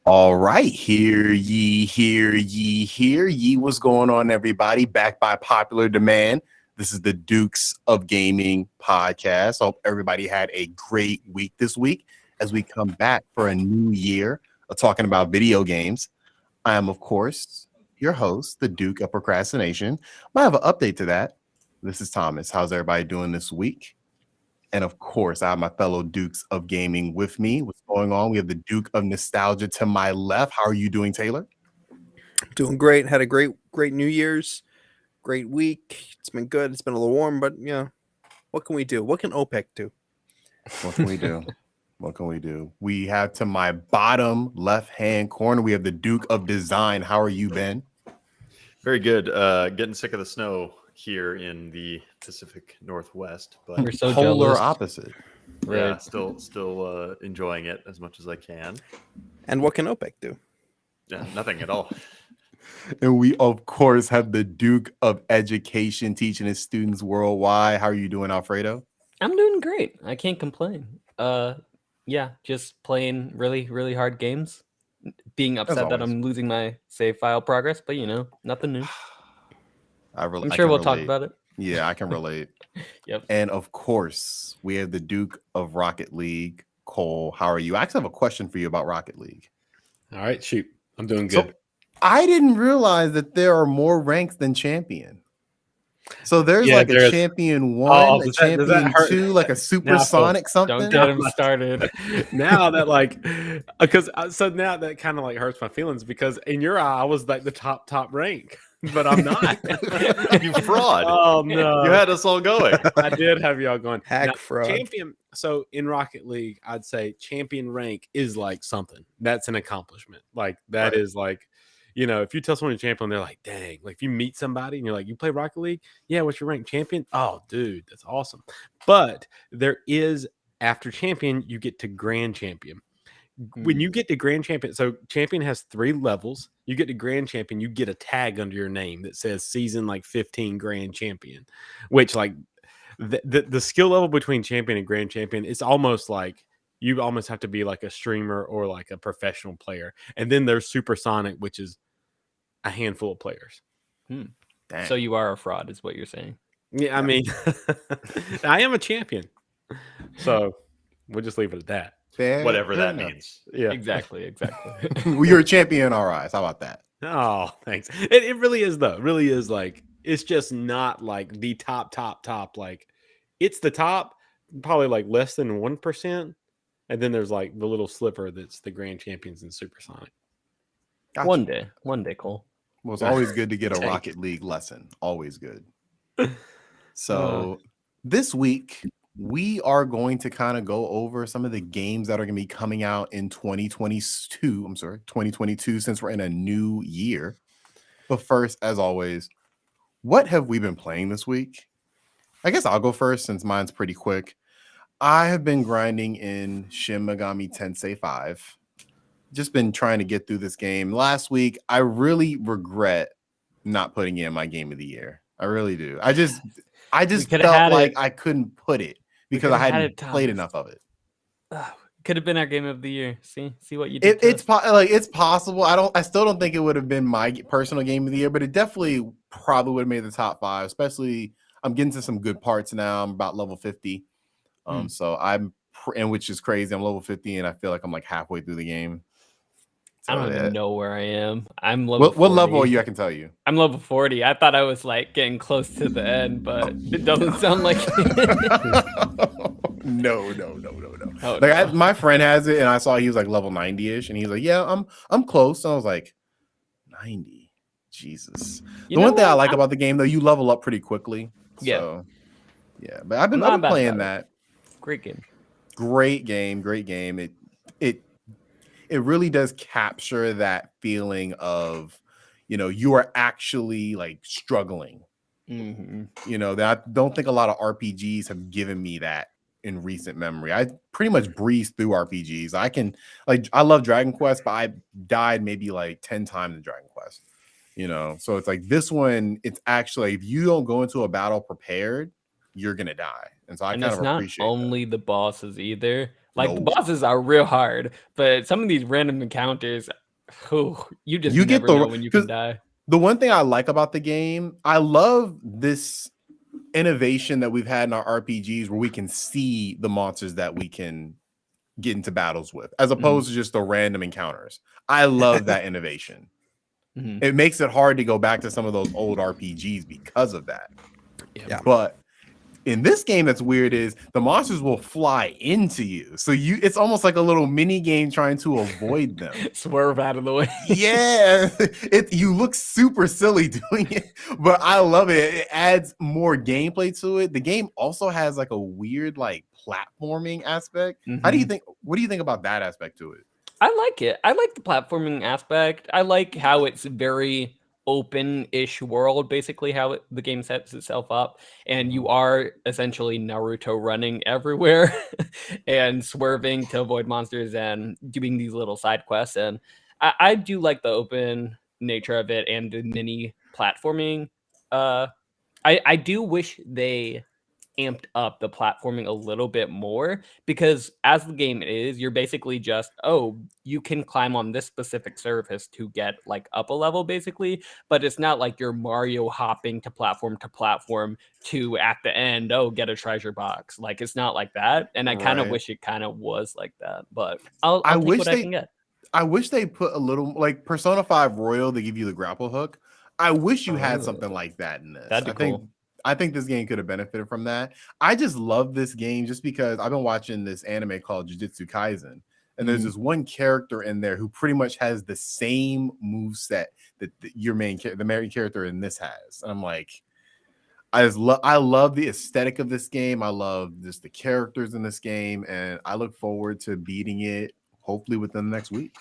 All right, hear ye, hear ye, hear ye. What's going on, everybody? Back by popular demand. This is the Dukes of Gaming podcast. Hope everybody had a great week this week as we come back for a new year of talking about video games. I am, of course, your host, the Duke of Procrastination. I have an update to that. This is Thomas. How's everybody doing this week? And of course, I have my fellow Dukes of Gaming with me. What's going on? We have the Duke of Nostalgia to my left. How are you doing, Taylor? Doing great. Had a great New Year's. Great week. It's been good. It's been a little warm, but yeah. What can we do? What can OPEC do? What can we do? What can we do? We have to my bottom left-hand corner, we have the Duke of Design. How are you, Ben? Very good. Getting sick of the snow here in the Pacific Northwest, but we're so polar jealous. opposite. Yeah, Right. still enjoying it as much as I can. And what can OPEC do? Yeah, nothing at all. And we, of course, have the Duke of Education teaching his students worldwide. How are you doing, Alfredo? I'm doing great. I can't complain. Yeah, just playing really hard games. Being upset that always. I'm losing my save file progress, but you know, nothing new. I'm I sure can we'll talk relate. about it. Yeah, I can relate. Yep. And of course, we have the Duke of Rocket League, Cole. How are you? I actually have a question for you about Rocket League. All right, shoot. I'm doing So, good. I didn't realize that there are more ranks than champion. So there's Yeah, like there a is. champion Oh, one, a does that champion hurt? 2, like a supersonic something. Don't get him started. Now that like, because so now that kind of like hurts my feelings because in your eye I was like the top rank, but I'm not. You fraud. Oh no, You had us all going. I did have y'all going. Hack Now, fraud. Champion. So in Rocket League, I'd say champion rank is like something. That's an accomplishment. Like that Right. is like, you know, if you tell someone you're champion, they're like, dang. Like if you meet somebody and you're like, you play Rocket League? Yeah, what's your rank? Champion? Oh, dude, that's awesome. But there is after champion, you get to grand champion. When you get to grand champion, so champion has 3 levels. You get to grand champion, you get a tag under your name that says season like 15 grand champion, which like the skill level between champion and grand champion, it's almost like you almost have to be like a streamer or like a professional player. And then there's supersonic, which is a handful of players. Dang. So you are a fraud, is what you're saying. Yeah, I mean, I am a champion. So we'll just leave it at that. Fair Whatever that enough. means. Yeah. Exactly. Well, you're a champion in our eyes. How about that? Oh, thanks. It really is though. It really is like it's just not like the top. Like it's the top, probably like less than 1%, and then there's like the little sliver that's the grand champions in Supersonic. Gotcha. One day, Cole. Well, it's always good to get a Dang. Rocket League lesson. Always good. Uh. So this week we are going to kind of go over some of the games that are going to be coming out in 2022. I'm sorry, 2022, since we're in a new year. But first, as always, what have we been playing this week? I guess I'll go first since mine's pretty quick. I have been grinding in Shin Megami Tensei 5. Just been trying to get through this game. Last week, I really regret not putting it in my game of the year. I really do. I just coulda felt had like it. I couldn't put it because coulda I had hadn't it, played Thomas. enough of it. Could have been our game of the year. See what you did. It's it's possible. I still don't think it would have been my personal game of the year, but it definitely probably would have made the top 5. Especially, I'm getting to some good parts now. I'm about level 50, so and which is crazy. I'm level 50, and I feel like I'm like halfway through the game. So, I don't even know where I am. I'm level. What level are 40. you? I can tell you. I'm level 40. I thought I was like getting close to the end, but it doesn't sound like. No. Oh, Like no. my friend has it, and I saw he was like level 90-ish, and he's like, "Yeah, I'm close." And I was like, 90. Jesus. You The know one thing I what? like about the game, though, you level up pretty quickly. Yeah. So, yeah. But I've been I'm not bad playing about that. Great game. Great game. It really does capture that feeling of, you are actually like struggling. That I don't think a lot of RPGs have given me that in recent memory. I pretty much breezed through RPGs. I love Dragon Quest, but I died maybe like 10 times in Dragon Quest. So it's like this one, it's actually, if you don't go into a battle prepared, you're gonna die. And so I And kind it's of not appreciate only the bosses either. Like the No. bosses are real hard, but some of these random encounters, you just You get never the- know when you can 'cause- die. The one thing I like about the game, I love this innovation that we've had in our RPGs where we can see the monsters that we can get into battles with, as opposed to just the random encounters. I love that innovation. Mhm. It makes it hard to go back to some of those old RPGs because of that. Yeah. But in this game, that's weird is the monsters will fly into you. So it's almost like a little mini game trying to avoid them. Swerve out of the way. Yeah, you look super silly doing it, but I love it. It adds more gameplay to it. The game also has like a weird like platforming aspect. What do you think about that aspect to it? I like it. I like the platforming aspect. I like how it's very open-ish world, basically how the game sets itself up, and you are essentially Naruto running everywhere and swerving to avoid monsters and doing these little side quests. And I do like the open nature of it and the mini platforming. I do wish they amped up the platforming a little bit more, because as the game is, you're basically just, you can climb on this specific surface to get like up a level basically, but it's not like you're Mario hopping to platform to at the end, get a treasure box. Like it's not like that, and I kind of Right. wish it kind of was like that, but I'll I take wish what I can get. I wish they put a little like Persona 5 Royal, they give you the grapple hook. I wish you had something like that in this. That'd be cool. I think this game could have benefited from that. I just love this game just because I've been watching this anime called Jujutsu Kaisen, and there's this one character in there who pretty much has the same move set that the main character in this has. And I'm like, I love the aesthetic of this game. I love just the characters in this game, and I look forward to beating it hopefully within the next week.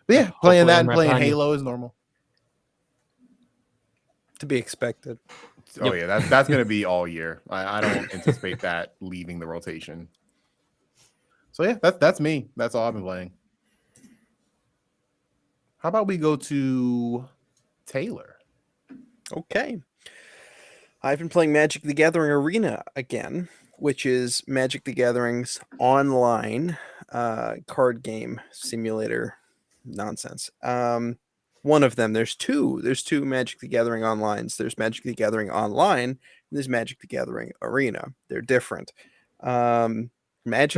But yeah, playing Hopefully that I'm and right playing behind you. Halo is normal. To be expected. Oh yeah, that's gonna be all year. I don't anticipate that leaving the rotation. So yeah, that's me. That's all I've been playing. How about we go to Taylor? Okay. I've been playing Magic the Gathering Arena again, which is Magic the Gathering's online card game simulator nonsense. One of them, there's two Magic the Gathering onlines. There's Magic the Gathering Online, and there's Magic the Gathering Arena. They're different. Magic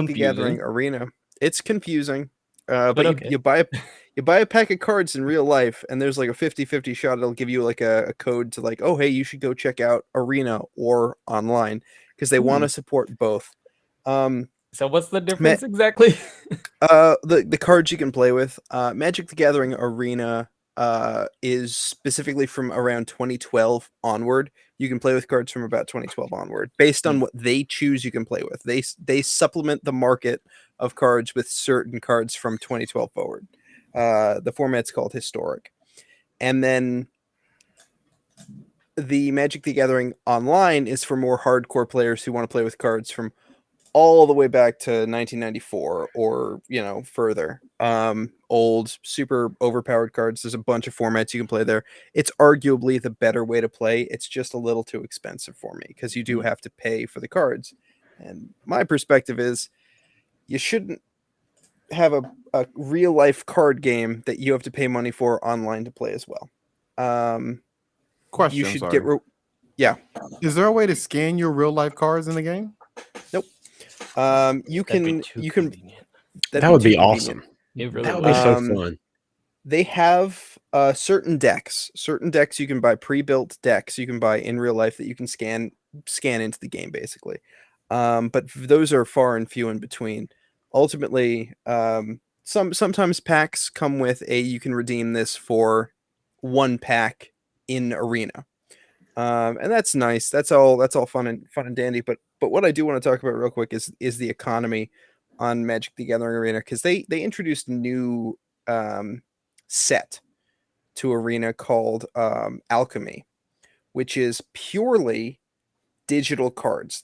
the Gathering Confusing. Arena It's confusing, But but okay. you buy a pack of cards in real life, and there's like a 50-50 shot. It'll give you like a code to like, oh hey, you should go check out Arena or online because they want to support both. So what's the difference exactly? The cards you can play with, Magic the Gathering Arena is specifically from around 2012 onward. You can play with cards from about 2012 onward, based on what they choose. You can play with. They supplement the market of cards with certain cards from 2012 forward. The format's called Historic, and then the Magic the Gathering Online is for more hardcore players who want to play with cards from all the way back to 1994 or further. Old super overpowered cards. There's a bunch of formats you can play there. It's arguably the better way to play. It's just a little too expensive for me because you do have to pay for the cards, and my perspective is you shouldn't have a real life card game that you have to pay money for online to play as well. Question. You should sorry. get Is there a way to scan your real life cards in the game? you That'd be can too you can convenient. That would too be convenient. awesome. It really That would would. be so fun. They have certain decks you can buy, pre-built decks you can buy in real life that you can scan into the game basically, but those are far and few in between. Ultimately, sometimes packs come with you can redeem this for one pack in Arena, and that's nice. That's all fun and dandy. But what I do want to talk about real quick is the economy on Magic the Gathering Arena, because they introduced a new set to Arena called Alchemy, which is purely digital cards.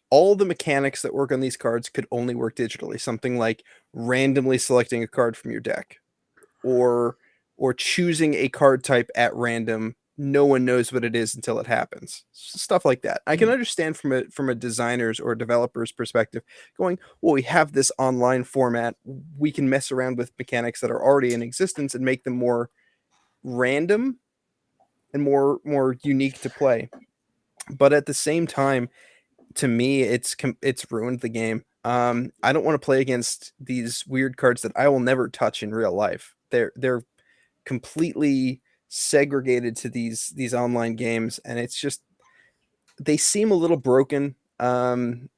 All the mechanics that work on these cards could only work digitally. Something like randomly selecting a card from your deck, or choosing a card type at random. No one knows what it is until it happens. Stuff like that. I can understand from a designer's or developer's perspective, going, well, we have this online format. We can mess around with mechanics that are already in existence and make them more random and more unique to play. But at the same time, to me, it's ruined the game. I don't want to play against these weird cards that I will never touch in real life. They're completely segregated to these online games, and it's just, they seem a little broken. They're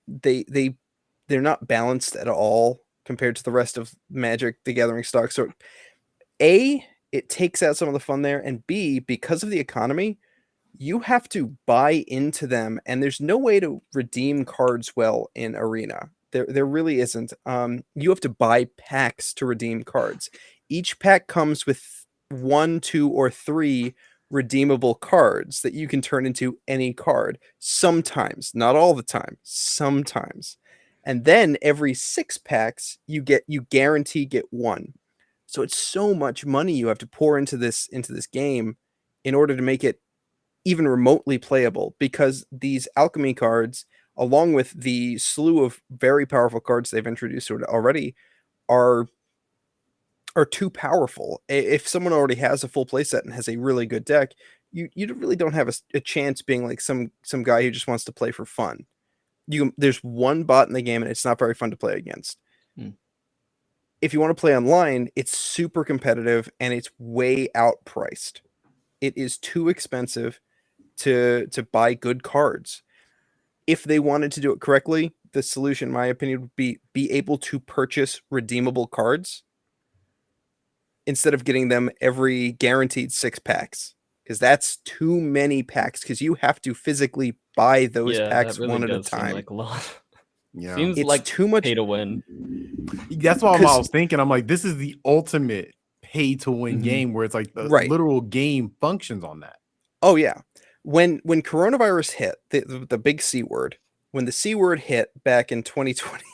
not balanced at all compared to the rest of Magic the Gathering stock. So A, it takes out some of the fun there, and B, because of the economy, you have to buy into them, and there's no way to redeem cards well in Arena. There really isn't. You have to buy packs to redeem cards. Each pack comes with 1, 2, or 3 redeemable cards that you can turn into any card. Sometimes, not all the time, sometimes. And then every 6 packs, you guarantee get 1. So it's so much money you have to pour into this game in order to make it even remotely playable, because these alchemy cards, along with the slew of very powerful cards they've introduced already, are too powerful. If someone already has a full playset and has a really good deck, you really don't have a chance being like some guy who just wants to play for fun. There's one bot in the game, and it's not very fun to play against. If you want to play online, it's super competitive and it's way outpriced. It is too expensive to buy good cards. If they wanted to do it correctly, the solution, in my opinion, would be able to purchase redeemable cards instead of getting them every guaranteed 6 packs, because that's too many packs, because you have to physically buy those packs that really one at a does seem time. like a lot. Yeah. Seems It's like too much pay to win. That's what I 'Cause- was thinking. I'm like, this is the ultimate pay to win Mhm. game, where it's like the Right. literal game functions on that. Oh yeah. When coronavirus hit, the big C word, when the C word hit back in 2020,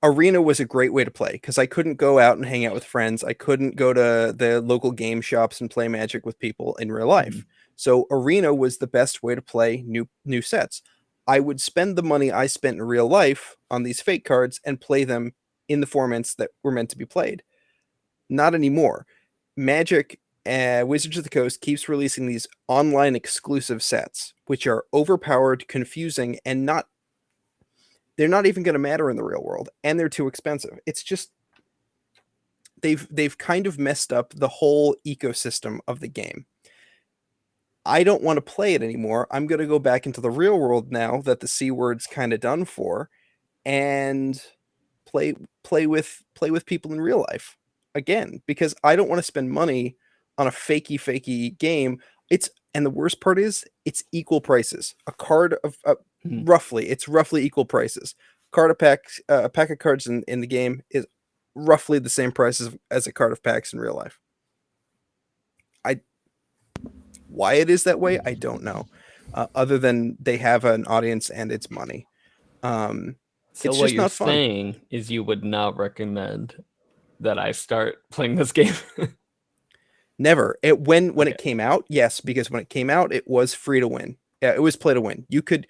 Arena was a great way to play, because I couldn't go out and hang out with friends. I couldn't go to the local game shops and play Magic with people in real life. So Arena was the best way to play new sets. I would spend the money I spent in real life on these fake cards and play them in the formats that were meant to be played. Not anymore. Magic, Wizards of the Coast keeps releasing these online exclusive sets, which are overpowered, confusing, and not they're not even going to matter in the real world, and they're too expensive. It's just they've kind of messed up the whole ecosystem of the game. I don't want to play it anymore. I'm going to go back into the real world now that the C word's kind of done for, and play with people in real life again, because I don't want to spend money on a fakey game. And the worst part is it's equal prices. A card of roughly equal prices. A pack of cards in the game is roughly the same price as a card of packs in real life. Why it is that way, I don't know. Other than they have an audience and it's money. So it's what just you're not fun. saying is you would not recommend that I start playing this game? Never. When it came out, yes, because when it came out, it was free to win. Yeah, it was play to win. You could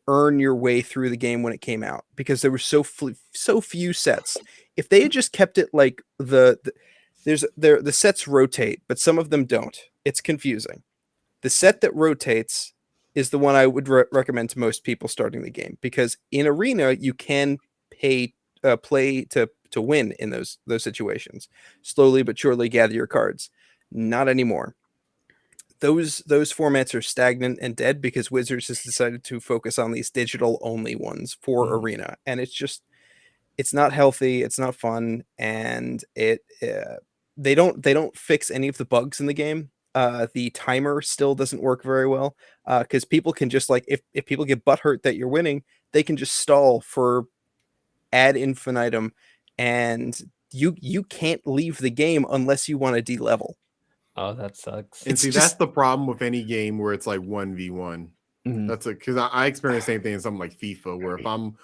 earn your way through the game when it came out because there were so few sets. If they had just kept it like the sets rotate, but some of them don't. It's confusing. The set that rotates is the one I would recommend to most people starting the game, because in Arena you can play to win in those situations. Slowly but surely gather your cards. Not anymore. Those formats are stagnant and dead because Wizards has decided to focus on these digital only ones for Arena, and it's not healthy, it's not fun, and they don't fix any of the bugs in the game. The timer still doesn't work very well because people can just if people get butthurt that you're winning, they can just stall for ad infinitum, and you can't leave the game unless you want to de-level. Oh, that sucks. And that's the problem with any game where it's like 1v1. That's because I experienced the same thing in something like FIFA, where if I'm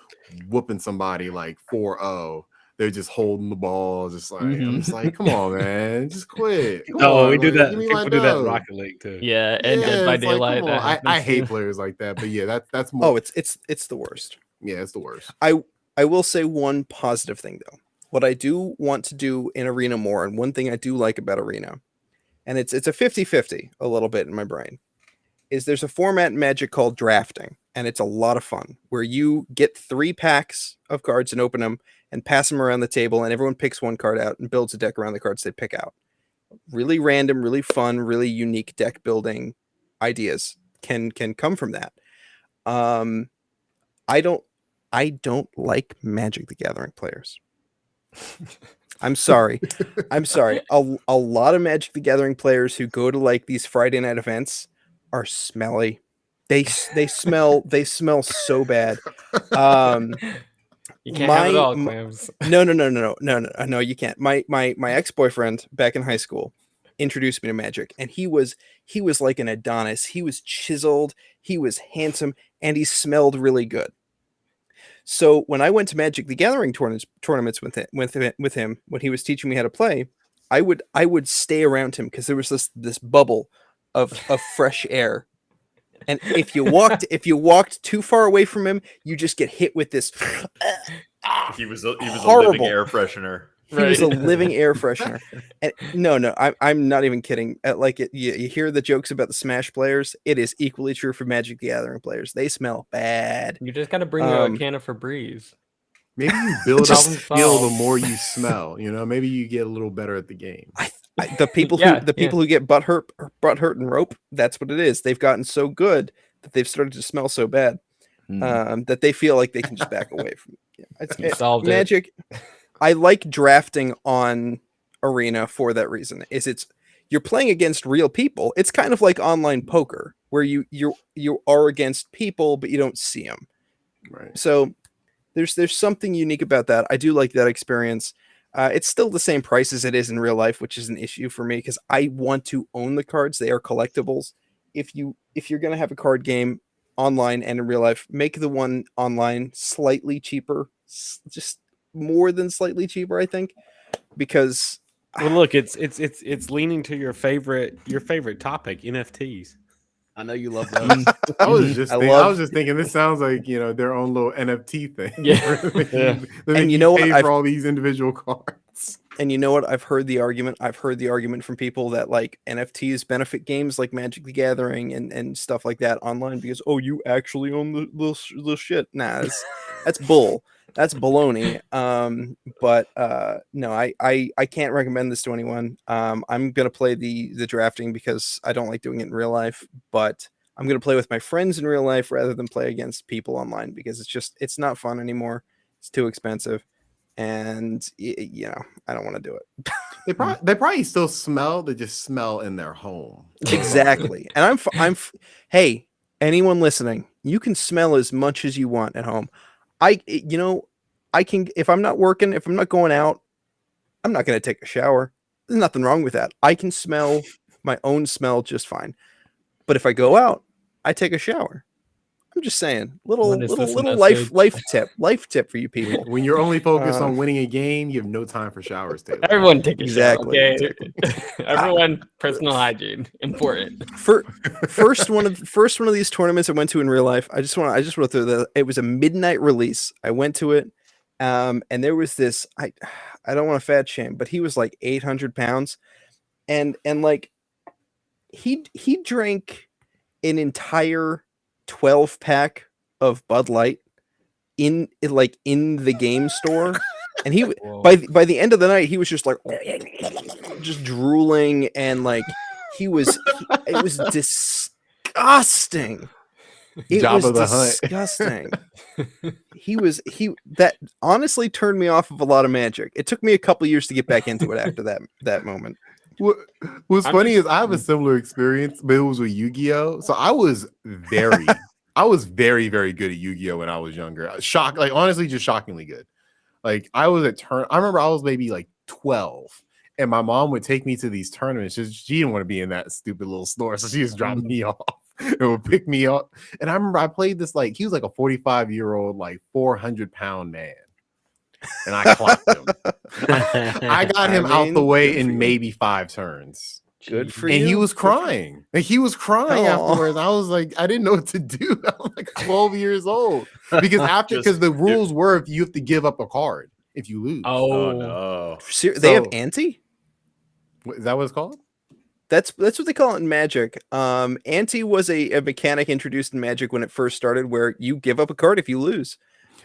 whooping somebody like 4-0, they're just holding the ball, just like I'm just like, come on, man, just quit. Come on, we do that. give me People my do that in dough. Rocket League too. Yeah, and Dead by it's like, Daylight. come on. That I hate happens too. players like that, but yeah, that's more. Oh, it's the worst. Yeah, it's the worst. I will say one positive thing though. What I do want to do in Arena more, and one thing I do like about Arena, and it's a 50-50 a little bit in my brain, is there's a format in Magic called drafting, and it's a lot of fun, where you get 3 packs of cards and open them and pass them around the table, and everyone picks one card out and builds a deck around the cards they pick out. Really random, really fun, really unique deck building ideas can come from that. I don't like Magic the Gathering players. I'm sorry. A lot of Magic the Gathering players who go to like these Friday night events are smelly. They smell so bad. You can't have it all, Clams. No, you can't. My ex-boyfriend back in high school introduced me to Magic, and he was like an Adonis. He was chiseled, he was handsome, and he smelled really good. So when I went to Magic the Gathering tournaments with him when he was teaching me how to play, I would stay around him because there was this bubble of fresh air. And if you walked too far away from him, you just get hit with this. He was a horrible living air freshener. He was a living air freshener. And no, I'm not even kidding. You hear the jokes about the Smash players. It is equally true for Magic the Gathering players. They smell bad. You just gotta bring a can of Febreze. Maybe you build up skill the more you smell. Maybe you get a little better at the game. The people who get butt hurt and rope, that's what it is. They've gotten so good that they've started to smell so bad that they feel like they can just back away from it. Magic. I like drafting on Arena for that reason. You're playing against real people. It's kind of like online poker where you are against people, but you don't see them. Right. So there's something unique about that. I do like that experience. It's still the same price as it is in real life, which is an issue for me because I want to own the cards. They are collectibles. If you're gonna have a card game online and in real life, make the one online slightly cheaper, just more than slightly cheaper, I think, because well, look, it's leaning to your favorite topic, NFTs. I know you love those. I was just thinking this sounds like their own little NFT thing. Yeah. And you know what? pay for all these individual cards. And you know what? I've heard the argument. I've heard the argument from people that like NFTs benefit games like Magic the Gathering and stuff like that online because you actually own the shit. Nah, that's bull. That's baloney. But no, I can't recommend this to anyone. I'm gonna play the drafting because I don't like doing it in real life, but I'm gonna play with my friends in real life rather than play against people online because it's not fun anymore. It's too expensive. And I don't want to do it. They probably still smell. They just smell in their home. Exactly. And hey, anyone listening, you can smell as much as you want at home. I can, if I'm not working, if I'm not going out, I'm not going to take a shower. There's nothing wrong with that. I can smell my own smell just fine. But if I go out, I take a shower. I'm just saying, little life tip for you people. When you're only focused on winning a game, you have no time for showers, Taylor. Everyone take a Exactly. shower, okay? Everyone, personal hygiene, important. First one of these tournaments I went to in real life. I just want to throw that. It was a midnight release. I went to it, and there was this. I don't want to fat shame, but he was like 800 pounds, and like he drank an entire 12-pack of Bud Light in the game store, and he by the end of the night he was just like just drooling, and like it was disgusting. It Jabba was the Hutt. disgusting. That honestly turned me off of a lot of Magic. It took me a couple years to get back into it after that moment. What's funny is I have a similar experience, but it was with Yu-Gi-Oh. So I was very, very good at Yu-Gi-Oh when I was younger. Honestly, just shockingly good. Like I remember I was maybe like 12, and my mom would take me to these tournaments. She didn't want to be in that stupid little store, so she just dropped me off. It would pick me up, and I remember I played this he was like a 45-year-old, 400-pound man. And I clocked him. I got him out the way in maybe 5 turns. Good for you. And he was crying. He was crying Aw. afterwards. I was like, I didn't know what to do. I was like 12 years old. Because the rules were if you have to give up a card if you lose. Oh no. They have ante? Is that what it's called? That's what they call it in Magic. Ante was a mechanic introduced in Magic when it first started, where you give up a card if you lose.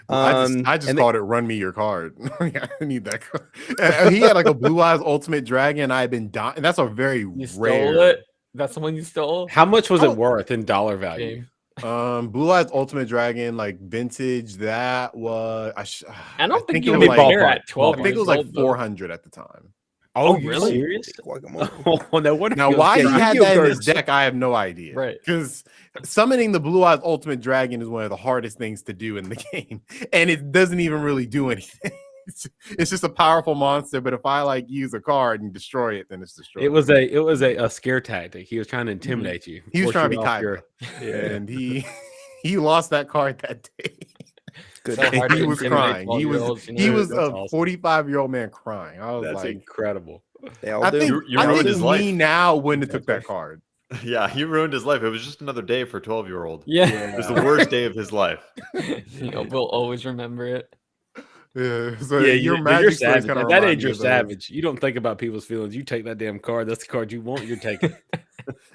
I just called it "Run Me Your Card." I need that card. And he had like a Blue Eyes Ultimate Dragon. I had been dying. That's a very You rare. stole it? That's the one you stole? How much was it worth in dollar value? Blue Eyes Ultimate Dragon, like vintage. That was. I don't think it you was would like, care at 12. I think it was like 400 at the time. Oh, really? Serious? Oh, no wonder. Now, he was why he getting- had Yu-Gi-Oh that in his cards. deck, I have no idea. Right. Because summoning the Blue Eyes Ultimate Dragon is one of the hardest things to do in the game, and it doesn't even really do anything. It's just a powerful monster. But if I use a card and destroy it, then it's destroyed. It was a scare tactic. He was trying to intimidate you. He was force trying to you be off Kaiba, and he lost that card that day. good. So hard He to was intimidate crying. He 12-year-olds, He was That's a awesome. 45-year-old man crying. I was That's like, incredible. They all I do. think, You I ruined think his me life. now wouldn't have took That's that card. Yeah, he ruined his life. It was just another day for a 12-year-old. Yeah. It was the worst day of his life. We'll always remember it. Yeah, so Yeah, your you're magic stories savage. kind At of that age, you're savage. You don't think about people's feelings. You take that damn card. That's the card you want. You're taking.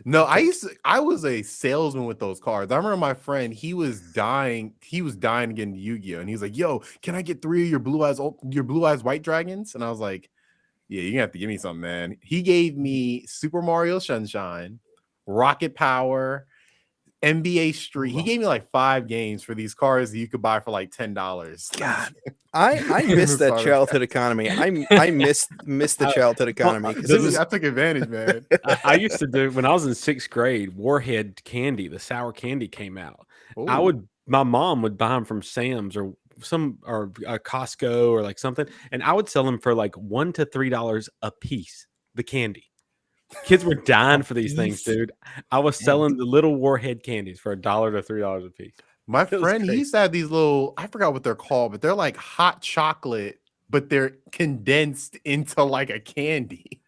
No, I was a salesman with those cards. I remember my friend, he was dying to get into Yu-Gi-Oh! And he's like, yo, can I get 3 of your Blue Eyes White Dragons? And I was like, yeah, you're gonna have to give me something, man. He gave me Super Mario Sunshine, Rocket Power, NBA Street. He gave me like 5 games for these cards that you could buy for like $10. God, I miss that Sorry. childhood economy. I miss the childhood economy because I took advantage, man. I used to do when I was in 6th grade. Warhead candy, the sour candy came out. My mom would buy them from Sam's or Costco or like something, and I would sell them for like $1 to $3 a piece. The candy. Kids were dying for these things, dude. I was selling the little Warhead candies for $1 to $3 a piece. My was friend, he crazy. used to have these little, I forgot what they're called, but they're like hot chocolate, but they're condensed into like a candy.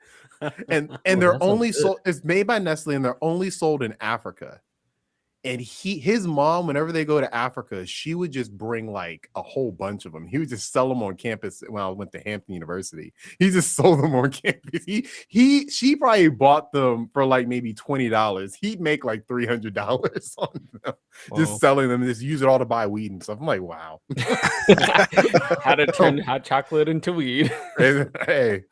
And they're that sounds only good. sold, it's made by Nestle and they're only sold in Africa. And his mom, whenever they go to Africa, she would just bring like a whole bunch of them. He would just sell them on campus. When I went to Hampton University, he just sold them on campus. She probably bought them for like maybe $20. He'd make like $300 on them, just selling them and just use it all to buy weed and stuff. I'm like, wow. How to turn hot chocolate into weed. Hey,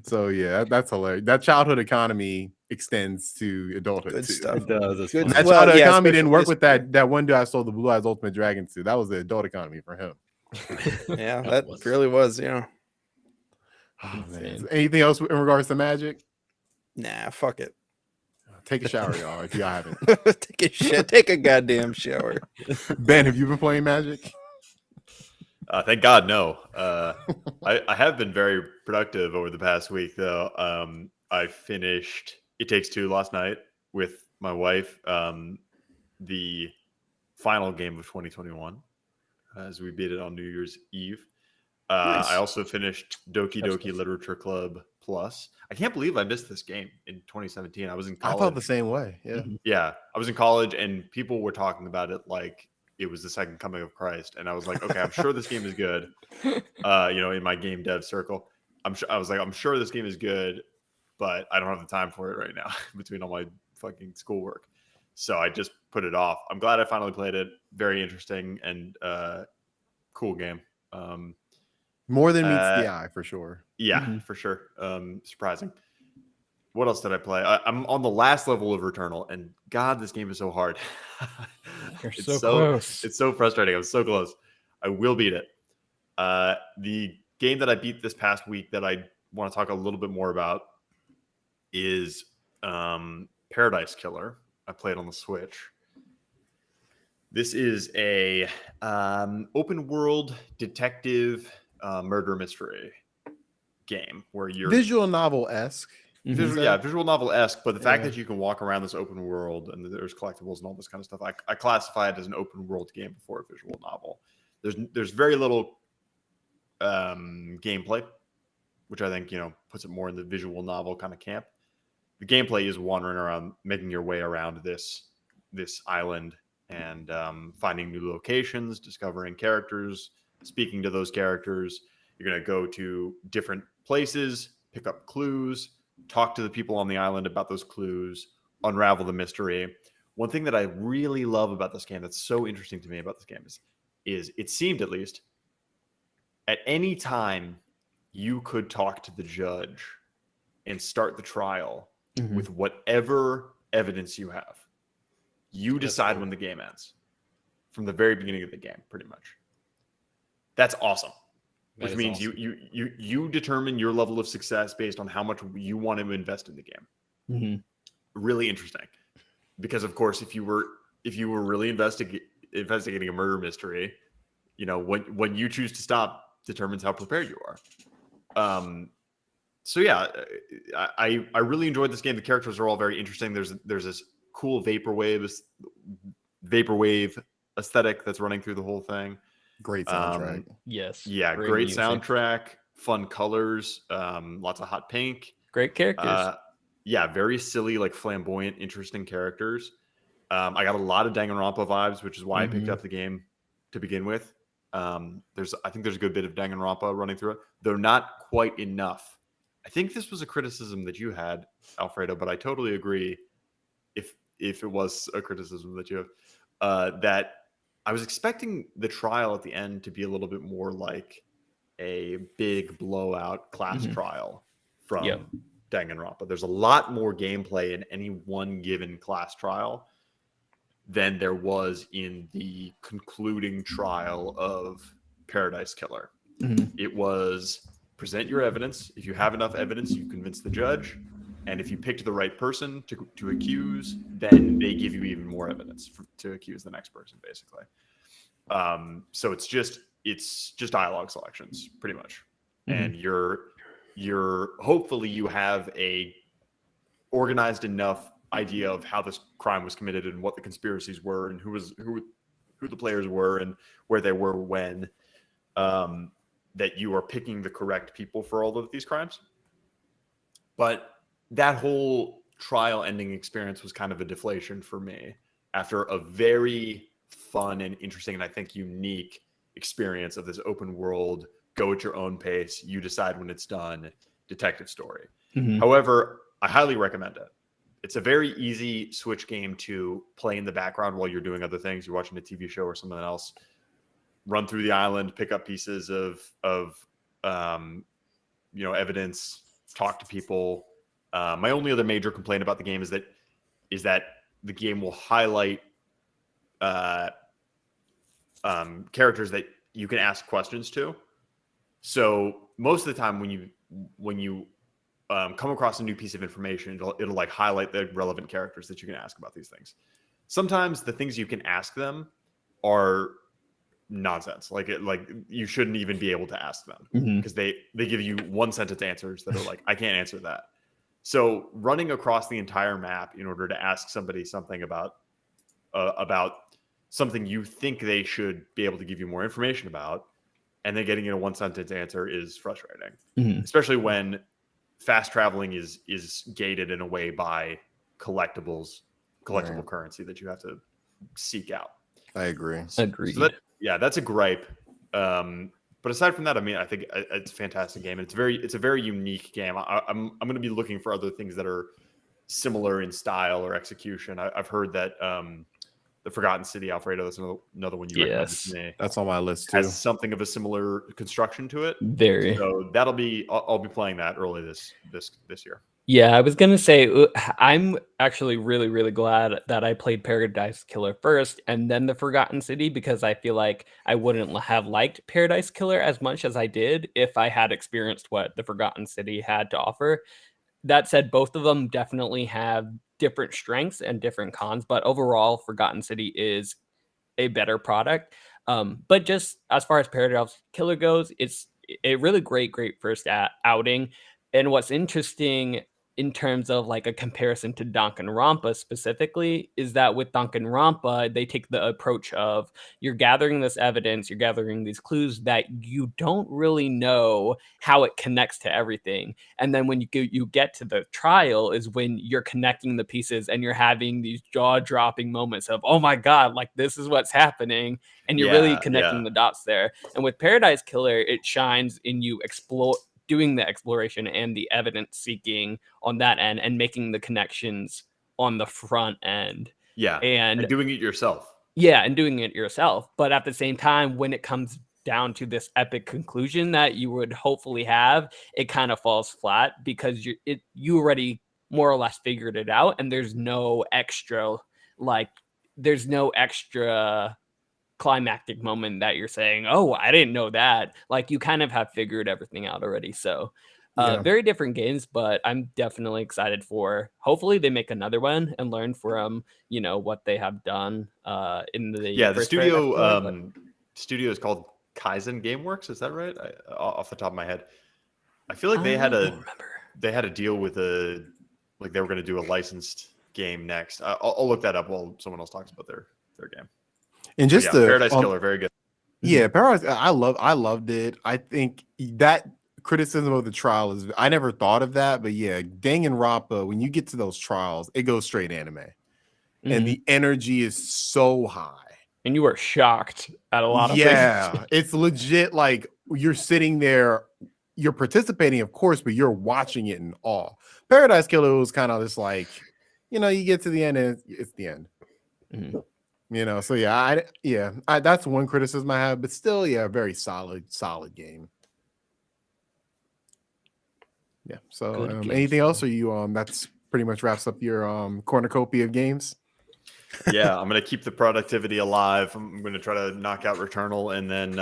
so yeah, that's hilarious. That childhood economy extends to adulthood Good too. stuff. It does. It's Good fun. That Well, childhood yeah, economy didn't work especially with that one dude I sold the Blue Eyes Ultimate Dragon to. That was the adult economy for him. Yeah, that really was. Yeah. Oh, man. Insane. Anything else in regards to Magic? Nah, fuck it. Take a shower, y'all, if you haven't. Take a shit. Take a goddamn shower. Ben, have you been playing Magic? Thank God, no. I have been very productive over the past week, though. I finished It Takes Two last night with my wife. The final game of 2021, as we beat it on New Year's Eve. Nice. I also finished Doki That's Doki nice. Literature Club Plus. I can't believe I missed this game in 2017. I was in I college. felt the same way. Yeah. Yeah, I was in college, and people were talking about it like it was the second coming of Christ. And I was like, okay, I'm sure this game is good. In my game dev circle, I was like, I'm sure this game is good, but I don't have the time for it right now between all my fucking schoolwork. So I just put it off. I'm glad I finally played it. Very interesting and cool game. More than meets the eye, for sure. Yeah, for sure. Surprising. What else did I play? I'm on the last level of Returnal, and God, this game is so hard. You're It's so close. It's so frustrating. I'm so close. I will beat it. The game that I beat this past week that I want to talk a little bit more about is Paradise Killer. I played on the Switch. This is a open world detective murder mystery game where you're Visual novel-esque. visual novel-esque, but the fact Yeah. that you can walk around this open world and there's collectibles and all this kind of stuff, I classify it as an open world game before a visual novel. There's very little gameplay, which I think puts it more in the visual novel kind of camp. The gameplay is wandering around, making your way around this island and finding new locations, discovering characters, speaking to those characters. You're going to go to different places, pick up clues, talk to the people on the island about those clues, unravel the mystery. One thing that I really love about this game, that's so interesting to me about this game, is it seemed, at least, at any time you could talk to the judge and start the trial with whatever evidence you have. You decide when the game ends, from the very beginning of the game, pretty much. That's awesome. That Which is means awesome. you determine your level of success based on how much you want to invest in the game. Really interesting, because of course, if you were really investigating a murder mystery, when you choose to stop determines how prepared you are. So yeah, I really enjoyed this game. The characters are all very interesting. There's this cool vaporwave aesthetic that's running through the whole thing. Great soundtrack. Yes. Yeah, great music. soundtrack, fun colors, lots of hot pink. Great characters. Yeah, very silly, like flamboyant, interesting characters. I got a lot of Danganronpa vibes, which is why I picked up the game to begin with. I think there's a good bit of Danganronpa running through it, though not quite enough. I think this was a criticism that you had, Alfredo, but I totally agree. If it was a criticism that you have, that I was expecting the trial at the end to be a little bit more like a big blowout class trial from Danganronpa. There's a lot more gameplay in any one given class trial than there was in the concluding trial of Paradise Killer. It was present your evidence. If you have enough evidence, you convince the judge. And if you picked the right person to accuse, then they give you even more evidence to accuse the next person, basically. So it's just dialogue selections, pretty much. And you're hopefully you have a organized enough idea of how this crime was committed and what the conspiracies were and who the players were and where they were when, that you are picking the correct people for all of these crimes. But that whole trial ending experience was kind of a deflation for me after a very fun and interesting and I think unique experience of this open world, go at your own pace, you decide when it's done, detective story. Mhm. However, I highly recommend it. It's a very easy Switch game to play in the background while you're doing other things. You're watching a TV show or something else. Run through the island, pick up pieces of evidence, talk to people. My only other major complaint about the game is that the game will highlight characters that you can ask questions to. So most of the time when you come across a new piece of information, it'll like highlight the relevant characters that you can ask about these things. Sometimes the things you can ask them are nonsense. Like you shouldn't even be able to ask them because they give you one sentence answers that are like, I can't answer that. So running across the entire map in order to ask somebody something about something you think they should be able to give you more information about, and then getting a one sentence answer is frustrating, especially when fast traveling is gated in a way by collectible currency that you have to seek out. I agree. Agreed. So that's a gripe. But aside from that, I mean, I think it's a fantastic game. And it's a very unique game. I'm going to be looking for other things that are similar in style or execution. I've heard that the Forgotten City, Alfredo, that's another one you recommended to me. That's on my list too. Has something of a similar construction to it. Very. So I'll be playing that early this year. Yeah, I was going to say, I'm actually really, really glad that I played Paradise Killer first and then The Forgotten City, because I feel like I wouldn't have liked Paradise Killer as much as I did if I had experienced what The Forgotten City had to offer. That said, both of them definitely have different strengths and different cons, but overall, Forgotten City is a better product. But just as far as Paradise Killer goes, it's a really great first outing. And what's interesting in terms of like a comparison to Danganronpa specifically is that with Danganronpa, they take the approach of you're gathering this evidence, you're gathering these clues that you don't really know how it connects to everything. And then when you get to the trial is when you're connecting the pieces and you're having these jaw-dropping moments of, oh my God, like this is what's happening. And you're really connecting the dots there. And with Paradise Killer, it shines in you doing the exploration and the evidence seeking on that end and making the connections on the front end. Yeah. And doing it yourself. Yeah. And doing it yourself. But at the same time, when it comes down to this epic conclusion that you would hopefully have, it kind of falls flat because you already more or less figured it out. And there's no extra climactic moment that you're saying, oh, I didn't know that. Like you kind of have figured everything out already. So very different games, but I'm definitely excited for hopefully they make another one and learn from what they have done in the the studio is called Kaizen Gameworks, is that right? Off the top of my head, I feel like they had a deal with they were going to do a licensed game next. I'll look that up while someone else talks about their game. And just Paradise Killer, very good. Yeah, Paradise. I loved it. I think that criticism of the trial is, I never thought of that, but yeah, Danganronpa, when you get to those trials, it goes straight anime, and the energy is so high. And you were shocked at a lot of things. Yeah, it's legit. Like you're sitting there, you're participating, of course, but you're watching it in awe. Paradise Killer was kind of just like, you get to the end and it's the end. So I that's one criticism I have, but still, very solid game. Yeah. So anything else, or you that's pretty much wraps up your cornucopia of games? Yeah, I'm gonna keep the productivity alive. I'm gonna try to knock out Returnal and then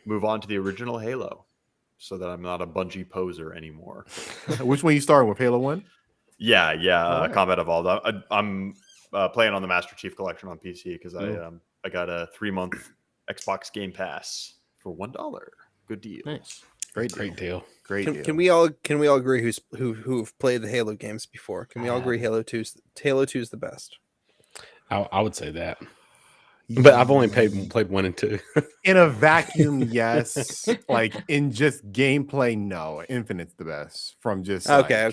move on to the original Halo, so that I'm not a Bungie poser anymore. Which one you starting with? Halo 1? Yeah. Right. Combat Evolved. I'm playing on the Master Chief Collection on PC because I got a 3-month Xbox Game Pass for $1. Good deal. Nice. Great deal. Can we all agree who've played the Halo games before? Can we all agree Halo 2 is the best? I would say that. But I've only played 1 and 2. In a vacuum, yes. Like in just gameplay, no. Infinite's the best. From just okay.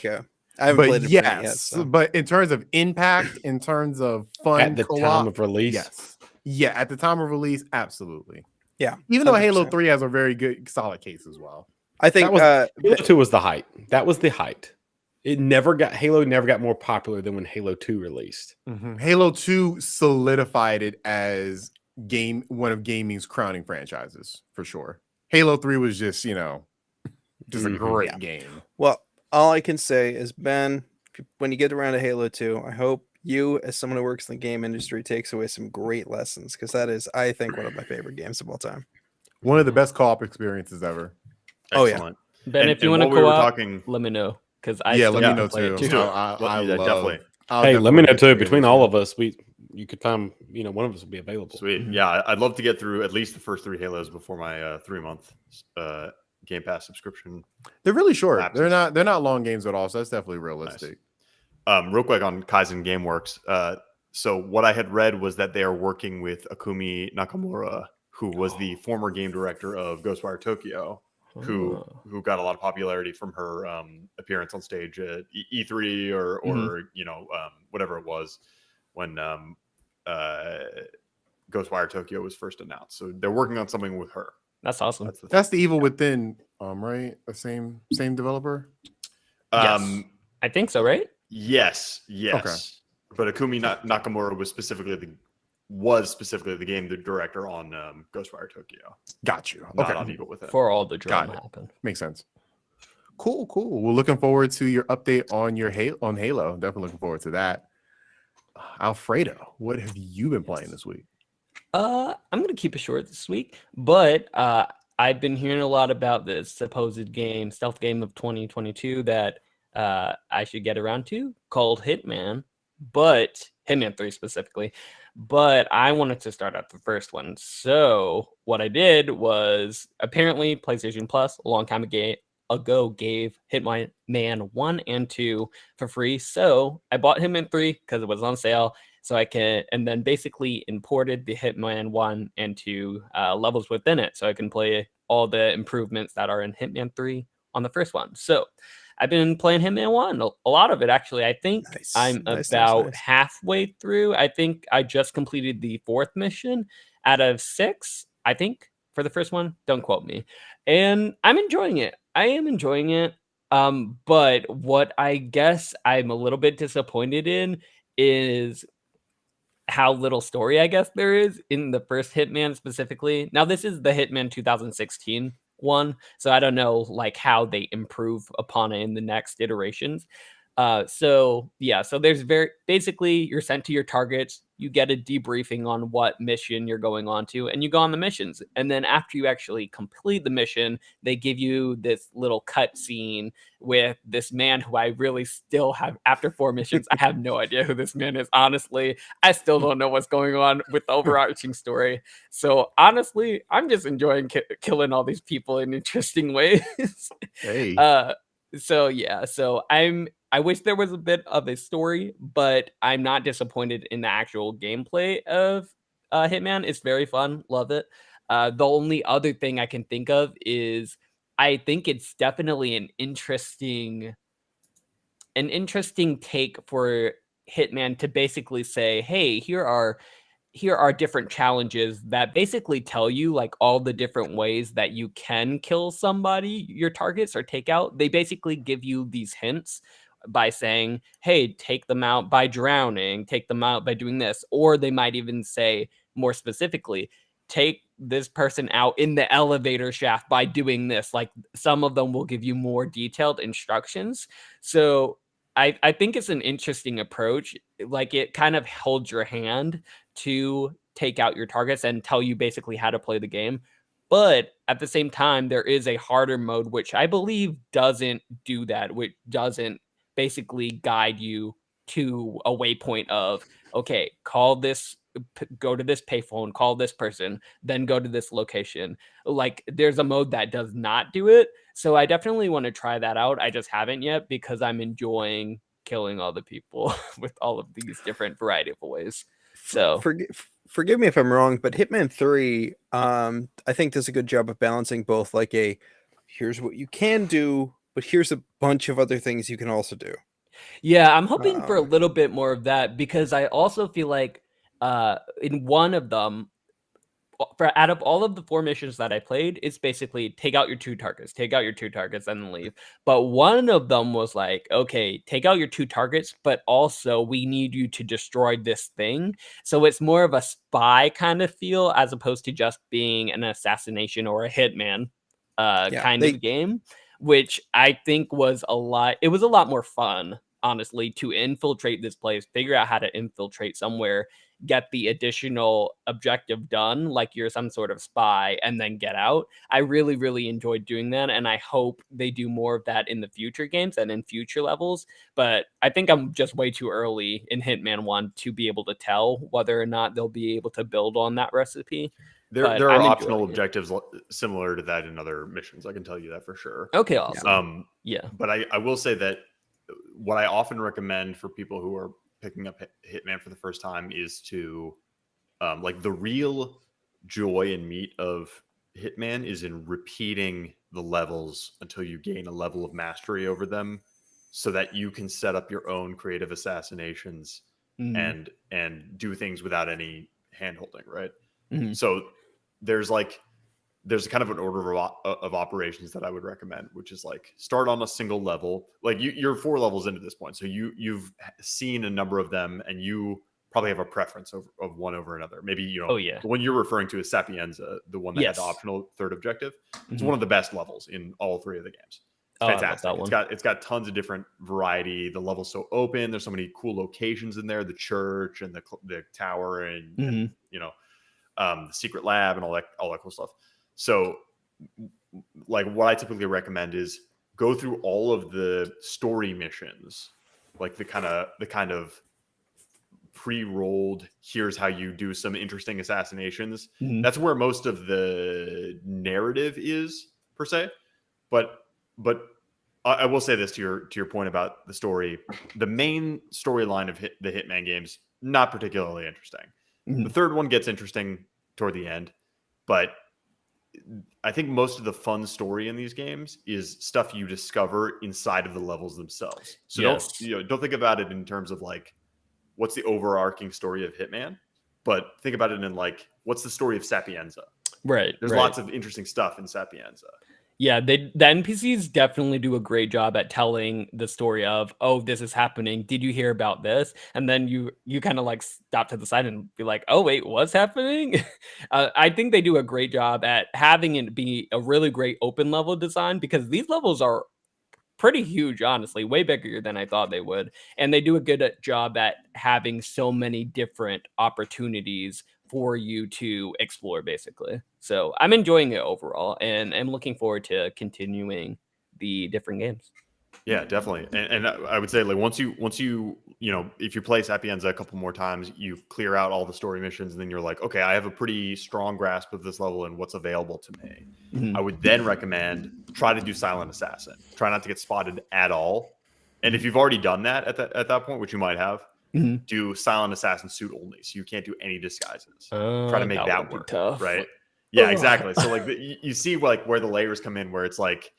I haven't But played it yet. yes, So. but in terms of impact, in terms of fun At the co-op, time of release, yes, yeah, at the time of release, absolutely. Yeah, Even though Halo 100%. 3 has a very good, solid case as well. I think that was Halo 2 was the height. That was the height. Halo never got more popular than when Halo 2 released. Halo 2 solidified it as one of gaming's crowning franchises for sure. Halo 3 was just, just a great Yeah. game. Well, all I can say is, Ben, when you get around to Halo 2, I hope you, as someone who works in the game industry, takes away some great lessons, because that is, I think, one of my favorite games of all time. One of the best co-op experiences ever. Oh, yeah. Excellent. Ben, And- if you and want to while we were co-op, talking, let me know because I Yeah, still let me need know to play it too. too. I yeah, love. definitely. Hey, let me know too. definitely Between get all into of us, you could come. One of us will be available. Sweet. Yeah, I'd love to get through at least the first 3 Halos before my 3-month Game Pass subscription. it. They're really short. Lapses. They're not long games at all. So that's definitely realistic. Real quick on Kaizen GameWorks. So what I had read was that they are working with Akumi Nakamura, who was the former game director of Ghostwire Tokyo, who got a lot of popularity from her appearance on stage at E3 or whatever it was when Ghostwire Tokyo was first announced. So they're working on something with her. That's awesome. That's the Evil Within, right? The same developer. Um, I think so, right? Yes. Okay. But Akumi Nakamura was specifically the game director on Ghostwire Tokyo. Got you. Not Okay. on Evil Within. For all the drama it. happened. Makes sense. Cool. We're looking forward to your update on your Halo. Definitely looking forward to that. Alfredo, what have you been playing this week? I'm gonna keep it short this week, but I've been hearing a lot about this supposed stealth game of 2022 that I should get around to, called Hitman, but Hitman 3 specifically. But I wanted to start out the first one. So what I did was, apparently PlayStation Plus a long time ago gave Hitman 1 and 2 for free. So I bought Hitman 3 because it was on sale. So and then basically imported the Hitman 1 and 2 levels within it. So I can play all the improvements that are in Hitman 3 on the first one. So I've been playing Hitman 1, a lot of it actually. I think I'm about halfway through. I think I just completed the 4th mission out of 6, I think, for the first one. Don't quote me. And I'm enjoying it. I am enjoying it. But what I guess I'm a little bit disappointed in is how little story I guess there is in the first Hitman specifically. Now this is the Hitman 2016 one, so I don't know like how they improve upon it in the next iterations. So there's basically you're sent to your targets, you get a debriefing on what mission you're going on to, and you go on the missions. And then after you actually complete the mission, they give you this little cut scene with this man who I really still have, after 4 missions, I have no idea who this man is. Honestly, I still don't know what's going on with the overarching story. So honestly, I'm just enjoying killing all these people in interesting ways. Hey. So I wish there was a bit of a story, but I'm not disappointed in the actual gameplay of Hitman. It's very fun. Love it. The only other thing I can think of is I think it's definitely an interesting take for Hitman to basically say, hey, here are different challenges that basically tell you like all the different ways that you can kill somebody, your targets, or take out. They basically give you these hints by saying, hey, take them out by drowning, take them out by doing this. Or they might even say more specifically, take this person out in the elevator shaft by doing this. Like some of them will give you more detailed instructions. So I think it's an interesting approach. Like it kind of holds your hand to take out your targets and tell you basically how to play the game. But at the same time, there is a harder mode, which I believe doesn't do that, which doesn't basically guide you to a waypoint of, okay, call this, go to this payphone, call this person, then go to this location. Like there's a mode that does not do it. So I definitely want to try that out. I just haven't yet because I'm enjoying killing all the people with all of these different variety of ways. So forgive me if I'm wrong, but Hitman 3, I think does a good job of balancing both like here's what you can do, but here's a bunch of other things you can also do. Yeah, I'm hoping for a Um, little bit more of that because I also feel like in one of them, for out of all of the 4 missions that I played, it's basically take out your 2 targets, and then leave. But one of them was like, okay, take out your 2 targets, but also we need you to destroy this thing. So it's more of a spy kind of feel as opposed to just being an assassination or a hitman Yeah, kind they of game, which I think was it was a lot more fun, honestly, to infiltrate this place, figure out how to infiltrate somewhere, get the additional objective done, like you're some sort of spy, and then get out. I really, really enjoyed doing that, and I hope they do more of that in the future games and in future levels. But I think I'm just way too early in Hitman 1 to be able to tell whether or not they'll be able to build on that recipe. But There are I'm optional enjoying it. objectives similar to that in other missions. I can tell you that for sure. Okay, awesome. Yeah. But I will say that what I often recommend for people who are picking up Hitman for the first time is to like the real joy and meat of Hitman is in repeating the levels until you gain a level of mastery over them so that you can set up your own creative assassinations Mhm. and do things without any hand holding, right? Mhm. So there's kind of an order of operations that I would recommend, which is like start on a single level. Like you're 4 levels into this point, so you've seen a number of them, and you probably have a preference of one over another. Maybe Oh yeah. the one you're referring to is Sapienza, the one that had the Yes. optional third objective. It's Mhm. one of the best levels in all 3 of the games. It's Oh, I love fantastic. that one. It's got tons of different variety. The level's so open. There's so many cool locations in there: the church and the tower, and Mhm. the secret lab and all that cool stuff. So like what I typically recommend is go through all of the story missions, like the kind of pre-rolled, here's how you do some interesting assassinations. Mhm. That's where most of the narrative is, per se. But I will say this to your point about the story. The main storyline of the Hitman games, not particularly interesting. Mhm. The third one gets interesting toward the end, but I think most of the fun story in these games is stuff you discover inside of the levels themselves. So Yes. don't think about it in terms of like what's the overarching story of Hitman, but think about it in like what's the story of Sapienza. Right. There's right. lots of interesting stuff in Sapienza. Yeah, the NPCs definitely do a great job at telling the story of, oh, this is happening. Did you hear about this? And then you kind of like stop to the side and be like, oh wait, what's happening? I think they do a great job at having it be a really great open level design because these levels are pretty huge, honestly, way bigger than I thought they would. And they do a good job at having so many different opportunities for you to explore, basically. So I'm enjoying it overall, and I'm looking forward to continuing the different games. Yeah, definitely. And I would say like once you if you play Sapienza a couple more times, you clear out all the story missions, and then you're like, okay, I have a pretty strong grasp of this level and what's available to me. Mhm. I would then recommend try to do Silent Assassin. Try not to get spotted at all. And if you've already done that at that point, which you might have, Mhm. do Silent Assassin suit only, so you can't do any disguises. Try to That make would that be work, tough. right? Yeah, Ugh. exactly. So like you see like where the layers come in, where it's like,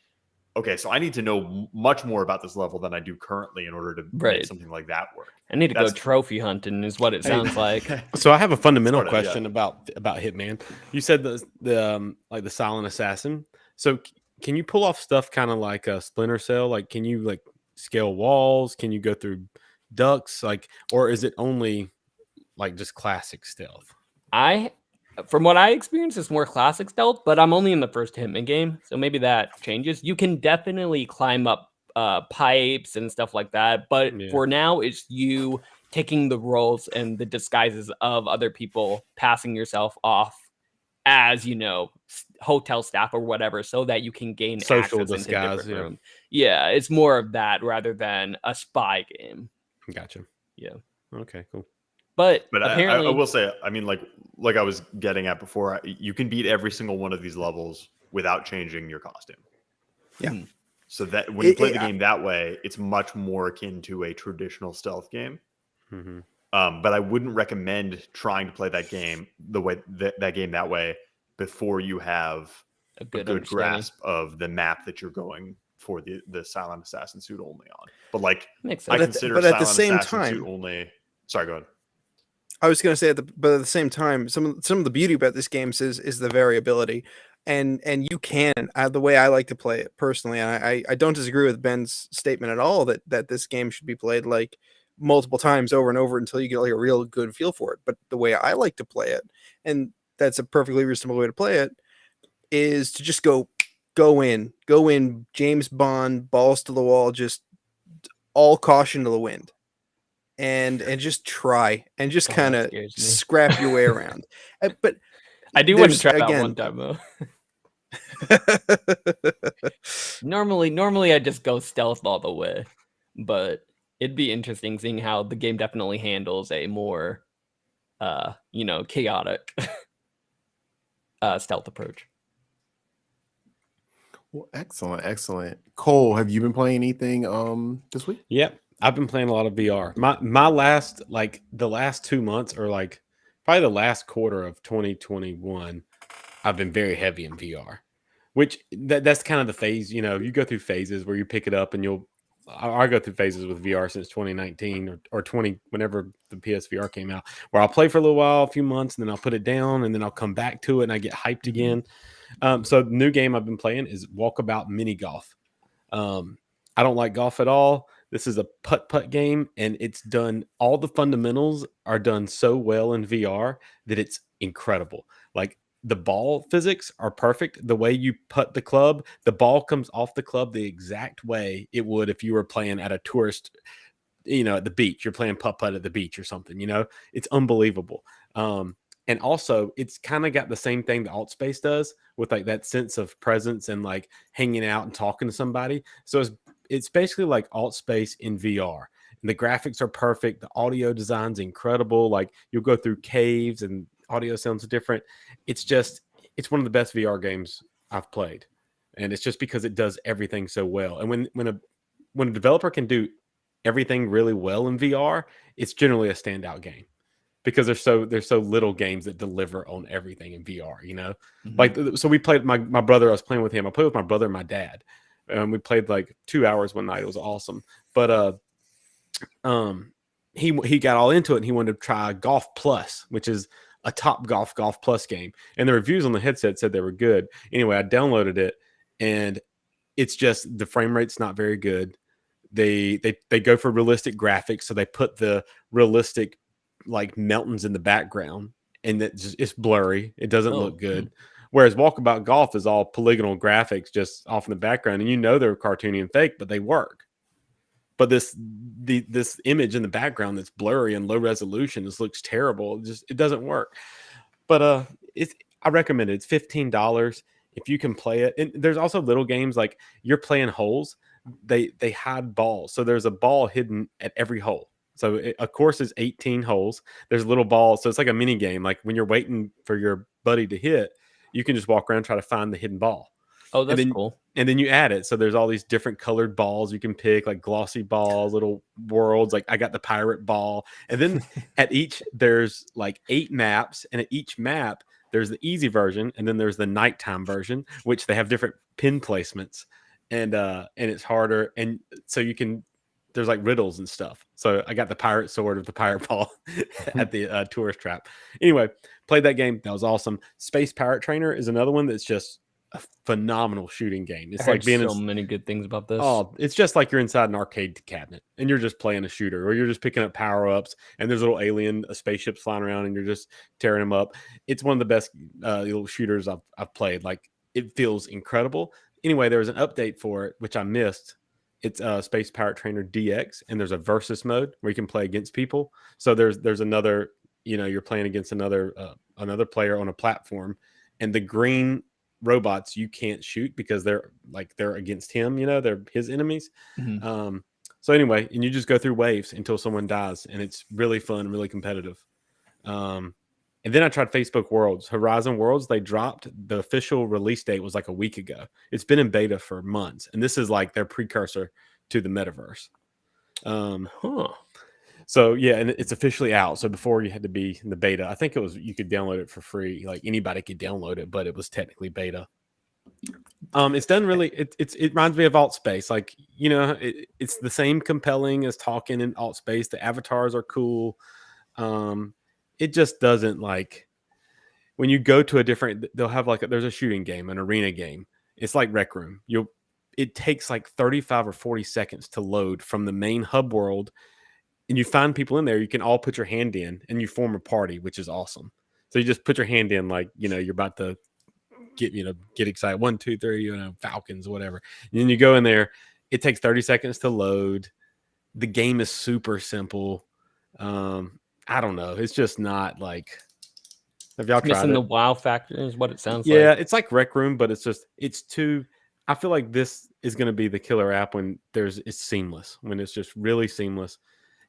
okay, so I need to know much more about this level than I do currently in order to make Right. something like that work. I need to go That's- trophy hunting, is what it sounds like. So I have a fundamental Sorta, yeah. question about Hitman. You said the like the Silent Assassin. So can you pull off stuff kind of like a Splinter Cell? Like, can you like scale walls? Can you go through ducts? Like, or is it only like just classic stealth? From what I experienced, it's more classic stealth, but I'm only in the first Hitman game, so maybe that changes. You can definitely climb up pipes and stuff like that, but Yeah. for now, it's you taking the roles and the disguises of other people, passing yourself off as hotel staff or whatever, so that you can gain Social access into disguise, different yeah. rooms. Yeah, it's more of that rather than a spy game. Gotcha. Yeah. Okay, cool. But But apparently, I will say, I mean, like I was getting at before, you can beat every single one of these levels without changing your costume. Yeah. Mhm. So that when you play the I- game that way, it's much more akin to a traditional stealth game. Mm-hmm. But I wouldn't recommend trying to play that game the way that game that way before you have a a good good understanding. grasp of the map that you're going for the Silent Assassin suit only on. But like Makes I sense. consider but at the Silent same Assassin suit time- only. Sorry, go ahead. I was going to say, but at the same time, some of the beauty about this game is the variability, and you can the way I like to play it personally. And I don't disagree with Ben's statement at all that this game should be played like multiple times over and over until you get like a real good feel for it. But the way I like to play it, and that's a perfectly reasonable way to play it, is to just go in, James Bond, balls to the wall, just all caution to the wind. And just try and just Oh, that kind of scares me. scrap your way around. But I do want to there's- try that again- one time though. Normally I just go stealth all the way, but it'd be interesting seeing how the game definitely handles a more, chaotic stealth approach. Well, excellent. Cole, have you been playing anything this week? Yep. I've been playing a lot of VR. My last, like the last 2 months, or like probably the last quarter of 2021, I've been very heavy in VR, which that's kind of the phase, you go through phases where you pick it up and I go through phases with VR since 2019 or 20, whenever the PSVR came out, where I'll play for a little while, a few months, and then I'll put it down and then I'll come back to it and I get hyped again. So the new game I've been playing is Walkabout Mini Golf. I don't like golf at all. This is a putt game, and it's done. All the fundamentals are done so well in VR that it's incredible. Like the ball physics are perfect. The way you putt the club, the ball comes off the club the exact way it would if you were playing at a tourist, at the beach. You're playing putt at the beach or something. It's unbelievable. And also, it's kind of got the same thing that Altspace does with like that sense of presence and like hanging out and talking to somebody. So it's basically like Altspace in VR. And the graphics are perfect. The audio design's incredible. Like you'll go through caves and audio sounds different. It's one of the best VR games I've played. And it's just because it does everything so well. And when a developer can do everything really well in VR, it's generally a standout game. Because there's so little games that deliver on everything in VR, Mhm. Like, so we played my brother, I was playing with him. I played with my brother and my dad. We played like 2 hours one night. It was awesome. But he got all into it and he wanted to try Golf Plus, which is a Top Golf Plus game. And the reviews on the headset said they were good. Anyway, I downloaded it and it's just the frame rate's not very good. They go for realistic graphics, so they put the realistic like mountains in the background and it's blurry. It doesn't look good. Whereas Walkabout Golf is all polygonal graphics just off in the background, and they're cartoony and fake, but they work. But this image in the background that's blurry and low resolution, this looks terrible. It doesn't work. But I recommend it. It's $15 if you can play it. And there's also little games like you're playing holes. They hide balls, so there's a ball hidden at every hole. So a course is 18 holes. There's a little ball. So it's like a mini game. Like when you're waiting for your buddy to hit, you can just walk around and try to find the hidden ball. Oh, that's cool. And then you add it. So there's all these different colored balls you can pick, like glossy balls, little worlds. Like I got the pirate ball. And then at each, there's like 8 maps. And at each map, there's the easy version. And then there's the nighttime version, which they have different pin placements. And it's harder. And so there's like riddles and stuff. So I got the pirate sword with the pirate ball at the tourist trap. Anyway, played that game. That was awesome. Space Pirate Trainer is another one that's just a phenomenal shooting game. It's like being so many good things about this. Oh, it's just like you're inside an arcade cabinet and you're just playing a shooter, or you're just picking up power-ups and there's little spaceships flying around and you're just tearing them up. It's one of the best little shooters I've played. Like it feels incredible. Anyway, there was an update for it, which I missed. It's Space Pirate Trainer DX, and there's a versus mode where you can play against people. So there's another, you're playing against another player on a platform, and the green robots you can't shoot because they're against him. They're his enemies. Mhm. So anyway, and you just go through waves until someone dies, and it's really fun and really competitive. And then I tried Facebook Worlds. Horizon Worlds, they dropped the official release date was like a week ago. It's been in beta for months. And this is like their precursor to the metaverse. So yeah, and it's officially out. So before you had to be in the beta, I think you could download it for free. Like anybody could download it, but it was technically beta. It's done really. It reminds me of Alt Space. Like, you know, it's the same compelling as talking in Alt Space. The avatars are cool. It just doesn't, like, when you go to a different. They'll have like there's a shooting game, an arena game. It's like Rec Room. It takes like 35 or 40 seconds to load from the main hub world, and you find people in there. You can all put your hand in, and you form a party, which is awesome. So you just put your hand in, like, you know, you're about to get excited. 1, 2, 3, you know, Falcons, whatever. And then you go in there. It takes 30 seconds to load. The game is super simple. I don't know. It's just not like. Have y'all tried Missing it? the wow factor is what it sounds Yeah, like. it's like Rec Room, but it's too. I feel like this is going to be the killer app when it's seamless, when it's just really seamless,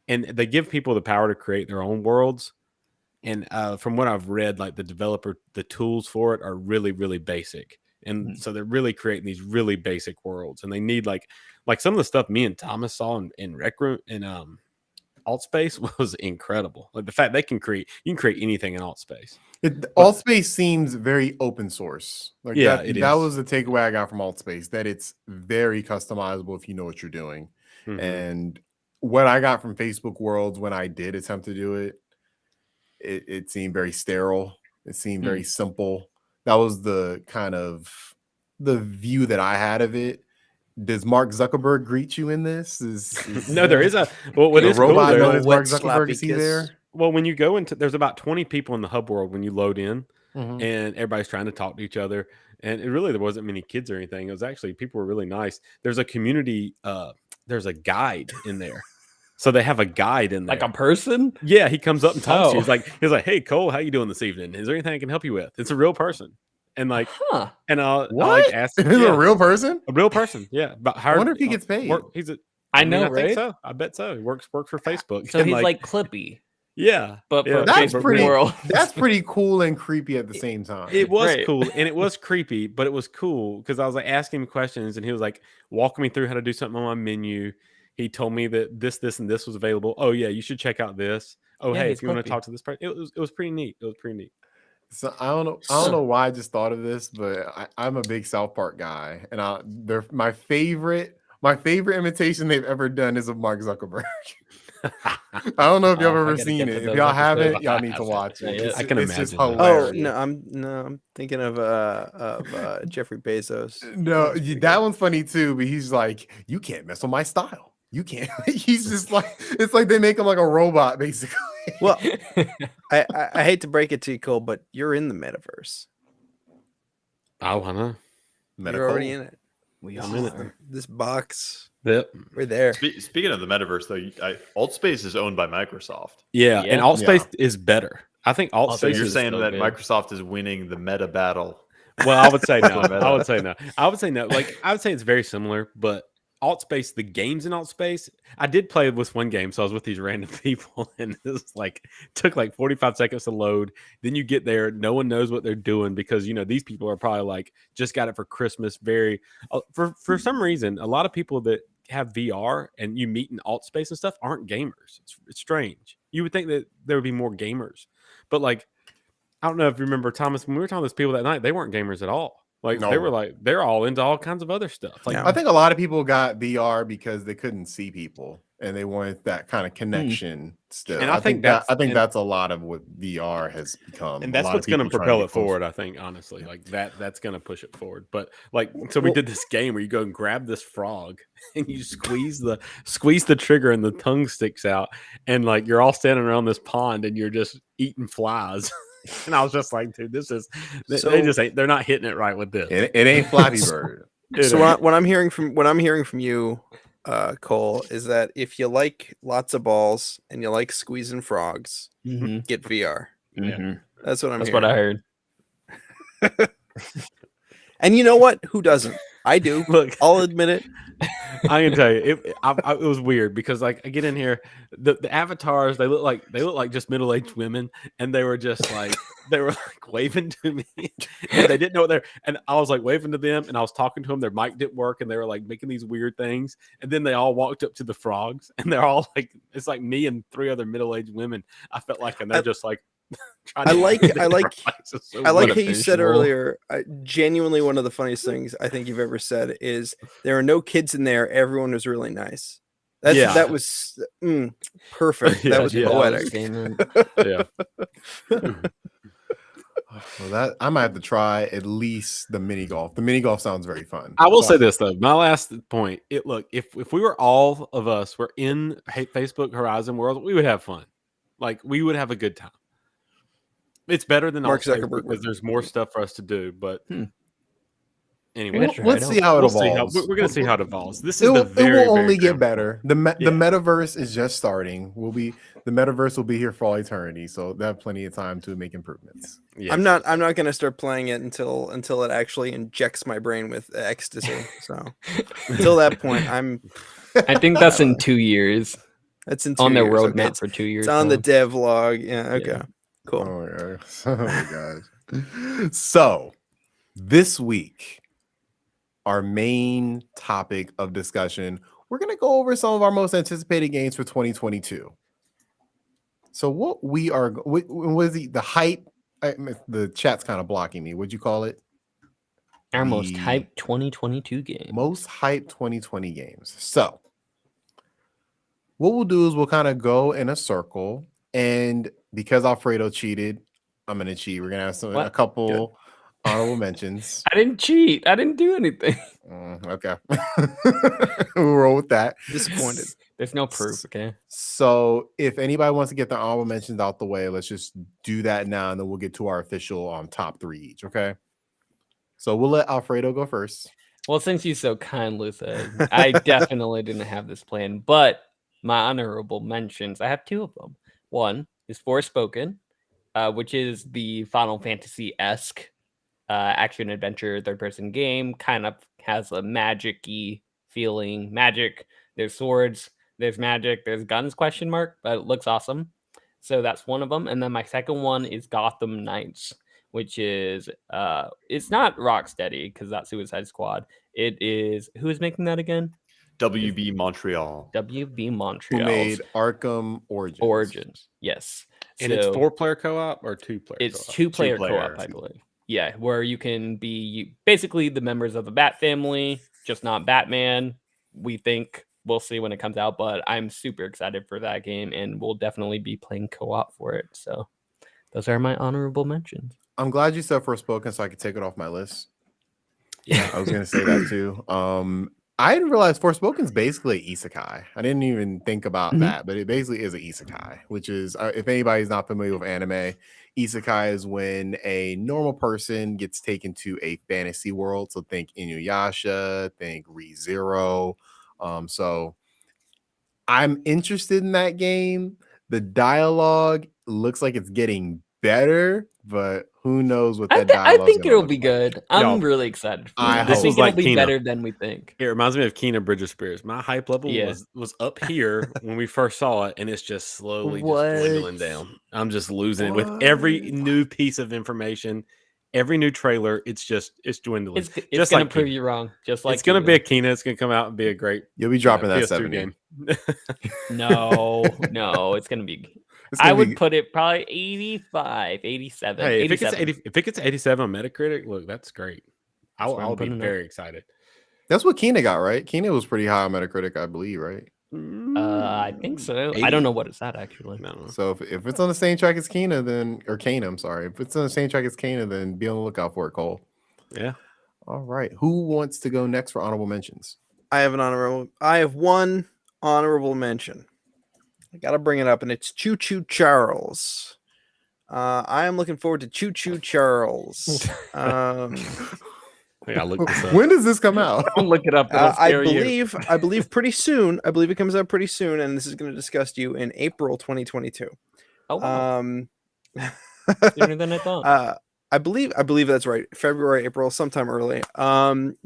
and they give people the power to create their own worlds. And from what I've read, like the tools for it are really, really basic. And so they're really creating these really basic worlds. And they need like some of the stuff me and Thomas saw in Rec Room and Alt Space was incredible. Like the fact you can create anything in Alt Space. Altspace seems very open source. Like Yeah, that, it that is. was the takeaway I got from Altspace, that it's very customizable if you know what you're doing. Mhm. And what I got from Facebook Worlds when I did attempt to do it, it seemed very sterile. It seemed very simple. That was the kind of the view that I had of it. Does Mark Zuckerberg greet you in this? No, there is a what the is cool robot there. known as Wet, Mark Zuckerberg? slappy Is he kiss. there? Well, when you go into, there's about 20 people in the hub world when you load in, Mhm. and everybody's trying to talk to each other. And there wasn't many kids or anything. It was actually, people were really nice. There's a community, there's a guide in there. So they have a guide in there. Like a person? Yeah, he comes up and talks to you. Oh. He's like, hey Cole, how you doing this evening? Is there anything I can help you with? It's a real person. And like, Huh. and I'll What? like ask Is it yeah, a real person? a real person. Yeah. But I wonder if he gets paid. I know, I think right? so. I bet so. He works for Facebook. So And, he's like Clippy, yeah. but yeah. for That's Facebook pretty- world. That's pretty cool and creepy at the same time. It was Right. cool and it was creepy, but it was cool because I was like asking him questions and he was like walking me through how to do something on my menu. He told me that this, and this was available. Oh yeah, you should check out this. Oh Yeah, hey, he's if you want to Clippy. talk to this person, it was pretty neat. It was pretty neat. So I don't know why I just thought of this, but I'm a big South Park guy, and my favorite imitation they've ever done is of Mark Zuckerberg. I don't know if y'all Oh, I ever gotta seen get it. to If those y'all episodes. haven't, y'all need to watch it. Yeah, It's, I can it's just imagine. Oh hilarious. no, I'm thinking of Jeffrey Bezos. No, that one's funny too. But he's like, you can't mess with my style. You can't. He's just like, it's like they make him like a robot, basically. Well, I hate to break it to you, Cole, but you're in the metaverse. I wanna. You're already in it. We I'm in it. are. This box, Yep. we're there. Speaking of the metaverse, though, Altspace is owned by Microsoft. Yeah, Yeah. and Altspace is better. I think So Altspace you're is saying so that good. Microsoft is winning the meta battle. well, I would say no. Meta. I would say no. I would say no. Like I would say it's very similar, but Altspace, the games in Altspace, I did play with one game, so I was with these random people, and this took like 45 seconds to load. Then you get there, no one knows what they're doing because these people are probably like just got it for Christmas. Very for some reason, a lot of people that have VR and you meet in Altspace and stuff aren't gamers. It's strange. You would think that there would be more gamers, but like I don't know if you remember, Thomas, when we were talking to those people that night, they weren't gamers at all. Like No. they were like they're all into all kinds of other stuff. Like Yeah. I think a lot of people got VR because they couldn't see people and they wanted that kind of connection still. And I think that's that's- and- that's a lot of what VR has become. and A that's lot of what's going to people trying propel get it closer. forward, I think, honestly. Like that's going to push it forward. But like so we did this game where you go and grab this frog and you squeeze the trigger and the tongue sticks out and like you're all standing around this pond and you're just eating flies. And I was just like, dude, this is they just ain't, they're not hitting it right with this. It ain't Flappy Bird. It So ain't. what I'm hearing from you, Cole, is that if you like lots of balls and you like squeezing frogs, Mhm. get VR. Mhm. That's what I'm That's hearing. what I heard. And you know what? Who doesn't? I do. Look, I'll admit it. I can tell you, it was weird because like I get in here, the avatars they look like just middle aged women, and they were just like they were like waving to me, and they didn't know what they're. And I was like waving to them, and I was talking to them. Their mic didn't work, and they were like making these weird things. And then they all walked up to the frogs, and they're all like, it's like me and three other middle aged women. I felt like, and they're just like, I like how a you said visual. earlier. Genuinely, one of the funniest things I think you've ever said is there are no kids in there. Everyone was really nice. That was perfect. Yeah, That was yeah. poetic. Yeah. Well, that I might have to try at least the mini golf. The mini golf sounds very fun. I will say this though. My last point. If we were all of us were in Facebook Horizon world, we would have fun. Like we would have a good time. It's better than Mark Alt Facebook Zuckerberg because there's more stuff for us to do. But anyway, Gotcha. Let's see how it we'll see evolves. we're going to see how it evolves. This It is will, the very, it will only very get ground better. floor. The metaverse is just starting. The metaverse will be here for all eternity, so they have plenty of time to make improvements. Yeah. I'm not going to start playing it until it actually injects my brain with ecstasy. So until that point, I think that's in 2 years. that's in 2 On their years. roadmap Okay, for 2 years. it's on the now. dev log. Yeah. Okay. Yeah. Cool. Oh my gosh. So this week, our main topic of discussion, we're going to go over some of our most anticipated games for 2022. So what was the hype? The chat's kind of blocking me. What'd you call it? Our most The hyped 2022 game. Most hyped 2020 games. So what we'll do is we'll kind of go in a circle, and because Alfredo cheated, I'm gonna cheat. We're gonna have a couple honorable mentions. I didn't cheat. I didn't do anything. Okay. We'll roll with that. Disappointed. There's no proof, okay? So if anybody wants to get their honorable mentions out the way, let's just do that now, and then we'll get to our official top 3 each. Okay. So we'll let Alfredo go first. Well, since you so kindly said, I definitely didn't have this plan, but my honorable mentions, I have 2 of them. One is Forspoken, which is the Final Fantasy-esque action adventure third-person game. Kind of has a magic-y feeling. Magic, there's swords, there's magic, there's guns, but it looks awesome. So that's one of them. And then my second one is Gotham Knights, which is it's not Rocksteady because that's Suicide Squad. It is, who is making that again? WB Montreal. WB Who Montreal. made Arkham Origins. Yes. And it's So 4-player co-op or 2-player? it's co-op? 2-player Two-player. co-op, I believe. Yeah, where you can be basically the members of the Bat family, just not Batman. We think we'll see when it comes out, but I'm super excited for that game, and we'll definitely be playing co-op for it. So those are my honorable mentions. I'm glad you said Forspoken so I could take it off my list. Yeah, I was gonna say that too. I didn't realize Forspoken's basically isekai. I didn't even think about that, but it basically is an isekai, which is, if anybody's not familiar with anime, isekai is when a normal person gets taken to a fantasy world. So think Inuyasha, think ReZero. So I'm interested in that game. The dialogue looks like it's getting better, but who knows what that dialogue. I think it'll be good. I'm really excited. I I think hope. it'll be better than we think. It reminds me of Kena Bridge of Spirits. My hype level was up here when we first saw it, and it's just slowly just dwindling down. I'm just losing it with every new piece of information, every new trailer. It's dwindling. It's just gonna like prove Kena. you wrong. Just like It's gonna be a Kena. It's gonna come out and be a great. You'll be dropping that PS2 7 game. No, it's gonna be. I would put it probably 85, 87. Hey, if 87. it gets 87 on Metacritic, look, that's great. That's what I'm I'll be putting very excited. That's what Kena got, right? Kena was pretty high on Metacritic, I believe, right? I think so. 80? I don't know what it's at actually. No. So if it's on the same track as Kena, then I'm sorry. If it's on the same track as Kena, then be on the lookout for it, Cole. Yeah. All right. Who wants to go next for honorable mentions? I have one honorable mention. I gotta bring it up, and it's Choo Choo Charles. I am looking forward to Choo Choo Charles. Yeah, look this up. When does this come out? Don't look it up. I believe pretty soon. I believe it comes out pretty soon, and this is going to discuss you in April 2022. Oh, wow. Sooner than I thought. I believe that's right. February, April, sometime early.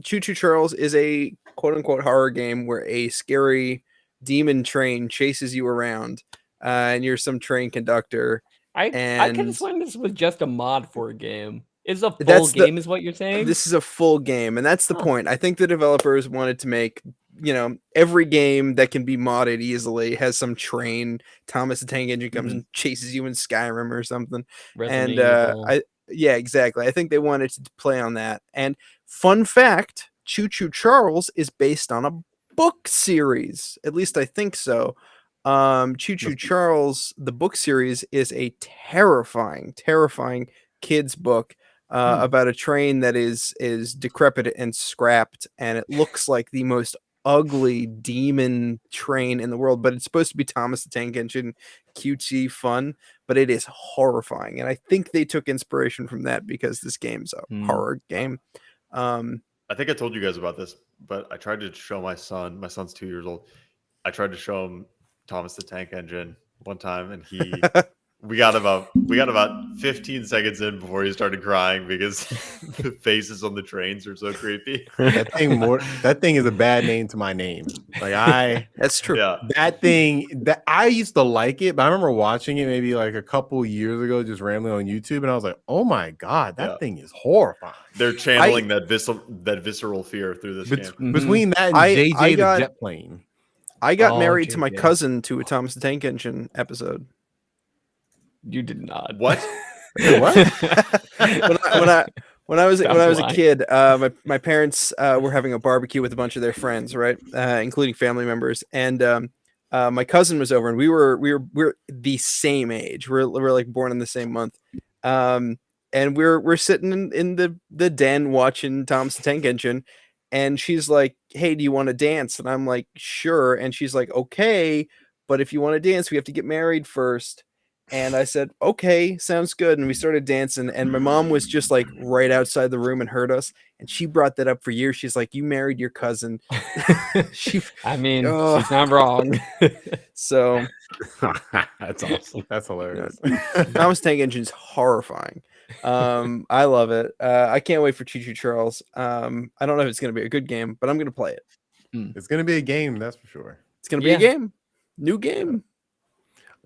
Choo Choo Charles is a quote unquote horror game where a scary demon train chases you around, and you're some train conductor. I could have and- sworn this was just a mod for a game. Is a full That's game, is what you're saying? This is a full game, and that's the point. I think the developers wanted to make every game that can be modded easily has some train. Thomas the Tank Engine comes and chases you in Skyrim or something. Resident And Evil. yeah, exactly. I think they wanted to play on that. And fun fact, Choo Choo Charles is based on a book series. At least I think so. Choo Choo Charles, the book series, is a terrifying kids book about a train that is decrepit and scrapped, and it looks like the most ugly demon train in the world, but it's supposed to be Thomas the Tank Engine, cutesy fun, but it is horrifying. And I think they took inspiration from that because this game's a horror game. I think I told you guys about this, but I tried to show my son's 2 years old. I tried to show him Thomas the Tank Engine one time, and we got about 15 seconds in before he started crying because the faces on the trains are so creepy. That thing is a bad name to my name. Like That's true. Yeah. that thing that I used to like it, but I remember watching it maybe like a couple years ago, just rambling on YouTube, and I was like, "Oh my god, that thing is horrifying." They're channeling that visceral fear through this game. Between that and I JJ got- the jet plane. I got married to my JJ. cousin to a Thomas the Tank Engine episode. You did not. What? What? When I was Sounds a like. kid, my parents were having a barbecue with a bunch of their friends, right, including family members, and my cousin was over, and we're the same age. We're like born in the same month, and we're sitting in the den watching Thomas the Tank Engine, and she's like, "Hey, do you want to dance?" And I'm like, "Sure." And she's like, "Okay, but if you want to dance, we have to get married first." And I said, "Okay, sounds good." And we started dancing. And my mom was just like right outside the room and heard us. And she brought that up for years. She's like, "You married your cousin." I mean, Oh. she's not wrong. So That's awesome. That's hilarious. Thomas Tank Engine's horrifying. I love it. I can't wait for Choo Choo Charles. I don't know if it's going to be a good game, but I'm going to play it. It's gonna be a game, that's for sure. It's going to be a game. New game.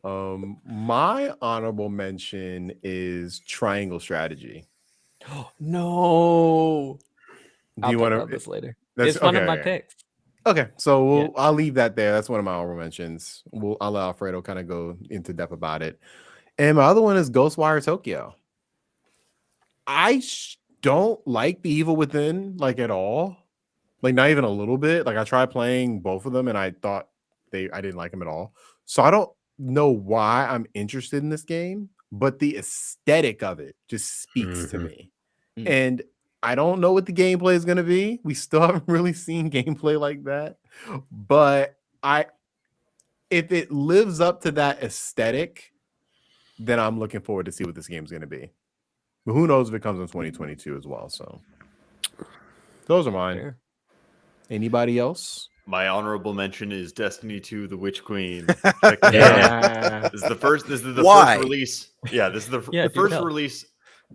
My honorable mention is Triangle Strategy. No. Do you I'll talk want about this later. That's It's one of okay, my okay. picks. Okay, so I'll leave that there. That's one of my honorable mentions. I'll let Alfredo kind of go into depth about it. And my other one is Ghostwire Tokyo. I don't like the Evil Within like at all, like not even a little bit. Like I tried playing both of them, and I thought I didn't like them at all. So I don't know why I'm interested in this game, but the aesthetic of it just speaks to me. And I don't know what the gameplay is going to be. We still haven't really seen gameplay like that. But if it lives up to that aesthetic, then I'm looking forward to see what this game is going to be. But who knows if it comes in 2022 as well. So those are mine. Fair. Anybody else? My honorable mention is Destiny 2: The Witch Queen. Check it out. This is the first Why? first release. Yeah, this is the Yeah, do first tell. release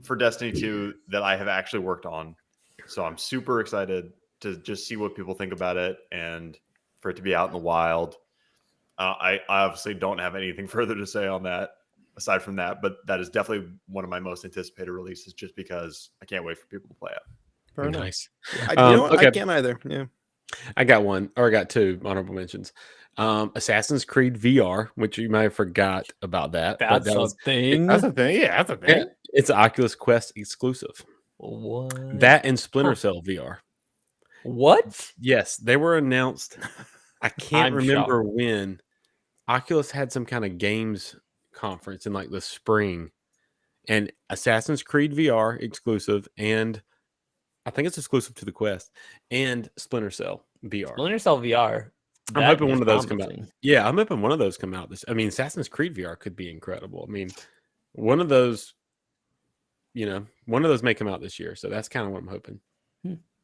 for Destiny 2 that I have actually worked on. So I'm super excited to just see what people think about it and for it to be out in the wild. I obviously don't have anything further to say on that aside from that, but that is definitely one of my most anticipated releases just because I can't wait for people to play it. Fair enough. Nice. You know what? I okay. can't either. Yeah. I got one, or I got two honorable mentions. Assassin's Creed VR, which you may have forgot about that. but That's that a was, thing. That's a thing. Yeah, that's a thing. it's an Oculus Quest exclusive. What? That and Splinter Cell VR. What? Yes, they were announced. I can't I'm remember when. Oculus had some kind of games conference in like the spring, and Assassin's Creed VR exclusive, and I think it's exclusive to the Quest and Splinter Cell VR. Splinter Cell VR. I'm that hoping is one of those come out. promising. Yeah, I'm hoping one of those come out. I mean, Assassin's Creed VR could be incredible. I mean, one of those, one of those may come out this year. So that's kind of what I'm hoping.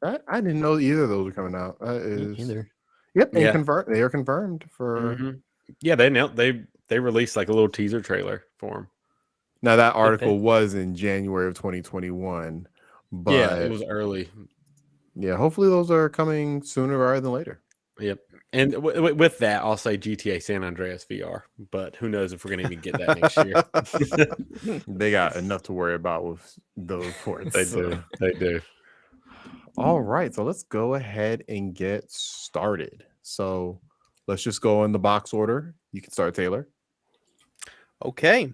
I didn't know either of those were coming out. That Me is, neither. yep, Yeah. they are confirmed for. Mhm. Yeah, they announced they released like a little teaser trailer for them. Now that article was in January of 2021, but Yeah, it was early. yeah, hopefully those are coming sooner rather than later. Yep. And with that, I'll say GTA San Andreas VR, but who knows if we're going to even get that next year. They got enough to worry about with those ports. They do. All right, so let's go ahead and get started. So let's just go in the box order. You can start, Taylor. Okay.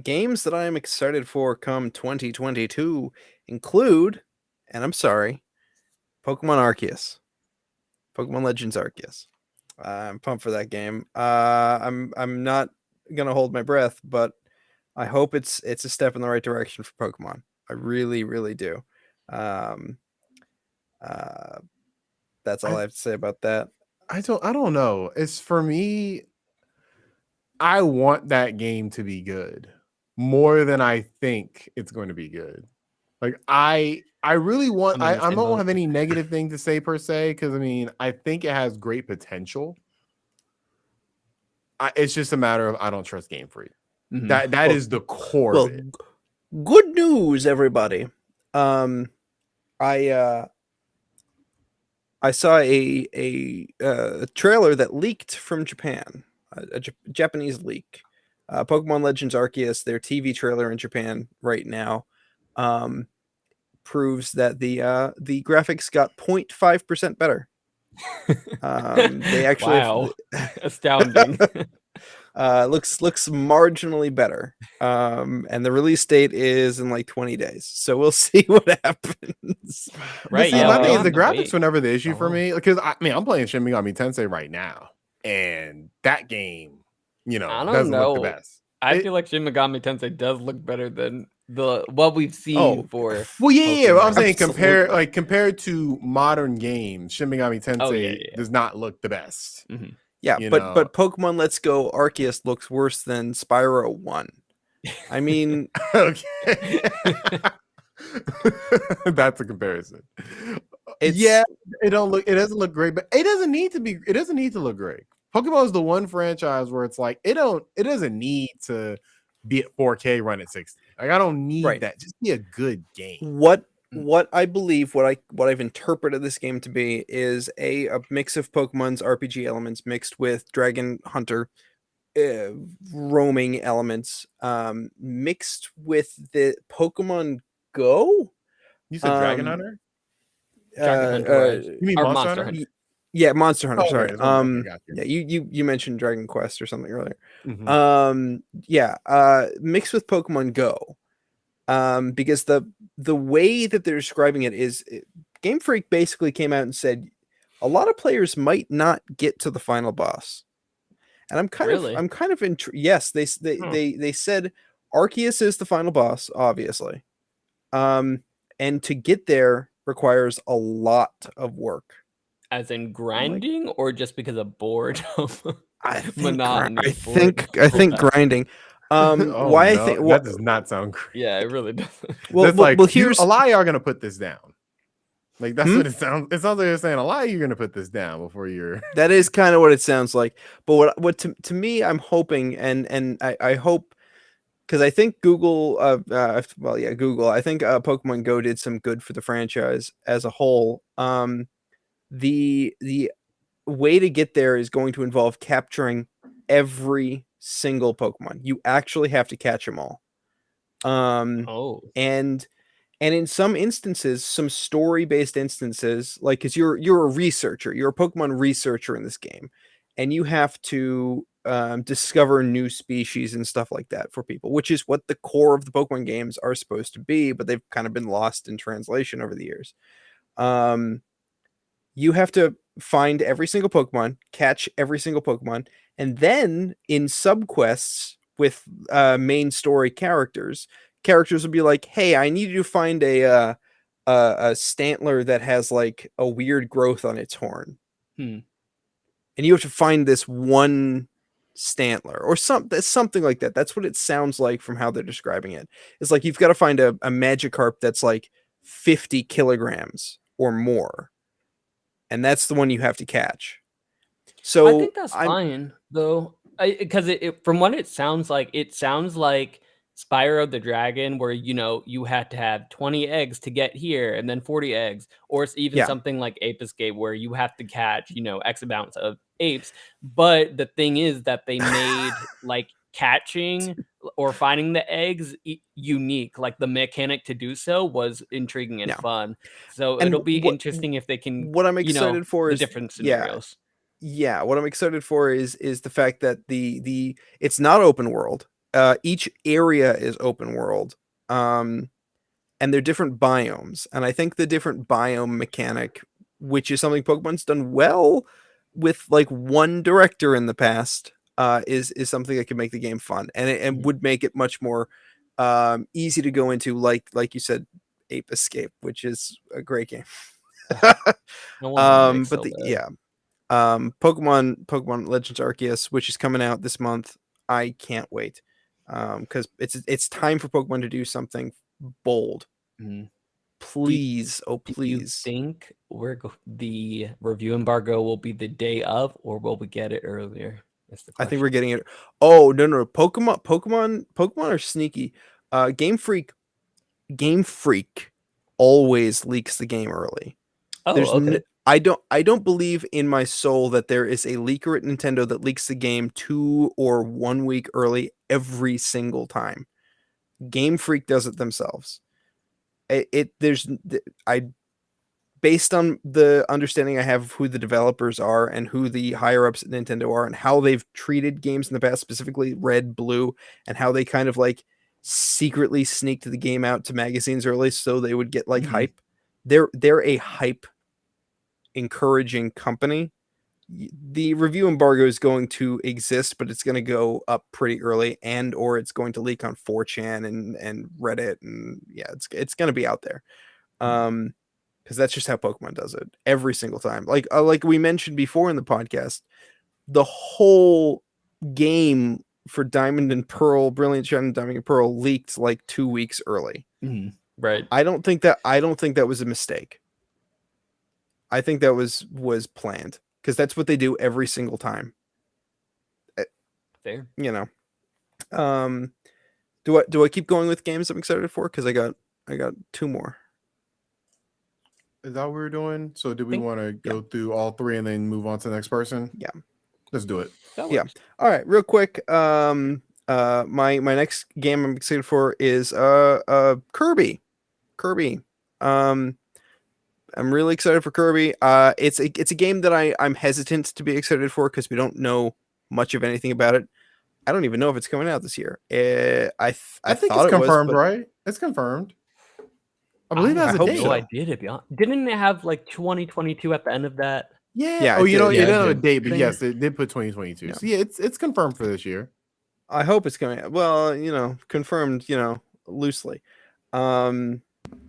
Games that I am excited for come 2022 include, and I'm sorry, Pokemon Arceus, Pokemon Legends Arceus. I'm pumped for that game. I'm not gonna hold my breath, but I hope it's a step in the right direction for Pokemon. I really, really do. Um, that's all I have to say about that. I don't know. It's for me, I want that game to be good more than I think it's going to be good. Like I really want I'm in the I same don't boat. have any negative thing to say per se, because I mean I think it has great potential. It's just a matter of I don't trust Game Freak. Mhm. That is the core Well, of it. good news, everybody. I saw a trailer that leaked from Japan, a Japanese leak. Pokemon Legends Arceus, their TV trailer in Japan right now, proves that the graphics got 0.5% better. They actually wow, astounding. looks marginally better. And the release date is in like 20 days. So we'll see what happens. Right, See, yeah, my we thing don't is the have to graphics wait. were never the issue for Oh. me, because I mean I'm playing Shin Megami Tensei right now, and that game, I don't doesn't look the know. best. I It- feel like Shin Megami Tensei does look better than what we've seen Oh, for. Well, yeah, but I'm Pokemon. saying Absolutely. compared to modern games, Shin Megami Tensei Oh, yeah. does not look the best. Mhm. Yeah, You but know. Pokemon Let's Go Arceus looks worse than Spyro 1. I mean, Okay. That's a comparison. it's Yeah, it doesn't look great, but it doesn't need to look great. Pokemon is the one franchise where it's like it doesn't need to be at 4K, run at 60. Like I don't need Right. that. Just be a good game. what I believe, what I've interpreted this game to be is a mix of Pokemon's RPG elements mixed with Dragon Hunter roaming elements, mixed with the Pokemon Go. You said Dragon Um, Hunter? Dragon Hunter, right? You mean Or Monster Monster Hunter? Hunter. Yeah, Monster Hunter. Oh, Sorry. okay, okay, got you. Yeah, you mentioned Dragon Quest or something earlier. Mhm. Mixed with Pokemon Go. Because the way that they're describing it is Game Freak basically came out and said a lot of players might not get to the final boss. And I'm kind Really? of yes, they said Arceus is the final boss, obviously. And to get there requires a lot of work. As in grinding, or just because of boredom? I think Monotony. I think grinding. Oh, Why I no, think that does not sound great. Yeah, it really does. well, here's a lot of y'all are gonna put this down. Like that's Hmm? what it sounds. It sounds like you're saying a lot of you are gonna put this down before you're. that is kind of what it sounds like. But what to me, I'm hoping, and I hope, because I think Google, Google. I think Pokemon Go did some good for the franchise as a whole. The way to get there is going to involve capturing every single Pokemon. You actually have to catch them all. Oh, And in some instances, some story-based instances, like because you're a researcher, you're a Pokemon researcher in this game, and you have to discover new species and stuff like that for people, which is what the core of the Pokemon games are supposed to be, but they've kind of been lost in translation over the years. You have to find every single Pokemon, catch every single Pokemon, and then in subquests with main story characters will be like, "Hey, I need you to find a Stantler that has like a weird growth on its horn." Hmm. And you have to find this one Stantler or something like that. That's what it sounds like from how they're describing it. It's like you've got to find a Magikarp that's like 50 kilograms or more. And that's the one you have to catch. So I think that's fine though, because it from what it sounds like Spyro the Dragon, where you had to have 20 eggs to get here, and then 40 eggs, or it's even Yeah. something like Ape Escape, where you have to catch X amounts of apes. But the thing is that they made like catching or finding the eggs unique. Like the mechanic to do so was intriguing and Yeah. fun. So And it'll be what- interesting if they can, What I'm you know, excited for the is different yeah, scenarios. yeah. What I'm excited for is the fact that the it's not open world. Each area is open world. And they're different biomes. And I think the different biome mechanic, which is something Pokemon's done well with like one director in the past, is something that can make the game fun and Mhm. would make it much more easy to go into, like you said, Ape Escape, which is a great game. I want a remake But so bad. yeah, Pokemon Legends Arceus, which is coming out this month. I can't wait because it's time for Pokemon to do something bold. Mhm. Please, oh Do you please. think the review embargo will be the day of, or will we get it earlier? That's the I think we're question. getting it. Oh no, Pokemon are sneaky. Game Freak always leaks the game early. Oh, There's okay. I don't believe in my soul that there is a leaker at Nintendo that leaks the game 2 or 1 week early every single time. Game Freak does it themselves. I based on the understanding I have of who the developers are and who the higher ups at Nintendo are and how they've treated games in the past, specifically Red, Blue, and how they kind of like secretly sneaked the game out to magazines early so they would get like Mhm. hype. They're a hype encouraging company. The review embargo is going to exist, but it's going to go up pretty early, and or it's going to leak on 4chan and Reddit, and yeah, it's going to be out there. Because that's just how Pokemon does it every single time. Like we mentioned before in the podcast, the whole game for Diamond and Pearl, Brilliant Shining Diamond and Pearl leaked like 2 weeks early. Mhm. Right. I don't think that was a mistake. I think that was planned because that's what they do every single time. Fair. You know. Do I keep going with games I'm excited for? Because I got 2 more. Is that what we're doing? So do we Think- want to go through all 3 and then move on to the next person? Yeah. Let's do it. That Yeah. works. All right, real quick. My next game I'm excited for is Kirby. I'm really excited for Kirby. It's a game that I'm hesitant to be excited for because we don't know much of anything about it. I don't even know if it's coming out this year. I think thought it's confirmed, but right? It's confirmed. I believe it I has a hope date. No so. idea, to be honest. Didn't it have like 2022 at the end of that? Yeah. Yeah, Oh, it you know, did. it Yeah, didn't have a did. date, but Thing. yes, it did put 2022. Yeah. So yeah, it's confirmed for this year. I hope it's coming out. Well, confirmed, loosely. I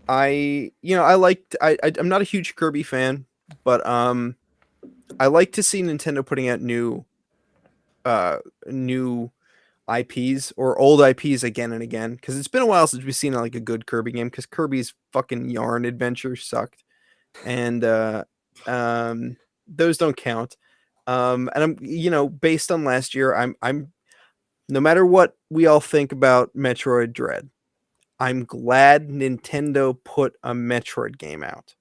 liked I'm not a huge Kirby fan, but I like to see Nintendo putting out new IPs or old IPs again and again, because it's been a while since we've seen like a good Kirby game, because Kirby's fucking Yarn Adventure sucked, and those don't count. And I'm based on last year, I'm no matter what we all think about Metroid Dread, I'm glad Nintendo put a Metroid game out,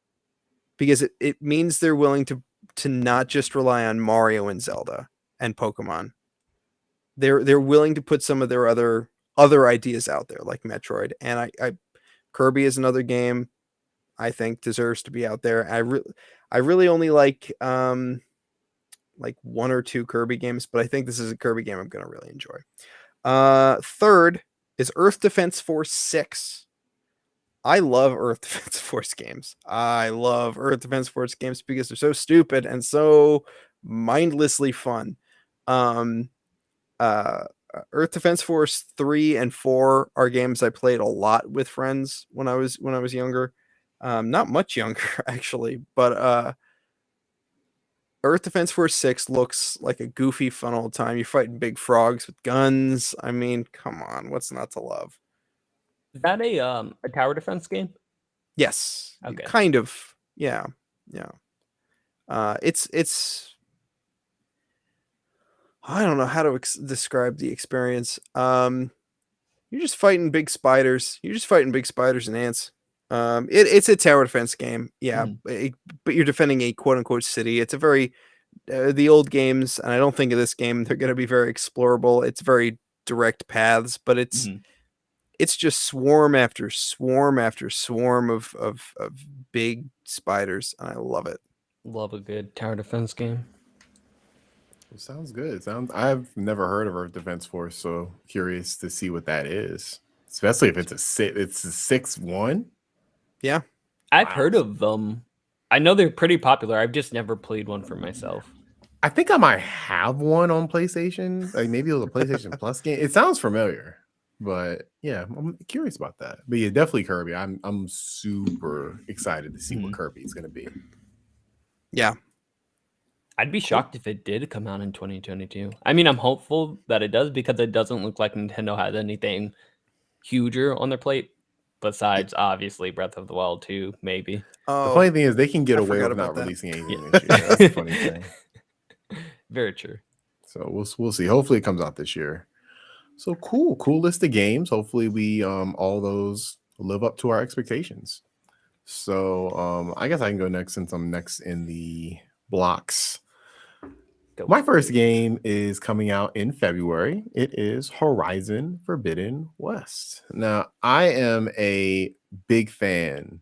because it means they're willing to not just rely on Mario and Zelda and Pokemon. They're willing to put some of their other ideas out there, like Metroid, and I Kirby is another game I think deserves to be out there. I really only like 1 or 2 Kirby games, but I think this is a Kirby game I'm going to really enjoy. Third is Earth Defense Force 6. I love Earth Defense Force games. I love Earth Defense Force games because they're so stupid and so mindlessly fun. Earth Defense Force 3 and 4 are games I played a lot with friends when I was younger. Not much younger actually, but Earth Defense Force 6 looks like a goofy, fun old time. You're fighting big frogs with guns. I mean, come on, what's not to love? Is that a tower defense game? Yes. Okay. Kind of. Yeah. It's I don't know how to describe the experience. You're just fighting big spiders. You're just fighting big spiders and ants. It's a tower defense game. Yeah, but you're defending a quote unquote city. It's a very the old games, and I don't think of this game they're going to be very explorable. It's very direct paths, but it's just swarm after swarm after swarm of big spiders, and I love it. Love a good tower defense game. Sounds good. I've never heard of Earth Defense Force, so curious to see what that is. Especially if it's a 6-1. Yeah. I've heard of them. I know they're pretty popular. I've just never played one for myself. I think I might have one on PlayStation. Like maybe it was a PlayStation Plus game. It sounds familiar, but yeah, I'm curious about that. But yeah, definitely Kirby. I'm super excited to see what Kirby is going to be. Yeah. I'd be shocked if it did come out in 2022. I mean, I'm hopeful that it does because it doesn't look like Nintendo has anything huger on their plate besides obviously Breath of the Wild 2, maybe. Oh, The funny thing is they can get I away forgot with about not that. releasing anything Yeah. this year. That's the funny thing. Very true. So we'll see. Hopefully it comes out this year. So cool list of games. Hopefully we all those live up to our expectations. So I guess I can go next since I'm next in the blocks. Go. My first game is coming out in February. It is Horizon Forbidden West. Now, I am a big fan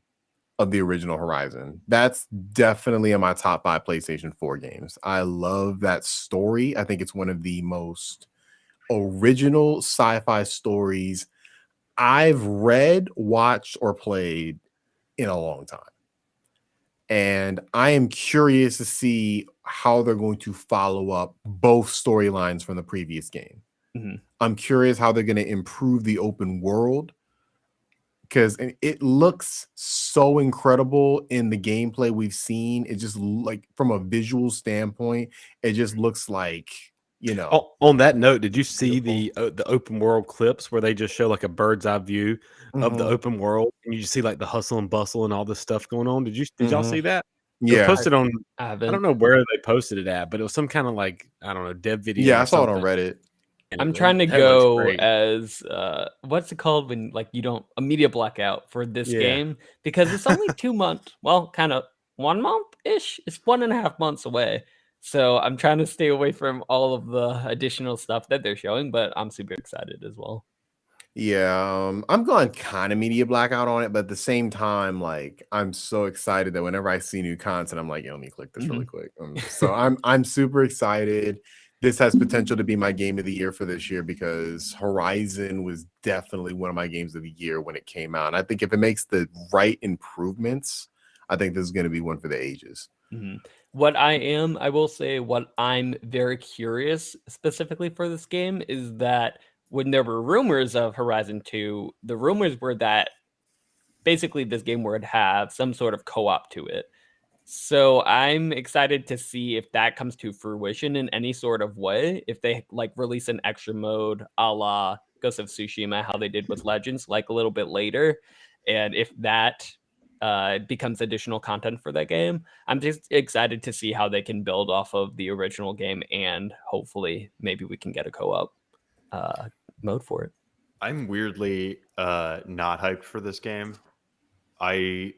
of the original Horizon. That's definitely in my top 5 PlayStation 4 games. I love that story. I think it's one of the most original sci-fi stories I've read, watched, or played in a long time. And I am curious to see how they're going to follow up both storylines from the previous game. I'm curious how they're going to improve the open world, because it looks so incredible in the gameplay we've seen. It just like from a visual standpoint, it just looks like, you know. Oh, on that note, did you see the open world clips where they just show like a bird's eye view of the open world, and you just see like the hustle and bustle and all this stuff going on? Did y'all see that? It was Yeah. posted on. I I don't know where they posted it at, but it was some kind of like, I don't know, dev video. Yeah, or I saw it on something. Reddit. And I'm trying to that looks go great. as what's it called when like you don't a media blackout for this Yeah. game because it's only 2 months. Well, kind of 1 month ish. It's 1.5 months away. So I'm trying to stay away from all of the additional stuff that they're showing, but I'm super excited as well. Yeah, I'm going kind of media blackout on it, but at the same time, like I'm so excited that whenever I see new content, I'm like, yo, let me click this really quick. So I'm super excited. This has potential to be my game of the year for this year because Horizon was definitely one of my games of the year when it came out. And I think if it makes the right improvements, I think this is going to be one for the ages. What I will say, what I'm very curious specifically for this game is that when there were rumors of Horizon 2, the rumors were that basically this game would have some sort of co-op to it. So I'm excited to see if that comes to fruition in any sort of way. If they like release an extra mode a la Ghost of Tsushima, how they did with Legends, like a little bit later. And if that becomes additional content for that game, I'm just excited to see how they can build off of the original game. And hopefully maybe we can get a co-op mode for it. I'm weirdly not hyped for this game. I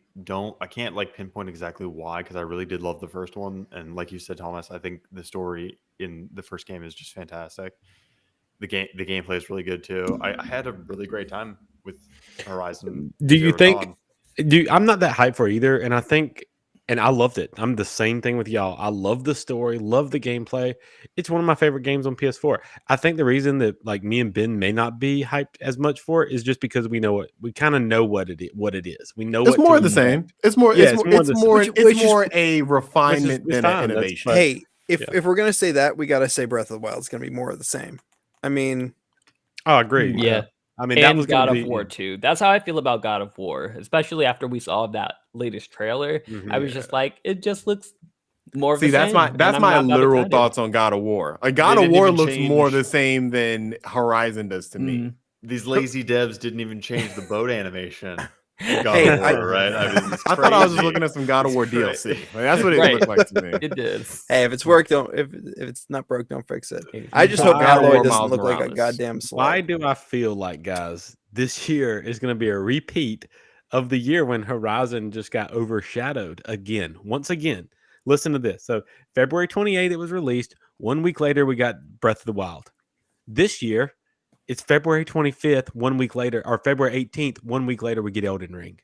can't like pinpoint exactly why, because I really did love the first one, and like you said, Thomas, I think the story in the first game is just fantastic. The gameplay is really good too. I had a really great time with Horizon. Do you Zero think? Dawn. I'm not that hyped for it either, and I think, and I loved it. I'm the same thing with y'all. I love the story, love the gameplay. It's one of my favorite games on PS4. I think the reason that like me and Ben may not be hyped as much for it is just because we kind of know what it is. We know It's what more to of the expect. same. It's more. Yeah, it's it's more. more It's the- more. which It's is- more a refinement it's than fine. an That's innovation. fine. Hey, if Yeah. we're gonna say that, we gotta say Breath of the Wild is gonna be more of the same. I mean, Oh, I agree. Yeah. I mean, that And was God gonna of be, War 2. That's how I feel about God of War, especially after we saw that latest trailer. I was just like, it just looks more of See, the that's same. my and that's I'm my not that literal excited. thoughts on God of War. Like God They of didn't War even looks more change- the same than Horizon does to me. Mhm. These lazy devs didn't even change the boat animation. in God Hey, of War, right? I mean, it's I thought I was just crazy. looking at some God of It's War cra- DLC. Like, that's what it Right. looked like to me. It did. hey, if it's work, don't. If it's not broke, don't fix it. If I you just hope buy Alloy more doesn't Miles look like a Morales. goddamn slug. Why do I feel like, guys, this year is going to be a repeat of the year when Horizon just got overshadowed again? Once again, listen to this. So February 28th, it was released. 1 week later, we got Breath of the Wild. This year, It's February 25th. 1 week later, or February 18th. 1 week later, we get Elden Ring.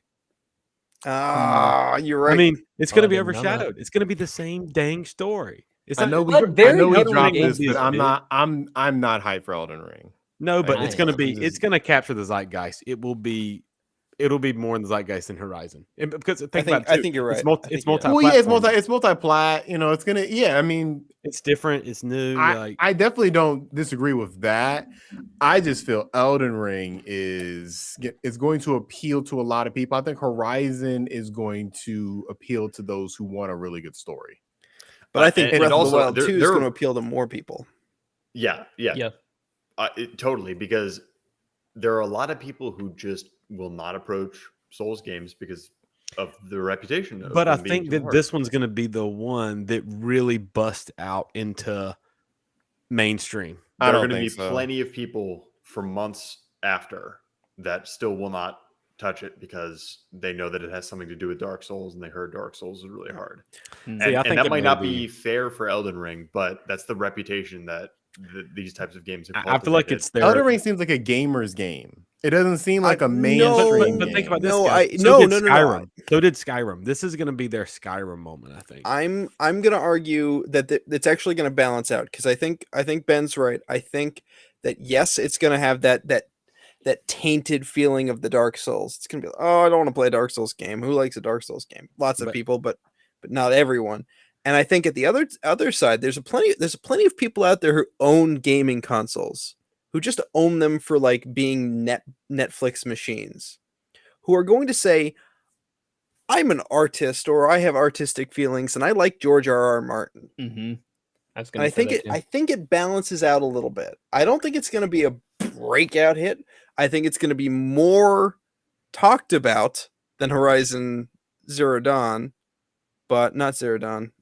Ah, you're right. I mean, it's Oh, going I to be didn't know that. overshadowed. It's going to be the same dang story. It's I not- know we, But I very know we different dropped games, this, but though. I'm not hyped for Elden Ring. No, but it's Nice. going to be I'm it's just- going to capture the zeitgeist. It'll be more in the zeitgeist than Horizon. Because think about it, I too. think you're right. It's I think you're right. multi. Well, yeah, it's multi-plat. You know, it's gonna. Yeah, I mean, It's different. It's new. I definitely don't disagree with that. I just feel Elden Ring is going to appeal to a lot of people. I think Horizon is going to appeal to those who want a really good story. But I think and Breath of also, the Wild there- 2 is there- going to appeal to more people. Yeah. Totally, because there are a lot of people who just will not approach Souls games because of the reputation. Of But I them being think too that hard. this one's going to be the one that really busts out into mainstream. I There are don't going to be think so. plenty of people for months after that still will not touch it because they know that it has something to do with Dark Souls and they heard Dark Souls is really hard. Hmm. See, I And think that it might may not be- be fair for Elden Ring, but that's the reputation that these types of games have I feel like cultivated. it's their. Elden Ring seems like a gamer's game. It doesn't seem like a no, mainstream. But think about this. No, guys. no, did no, no, no. Skyrim. So did Skyrim. This is going to be their Skyrim moment. I think. I'm going to argue that it's actually going to balance out because I think Ben's right. I think that yes, it's going to have that tainted feeling of the Dark Souls. It's going to be like, oh, I don't want to play a Dark Souls game. Who likes a Dark Souls game? Lots of But- people, but not everyone. And I think at the other side, there's plenty of people out there who own gaming consoles, who just own them for like being Netflix machines, who are going to say, I'm an artist or I have artistic feelings and I like George R.R. Martin. Mm-hmm. I was And gonna I say think that too. I think it balances out a little bit. I don't think it's going to be a breakout hit. I think it's going to be more talked about than Horizon Zero Dawn, but not Zero Dawn.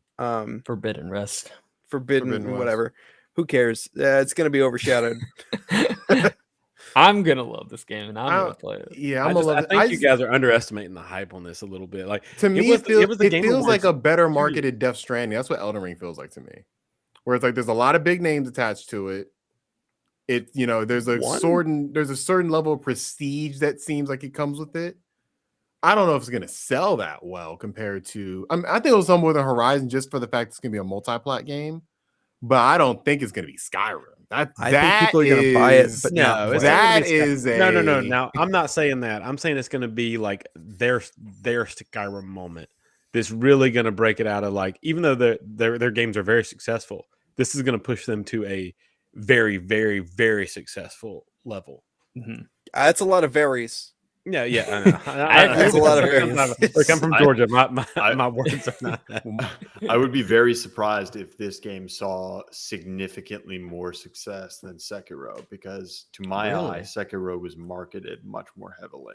Forbidden West. Forbidden Forbidden West. whatever. Who cares? It's going to be overshadowed. I'm gonna love this game and I'm I- gonna play it. Yeah, I I'm gonna love it. think you guys are underestimating the hype on this a little bit. Like To me, was- it feels, it was the it Game feels like a Awards better too. marketed Death Stranding. That's what Elden Ring feels like to me. Where it's like there's a lot of big names attached to it. It there's a One? there's a certain level of prestige that seems like it comes with it. I don't know if it's gonna sell that well compared to. I think it'll sell more than Horizon just for the fact it's gonna be a multi-plat game, but I don't think it's gonna be Skyrim. I think people are going to buy it, but No, not it's play it. not that gonna be is a no. Now I'm not saying that. I'm saying it's going to be like their Skyrim moment. That's really going to break it out of like, even though their games are very successful, this is going to push them to a very, very, very successful level. Mhm. That's a lot of varies. Yeah, I know. That's a lot of Look, I'm from Georgia. My I- words are not that. I would be very surprised if this game saw significantly more success than Sekiro, because to my Really? eye, Sekiro was marketed much more heavily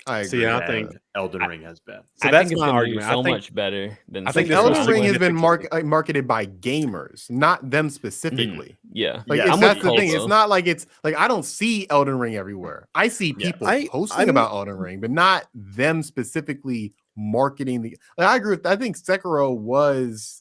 I agree. See, I than think Elden Ring has been. so. I That's think it's my gonna argument. do so I think much better than I think Like this Elden was Ring has been significantly- marketed by gamers, not them specifically. yeah. Like Yeah, it's, I'm that's with the Cole, thing. though. It's not like it's like I don't see Elden Ring everywhere. I see Yeah. people I'm- posting about Elden Ring, but not them specifically marketing the. Like, I agree with. I think Sekiro was.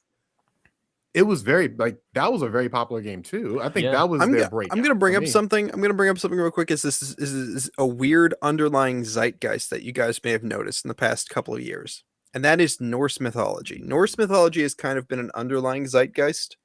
It was very like that was a very popular game too. I think Yeah. that was I'm their gonna, break. I'm gonna bring up something. I'm gonna bring up something real quick. This is a weird underlying zeitgeist that you guys may have noticed in the past couple of years, and that is Norse mythology. Norse mythology has kind of been an underlying zeitgeist.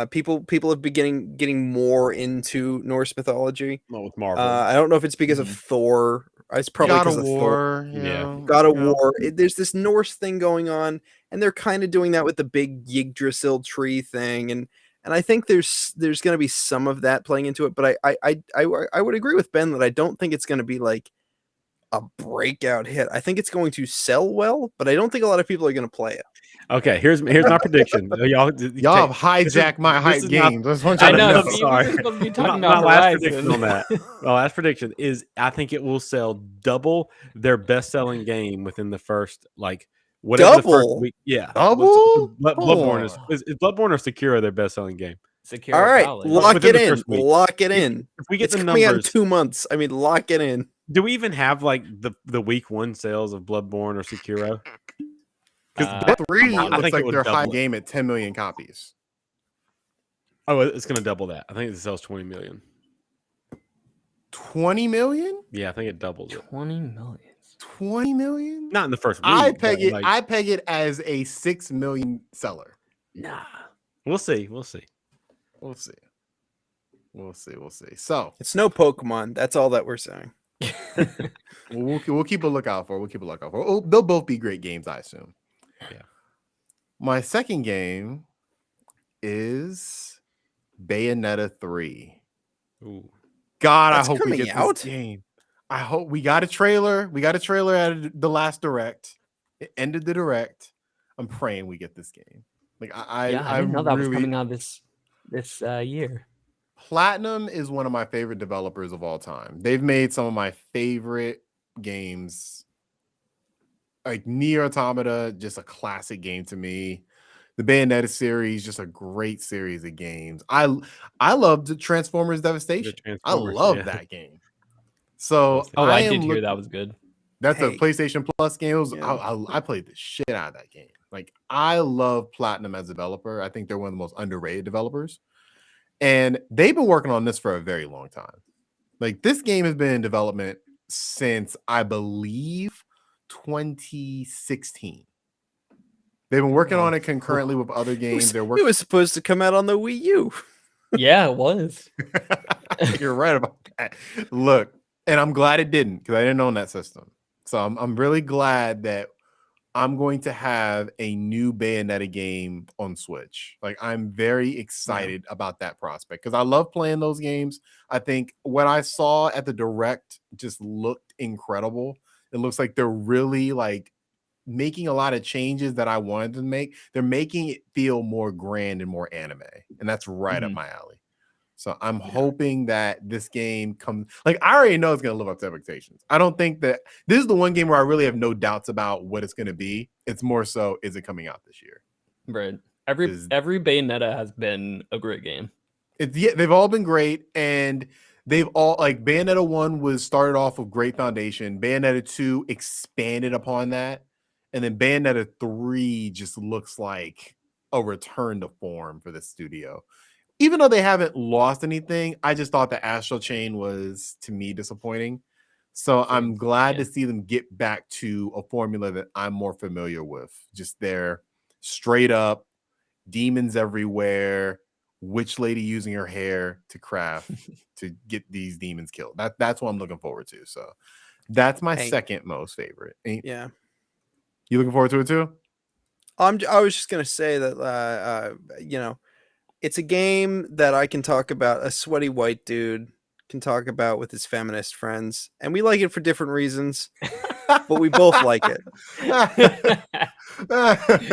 People have been getting more into Norse mythology. Not with Marvel. I don't know if it's because of Thor. It's probably God because of of Thor. War. Yeah. God of War. There's this Norse thing going on, and they're kind of doing that with the big Yggdrasil tree thing, and I think there's going to be some of that playing into it. But I would agree with Ben that I don't think it's going to be like a breakout hit. I think it's going to sell well, but I don't think a lot of people are going to play it. Okay, here's my prediction. Y'all Y'all have hijacked my this hype is not- games. I just want I y'all to know. know. I'm See, sorry. we're supposed to be My, talking my about last Horizon. prediction on that. My last prediction is I think it will sell double their best-selling game within the first whatever the first Double? week. Yeah, Double? Bloodborne Oh. is Bloodborne or Sekiro their best-selling game. Sekiro, All right, probably. lock Within it the in. first week. Lock it in. If we get It's the coming out in numbers, 2 months. I mean, lock it in. do we even have like the week one sales of Bloodborne or Sekiro? Uh, Three I looks think it like would their high double it. game at 10 million copies. Oh, it's going to double that. I think it sells 20 million. 20 million? Yeah, I think it doubles it. 20 million. 20 million? Not in the first week. I peg but, it. like, I peg it as a 6 million seller. nah. We'll see. We'll see. We'll see. We'll see. We'll see. So It's no Pokemon. That's all that we're saying. we'll keep a lookout for. We'll keep a lookout for. Oh, they'll both be great games, I assume. Yeah. My second game is Bayonetta 3. Ooh. God, That's I hope we coming get out? this game. I hope we got a trailer. We got a trailer at the last direct. It ended the direct. I'm praying we get this game. Like I didn't know that was coming out this year. Platinum is one of my favorite developers of all time. They've made some of my favorite games. Like Nier Automata, just a classic game to me. The Bayonetta series, just a great series of games. I loved Transformers Devastation. I Transformers, love yeah. that game. So I am did hear looking- that was good. That's a Hey. PlayStation Plus game. It was- Yeah. I played the shit out of that game. Like I love Platinum as a developer. I think they're one of the most underrated developers. And they've been working on this for a very long time. Like this game has been in development since I believe 2016. They've been working on it concurrently with other games. They're It working. was supposed to come out on the Wii U. Yeah, it was. You're right about that. Look, and I'm glad it didn't because I didn't own that system. So I'm really glad that I'm going to have a new Bayonetta game on Switch. Like I'm very excited about that prospect because I love playing those games. I think what I saw at the direct just looked incredible. It looks like they're really like making a lot of changes that I wanted to make. They're making it feel more grand and more anime, and that's right up Mhm. my alley. So I'm hoping that this game comes. Like I already know it's going to live up to expectations. I don't think that this is the one game where I really have no doubts about what it's going to be. It's more so, is it coming out this year? Right. Every Is- Bayonetta has been a great game. They've all been great, and they've all like Bayonetta 1 was started off with great foundation. Bayonetta 2 expanded upon that, and then Bayonetta 3 just looks like a return to form for the studio. Even though they haven't lost anything, I just thought the Astral Chain was, to me, disappointing. So I'm glad yeah. to see them get back to a formula that I'm more familiar with. Just their straight up demons everywhere, witch lady using her hair to craft to get these demons killed. That's what I'm looking forward to. So that's my Hey. second most favorite. Yeah. You looking forward to it too? I was just gonna say that you know, it's a game that I can talk about. A sweaty white dude can talk about with his feminist friends, and we like it for different reasons, but we both like it.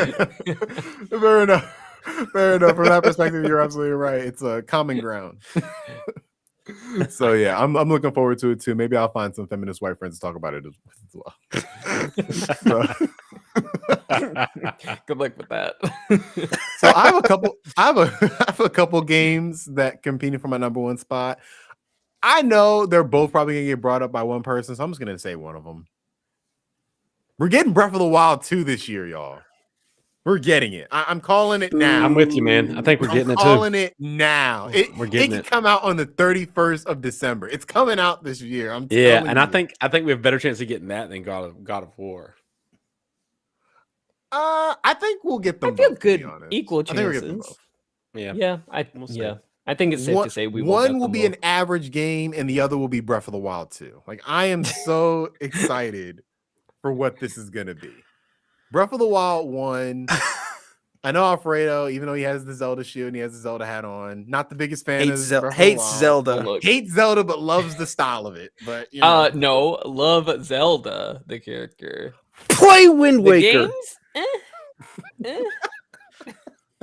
Fair enough. Fair enough. From that perspective, you're absolutely right. It's a common ground. So yeah, I'm looking forward to it too. Maybe I'll find some feminist white friends to talk about it as well. Good luck with that. So I have a couple. I have a couple games that competing for my number one spot. I know they're both probably gonna get brought up by one person, so I'm just gonna say one of them. We're getting Breath of the Wild 2 this year, y'all. We're getting it. I'm calling it now. I'm with you, man. I think we're getting I'm it too. calling it now. We're getting it it. can come out on the 31st of December. It's coming out this year. I'm Yeah, telling and I you. think we have a better chance of getting that than God of War. I think we'll get them. I feel both, to be good. honest. Equal I think we'll get them chances. both. Yeah. We'll see. yeah. I think it's safe to say we will. One get will them be both. an average game, and the other will be Breath of the Wild 2. Like I am so excited for what this is gonna be. Breath of the Wild 1. I know Alfredo, even though he has the Zelda shield and he has the Zelda hat on, not the biggest fan of Breath of the Hates Wild. Zelda. Look. Hates Zelda, but loves the style of it. But you know, No, love Zelda, the character. Play Wind The Waker. games?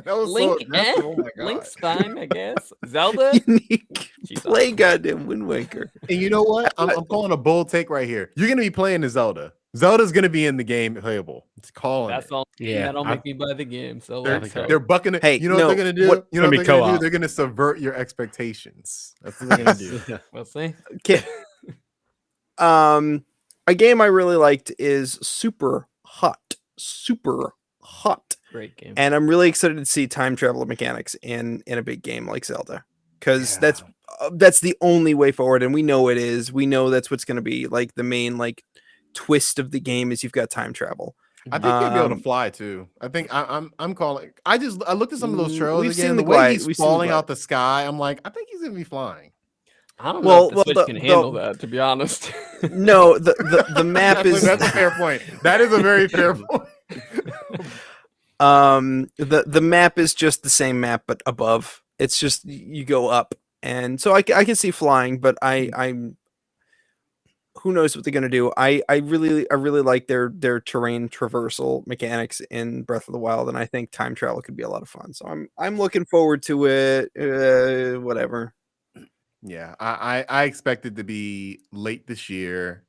that was Link, so aggressive. Oh my God. Link's fine, I guess. Zelda, Unique. she's Play awesome. goddamn Wind Waker. And you know what? I'm calling a bold take right here. You're gonna be playing the Zelda. Zelda's gonna be in the game playable. It's calling. That's it. all. Yeah, That'll I- make me buy the game. So They're, let's think go. they're bucking it. Hey, you know what no, they're gonna do? what- You know It's what gonna they're be gonna do? co-op. They're gonna subvert your expectations. That's what they're gonna do. We'll see. Okay. A game I really liked is Super Hot. Super Hot. Great game. And I'm really excited to see time travel mechanics in a big game like Zelda. Because that's that's the only way forward, and we know it is. We know that's what's going to be like the main like twist of the game is you've got time travel. I think he'll be able to Um, fly too. I think I'm calling. I looked at some of those trailers we've again. seen The the way glide- he's we've seen the falling glide. out the sky, I'm like, I think he's gonna be flying. I don't Well, know if the well, Switch can handle that, to be honest. No, the map is That's a fair point. That is a very fair point. the map is just the same map but above. It's just you go up, and so I can see flying, but I'm who knows what they're gonna do. I really like their terrain traversal mechanics in Breath of the Wild, and I think time travel could be a lot of fun. So I'm looking forward to it. Whatever. Yeah, I expect it to be late this year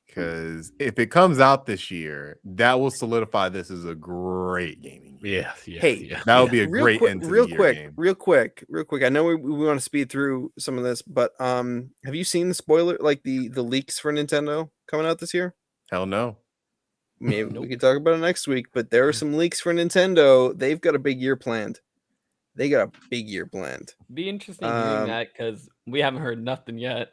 because if it comes out this year, that will solidify this as a great gaming game. Yeah. Hey, yeah. That would be a great end to the year game. Real quick. I know we want to speed through some of this, but have you seen the spoiler, like the leaks for Nintendo coming out this year? Hell no. Maybe we could talk about it next week, but there are some leaks for Nintendo. They've got a big year planned. Be interesting hearing that because we haven't heard nothing yet.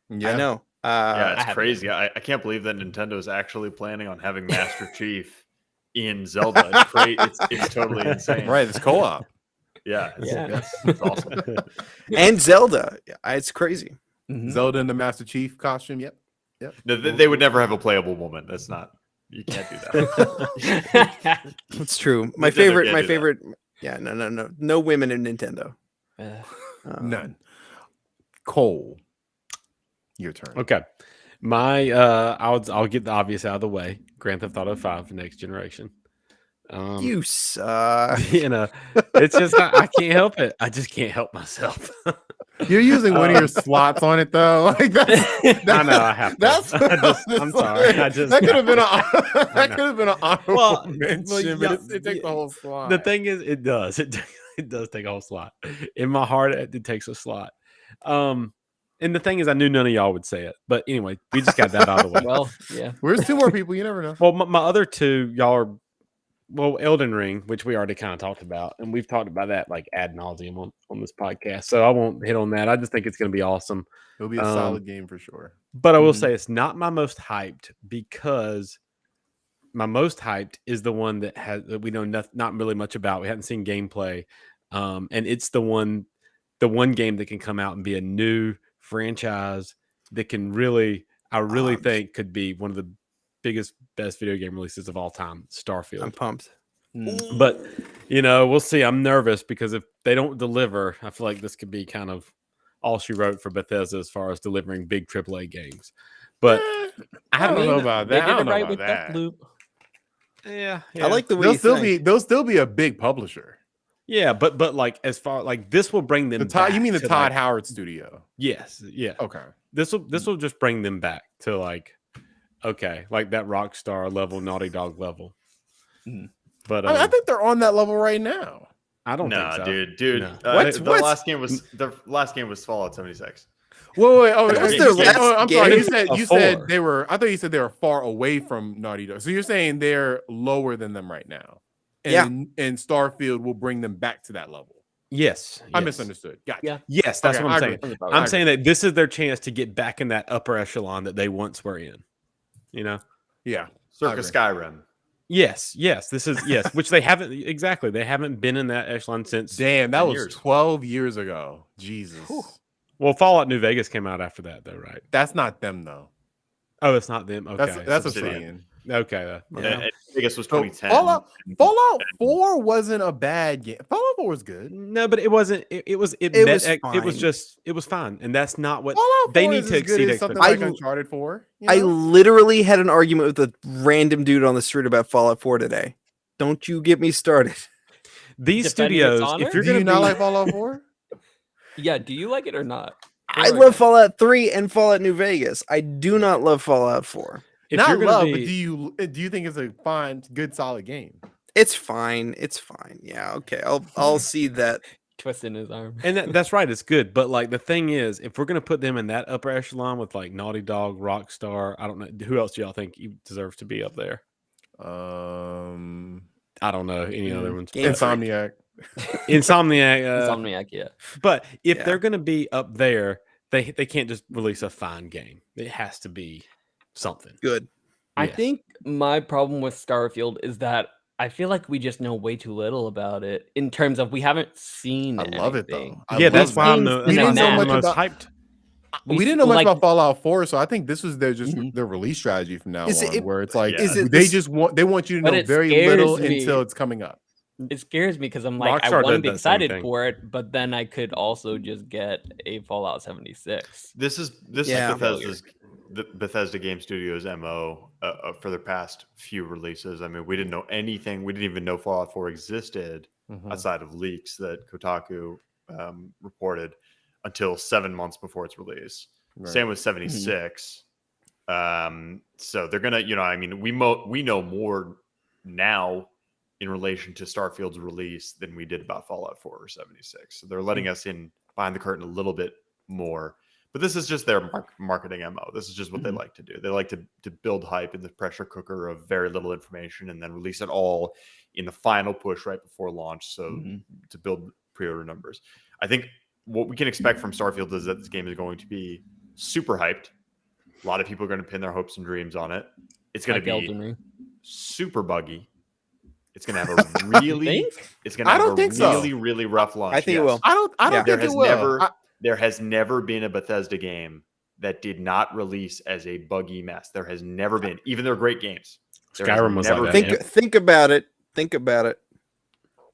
Yeah. I know. Yeah, it's haven't crazy. I can't believe that Nintendo is actually planning on having Master Chief in Zelda. It's great. It's totally insane. Right, it's co-op. Yeah. Yeah. It's awesome. And Zelda. Yeah, it's crazy. Mhm. Zelda in the Master Chief costume. Yep. No, they would never have a playable woman. That's not. You can't do that. That's true. My Nintendo favorite. can't My do that. favorite. Yeah, no women in Nintendo. None. Cole, your turn. Okay. I'll get the obvious out of the way. Grand Theft Auto 5 for next generation. You suck. It's just I can't help it. I just can't help myself. You're using one of your slots on it though. Like I know I have to. I'm sorry. That could have been an honorable Well, mention, yeah, but it takes the whole slot. The thing is, it does. It does take a whole slot. In my heart, it takes a slot. And the thing is, I knew none of y'all would say it. But anyway, we just got that out of the way. Well, yeah. Where's two more people? You never know. Well, my other two, y'all are, Elden Ring, which we already kind of talked about. And we've talked about that like ad nauseum on this podcast. So I won't hit on that. I just think it's going to be awesome. It'll be a solid game for sure. But I will Mhm. say it's not my most hyped because my most hyped is the one that we know not really much about. We haven't seen gameplay. And it's the one game that can come out and be a new franchise that can I really think could be one of the biggest, best video game releases of all time, Starfield. I'm pumped. Mm. But we'll see. I'm nervous because if they don't deliver, I feel like this could be kind of all she wrote for Bethesda as far as delivering big AAA games. But I don't know about They that. I did don't it know right about with that. Deathloop. yeah, I like the way They'll still be a big publisher. yeah, but like as far like this will bring them. You mean the back to, Todd like- Howard studio? Yes, yeah. Okay. This will just bring them back to like like that Rockstar level, Naughty Dog level. Mhm. But I think they're on that level right now. I don't Nah, think so. dude. No. The last game was Fallout 76. Wait. Oh, That was you their said- last I'm sorry. game? You said Four. they were. I thought you said they were far away from Naughty Dog. So you're saying they're lower than them right now. Yeah. And Starfield will bring them back to that level. Yes, I yes. misunderstood. Gotcha. Yeah. Yes, that's Okay, what I I'm agree. saying. I I'm saying that this is their chance to get back in that upper echelon that they once were in. Yeah. Circa agree. Skyrim. Yes. This is which they haven't exactly. They haven't been in that echelon since. Damn, that 10 was years. 12 years ago. Jesus. Well, Fallout New Vegas came out after that, though, right? That's not them though. Oh, it's not them. Okay, That's Obsidian. Obsidian. okay. Yeah. I guess was So 2010. Fallout 4 wasn't a bad game. Fallout 4 was good. No, but it wasn't. It was fine. it was fine, and that's not what Fallout 4 they need is to as good exceed as something expectations. like Uncharted 4. you I know? literally had an argument with a random dude on the street about Fallout 4 today. Don't you get me started. These Defending its studios, honor? if you're Do going you to not like Fallout 4? Yeah, do you like it or not? I love Fallout 3 and Fallout New Vegas. I do not love Fallout 4. if Not you're gonna love, be, but do you think it's a fine, good, solid game? It's fine. It's fine. Yeah, okay. I'll see that. Twisting his arm. and that's right, it's good. But like the thing is, if we're going to put them in that upper echelon with like Naughty Dog, Rockstar, I don't know who else do y'all think deserves to be up there. Um, I don't know any other ones. Game but- Freak. Insomniac. Insomniac. Insomniac, yeah. But if Yeah. they're going to be up there, they can't just release a fine game. It has to be something. Good. I Yes. think my problem with Starfield is that I feel like we just know way too little about it in terms of we haven't seen I love it anything. though. I Yeah, love that's that. why I'm Games the, in We that's didn't why know I'm much the most about- hyped. We didn't know much like- about Fallout 4, so I think this was their just Mhm. their release strategy from now Is on, it- where it's like Is it they this- just want you to But know it very scares little me. until it's coming up. It scares me because I'm like, I Rockstar want to did be that same excited thing. for it, but then I could also just get a Fallout 76. This is Yeah. the Bethesda Game Studios MO for their past few releases. I mean, we didn't know anything. We didn't even know Fallout 4 existed outside of leaks that Kotaku reported until 7 months before its release. Right. Same with 76. So they're gonna, I mean, we know more now in relation to Starfield's release than we did about Fallout 4 or 76. So they're letting us in behind the curtain a little bit more. But this is just their marketing MO. This is just what they like to do. They like to build hype in the pressure cooker of very little information and then release it all in the final push right before launch. So to build pre-order numbers. I think what we can expect from Starfield is that this game is going to be super hyped. A lot of people are going to pin their hopes and dreams on it. It's going Like to Elden be Ring. super buggy. It's going to have a really, it's going to I have don't a think so. really, really rough launch. I think it will. I don't Yeah. think it will. There has never been a Bethesda game that did not release as a buggy mess. There has never been, even their great games. There has Skyrim was never like that. been. Think about it. Think about it.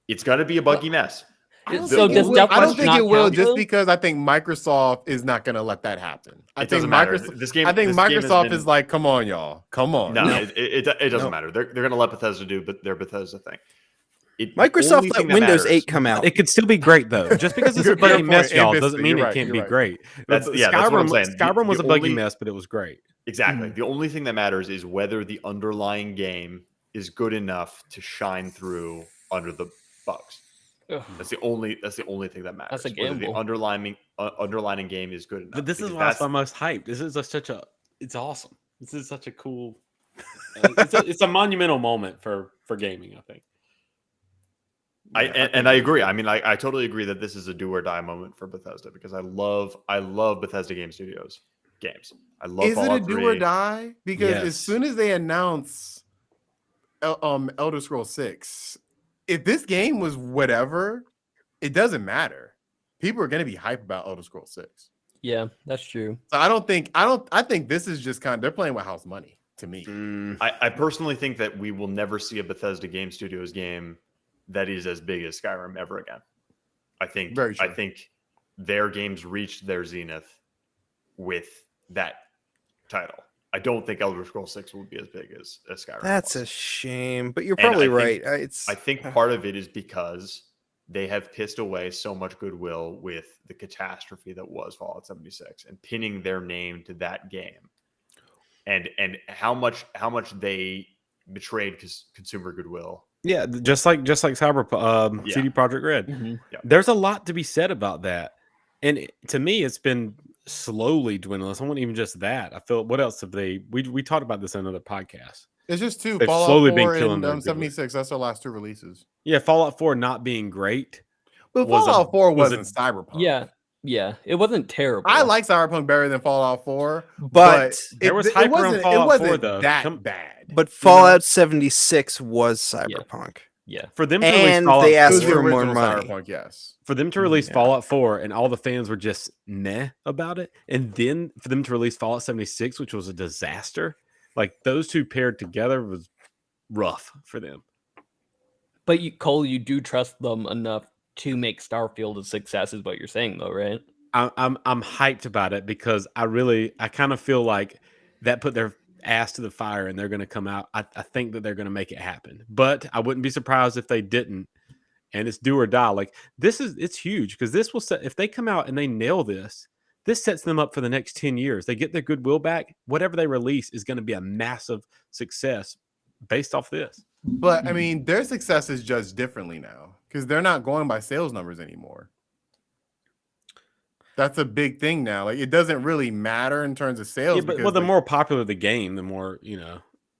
It's going to be a buggy mess. So The does only- Death I don't Punch think not it will, count, just though? because I think Microsoft is not going to let that happen. I It think doesn't matter. Microsoft. This game. I think this game has Microsoft been- is like, come on, y'all, come on. No, it doesn't No. matter. They're going to let Bethesda do their Bethesda thing. The Microsoft only let thing that Windows matters- 8 come out. It could still be great though. Just because it's a Good point. buggy mess, And y'all, Vista, doesn't mean you're it right, can't you're be right. great. That's what I'm saying. Skyrim was The a buggy only- mess, but it was great. Exactly. The only thing that matters is whether the underlying game is good enough to shine through under the bugs. Ugh. That's the only thing that matters. That's a Whether the gamble. underlying game is good enough. But this is because why that's I'm most hyped. This is it's awesome. This is such a cool. It's a monumental moment for gaming. I think. I agree. I mean, I totally agree that this is a do or die moment for Bethesda because I love Bethesda Game Studios games. I love. Is it Fallout a do 3. or die? Because as Yes. soon as they announce Elder Scrolls 6, if this game was whatever, it doesn't matter. People are going to be hype about Elder Scrolls 6. Yeah, that's true. So I think this is just they're playing with house money to me. I personally think that we will never see a Bethesda Game Studios game that is as big as Skyrim ever again. I think Very true. I think their games reached their zenith with that title. I don't think Elder Scrolls 6 will be as big as Skyrim. That's was. a shame, but you're And I probably think- right. It's I think part of it is because they have pissed away so much goodwill with the catastrophe that was Fallout 76 and pinning their name to that game. And how much they betrayed consumer goodwill. Yeah, just like Cyber Yeah. CD Projekt Red. Mhm. There's a lot to be said about that, and to me, it's been slowly dwindling. It wasn't even just that. I feel. What else have they? We talked about this in another podcast. It's just two. They've Fallout slowly 4 been killing and their 76. That's their last two releases. Yeah, Fallout 4 not being great. But Was a- Fallout 4 was a- wasn't Cyberpunk. Yeah, it wasn't terrible. I like Cyberpunk better than Fallout 4, But there was hype around Fallout 4, though. that Come- bad. but Fallout 76 was Cyberpunk. Yeah, For them to release And Fallout they 4, It asked was the for more original money. Cyberpunk, yes. for them to release Yeah. Fallout 4 and all the fans were just meh about it, and then for them to release Fallout 76, which was a disaster, like those two paired together was rough for them. but Cole, you do trust them enough to make Starfield a success, is what you're saying, though, right? I'm hyped about it because I kind of feel like that put their ass to the fire and they're going to come out. I think that they're going to make it happen, but I wouldn't be surprised if they didn't. And it's do or die. Like it's huge because this will set, if they come out and they nail this sets them up for the next 10 years. They get their goodwill back. Whatever they release is going to be a massive success based off this. But I mean, their success is judged differently now because they're not going by sales numbers anymore. That's a big thing now. Like it doesn't really matter in terms of sales. Yeah, but because, well, the like, more popular the game, the more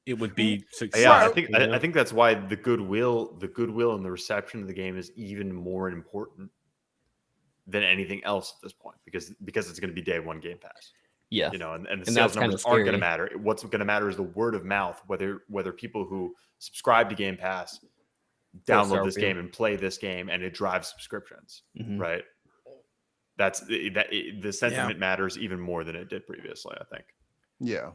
it would be success. Yeah, you I think that's why the goodwill and the reception of the game is even more important than anything else at this point because it's going to be day one Game Pass. Yeah. You know, and the And sales that's kinda numbers aren't going to scary. matter. What's going to matter is the word of mouth, whether people who subscribe to Game Pass download Four-star this review. game and play this game, and it drives subscriptions, Mhm. right? The sentiment matters even more than it did previously, I think. Yeah.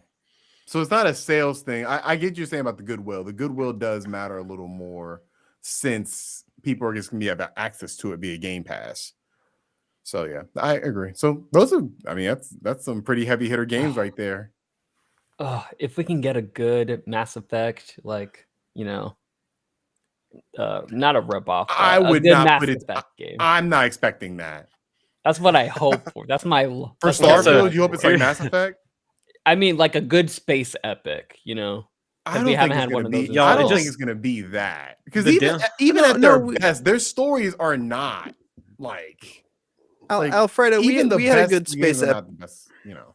So it's not a sales thing. I get you saying about the goodwill. The goodwill does matter a little more since people are just going to have access to it via Game Pass. So yeah, I agree. So those are, I mean, that's some pretty heavy hitter games right there. If we can get a good Mass Effect, like, you know, not a ripoff, but I would a good not Mass put it. Effect game. I'm not expecting that. That's what I hope for. That's my For that's what I Starfield, hope you hope for. it's like Mass Effect? I mean, like a good space epic, you know. I Because don't we think haven't it's had gonna one of be. those. Y'all, I it don't think just- it's gonna be that because The even No, at their no, best, their stories are not like like, Alfredo, even the we had a best good games space are epic. not the best, you know.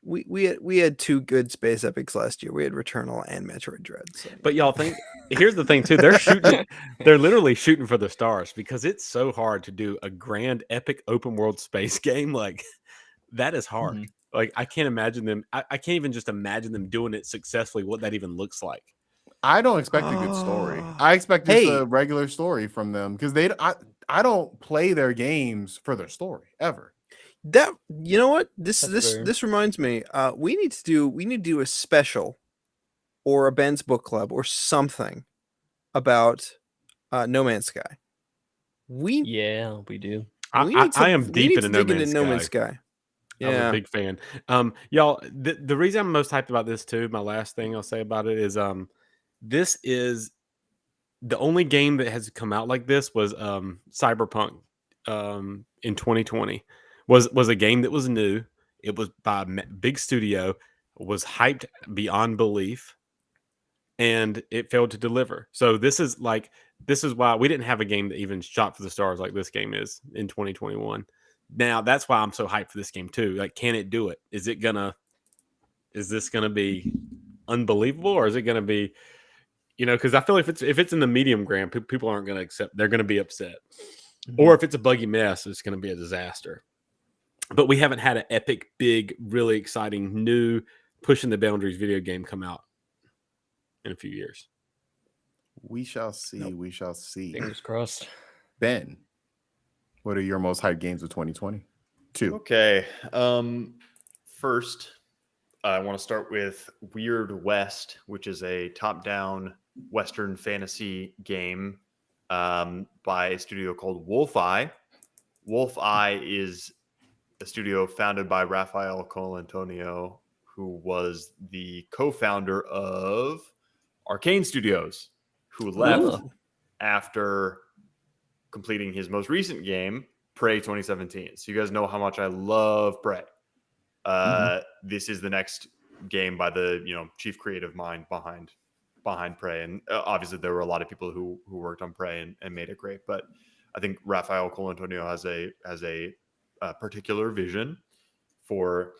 We had two good space epics last year. We had Returnal and Metroid Dread. So. But y'all think here's the thing too. They're shooting. They're literally shooting for the stars because it's so hard to do a grand epic open world space game. Like that is hard. Mhm. Like I can't imagine them. I can't even just imagine them doing it successfully. What that even looks like. I don't expect a good story. Oh. I expect just Hey. a regular story from them because I don't play their games for their story ever. That you know what this That's fair. this reminds me. We need to do a special, or a Ben's book club or something about No Man's Sky. We Yeah, we do. we need to, I am we deep need into to No dig into Man's No Sky. Man's Sky. I'm a Yeah, big fan. Y'all, the reason I'm most hyped about this too, my last thing I'll say about it is this is the only game that has come out like this was Cyberpunk in 2020 was a game that was new. It was by a big studio, was hyped beyond belief, and it failed to deliver. So this is why we didn't have a game that even shot for the stars like this game is in 2021. Now that's why I'm so hyped for this game too. Like, can it do it? Is this gonna be unbelievable, or is it gonna be, because I feel if it's in the medium ground, people aren't gonna accept. They're gonna be upset. Or if it's a buggy mess, it's gonna be a disaster. But we haven't had an epic, big, really exciting, new, pushing the boundaries video game come out in a few years. We shall see. Nope. We shall see. Fingers crossed. Ben, what are your most hyped games of 2020? Two. Okay. First, I want to start with Weird West, which is a top-down Western fantasy game by a studio called Wolf Eye. Wolf Eye is a studio founded by Rafael Colantonio, who was the co-founder of Arcane Studios, who left after completing his most recent game, Prey 2017. So you guys know how much I love Prey. This is the next game by the chief creative mind behind Prey, and obviously there were a lot of people who worked on Prey and made it great. But I think Rafael Colantonio has a particular vision for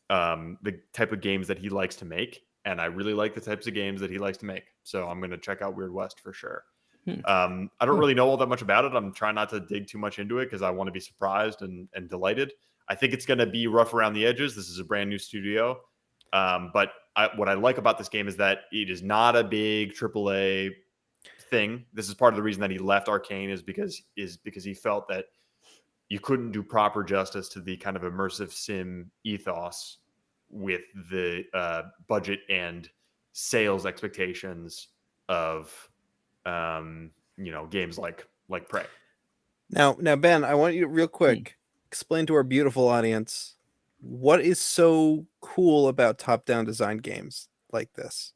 the type of games that he likes to make, and I really like the types of games that he likes to make. So I'm going to check out Weird West for sure. I don't really know all that much about it. I'm trying not to dig too much into it because I want to be surprised and delighted. I think it's going to be rough around the edges. This is a brand new studio. But what I like about this game is that it is not a big AAA thing. This is part of the reason that he left Arcane is because he felt that you couldn't do proper justice to the kind of immersive sim ethos with the budget and sales expectations of games like Prey. Now, Ben, I want you to real quick explain to our beautiful audience what is so cool about top-down design games like this.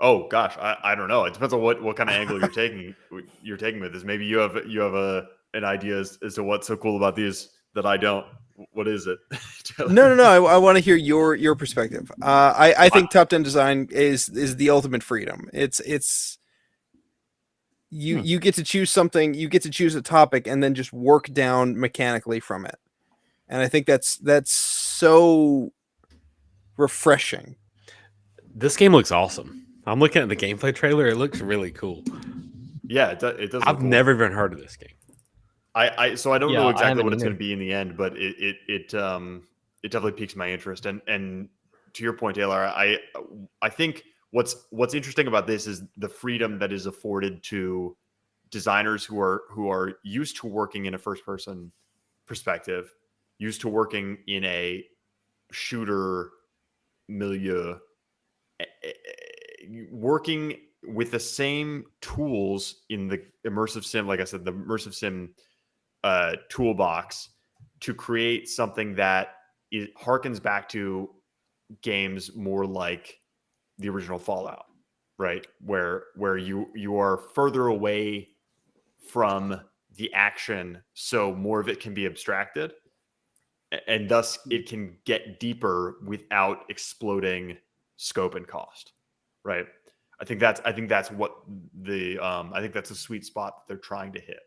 Oh gosh, I don't know. It depends on what kind of angle you're taking. You're taking with this. Maybe you have an idea as to what's so cool about these that I don't. What is it? No. I want to hear your perspective. I think top-down design is the ultimate freedom. It's you get to choose something, you get to choose a topic, and then just work down mechanically from it. And I think that's so refreshing. This game looks awesome. I'm looking at the gameplay trailer. It looks really cool. Yeah, it does. Look I've cool. never even heard of this game. So I don't Yeah, know I exactly haven't what it's either. going to be in the end, but it definitely piques my interest. And to your point, Taylor, I think what's interesting about this is the freedom that is afforded to designers who are used to working in a first person perspective, used to working in a shooter milieu, working with the same tools in the immersive sim, like I said, the immersive sim toolbox to create something that harkens back to games more like the original Fallout, right? Where you are further away from the action, so more of it can be abstracted, and thus it can get deeper without exploding scope and cost, right? I think that's what the I think that's a sweet spot that they're trying to hit.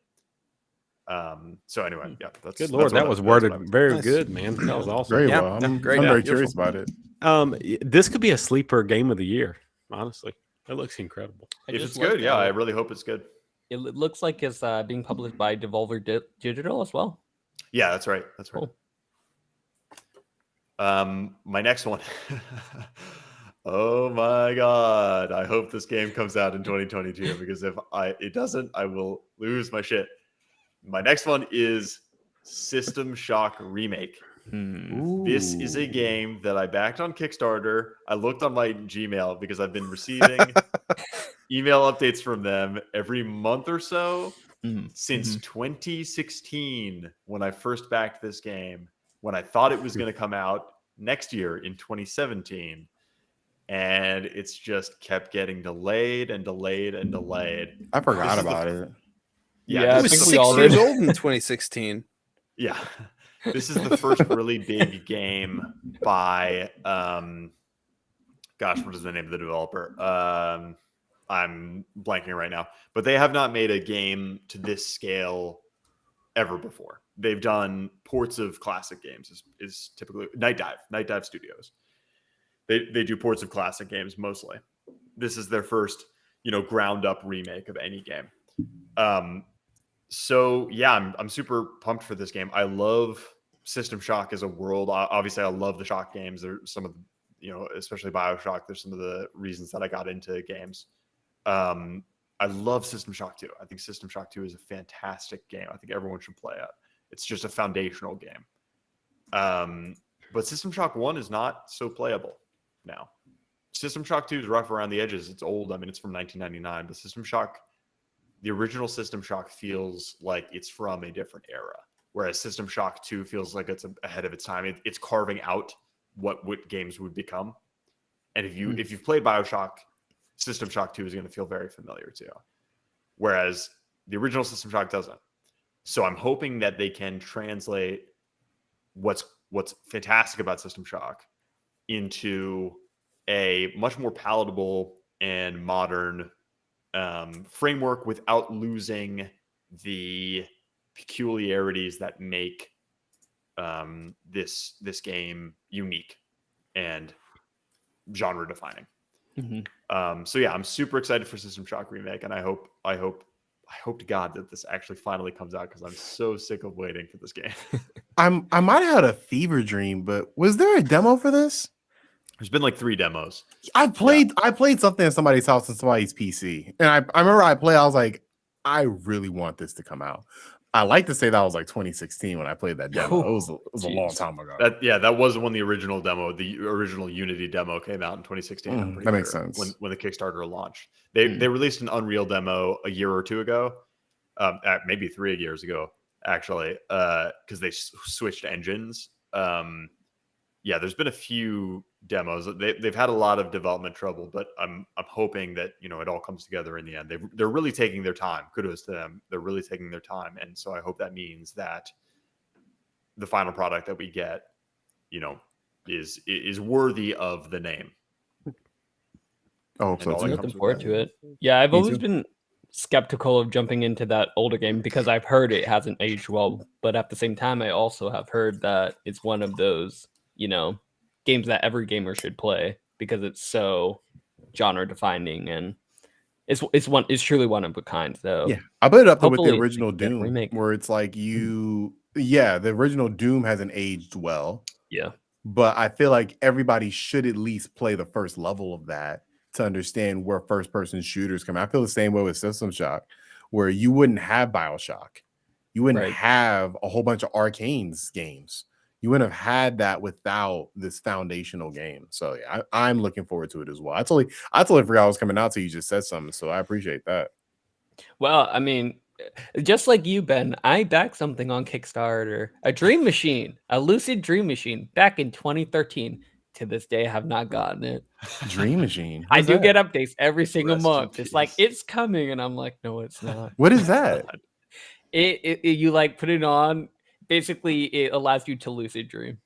So anyway, yeah, that's Good lord, that was worded very Nice. good, man. That was awesome. Very Yeah, well. yeah, I'm great. very Beautiful. curious about it. This could be a sleeper game of the year. Honestly, it looks incredible. If it's good, yeah, I really hope it's good. It looks like it's being published by Devolver Digital as well. Yeah, that's right. That's right. Cool. My next one. Oh my god! I hope this game comes out in 2022 because if it doesn't, I will lose my shit. My next one is System Shock Remake. This is a game that I backed on Kickstarter. I looked on my Gmail because I've been receiving email updates from them every month or so since 2016 when I first backed this game, when I thought it was going to come out next year in 2017. And it's just kept getting delayed and delayed and delayed. I forgot about it. Yeah, It I was think 6 we all years did. old in 2016. Yeah. This is the first really big game by gosh, what is the name of the developer? I'm blanking right now. But they have not made a game to this scale ever before. They've done ports of classic games is typically Night Dive Studios. They do ports of classic games mostly. This is their first, ground up remake of any game. So yeah, I'm super pumped for this game. I love System Shock as a world. Obviously, I love the Shock games. They're some of the, especially BioShock. There's some of the reasons that I got into games. I love System Shock 2. I think System Shock 2 is a fantastic game. I think everyone should play it. It's just a foundational game. But System Shock 1 is not so playable now. System Shock 2 is rough around the edges. It's old. I mean, it's from 1999. But the original System Shock feels like it's from a different era, whereas System Shock 2 feels like it's ahead of its time. It's carving out what games would become. And if you've played BioShock, System Shock 2 is going to feel very familiar to you, whereas the original System Shock doesn't. So I'm hoping that they can translate what's fantastic about System Shock into a much more palatable and modern framework without losing the peculiarities that make this game unique and genre defining. So yeah, I'm super excited for System Shock Remake, and I hope to God that this actually finally comes out because I'm so sick of waiting for this game. I might have had a fever dream, but was there a demo for this? There's been like 3 demos. I played something at somebody's house on somebody's PC, and I remember I was like, I really want this to come out. I like to say that was like 2016 when I played that demo. It was a long time ago. That was when the original demo, the original Unity demo, came out in 2016. That makes sense. When the Kickstarter launched, they released an Unreal demo a year or 2 ago, maybe 3 years ago actually, because they switched engines. Yeah, there's been a few demos. They've had a lot of development trouble, but I'm hoping that it all comes together in the end. They're really taking their time. Kudos to them. They're really taking their time, and so I hope that means that the final product that we get, is worthy of the name. I hope so. all too. that Looking comes with forward that. to it. Yeah, I've Me always too. been skeptical of jumping into that older game because I've heard it hasn't aged well, but at the same time, I also have heard that it's one of those, games that every gamer should play. because it's so genre defining and it's truly one of a kind. So Yeah, I put it up there with the hopefully original they get a Doom, remake. where it's like the original Doom hasn't aged well, yeah. but I feel like everybody should at least play the first level of that to understand where first person shooters come. I feel the same way with System Shock, where you wouldn't have BioShock, you wouldn't Right. have a whole bunch of Arcane's games. You wouldn't have had that without this foundational game. So yeah, I'm looking forward to it as well. I totally forgot I was coming out till you just said something. So I appreciate that. Well, I mean, just like you, Ben, I backed something on Kickstarter, a Dream Machine, a Lucid Dream Machine, back in 2013. To this day, I have not gotten it. Dream Machine. I What's do that? get updates every single Rest in month. It's like peace. it's coming, and I'm like, no, it's not. What is that? It you like put it on. Basically, it allows you to lucid dream.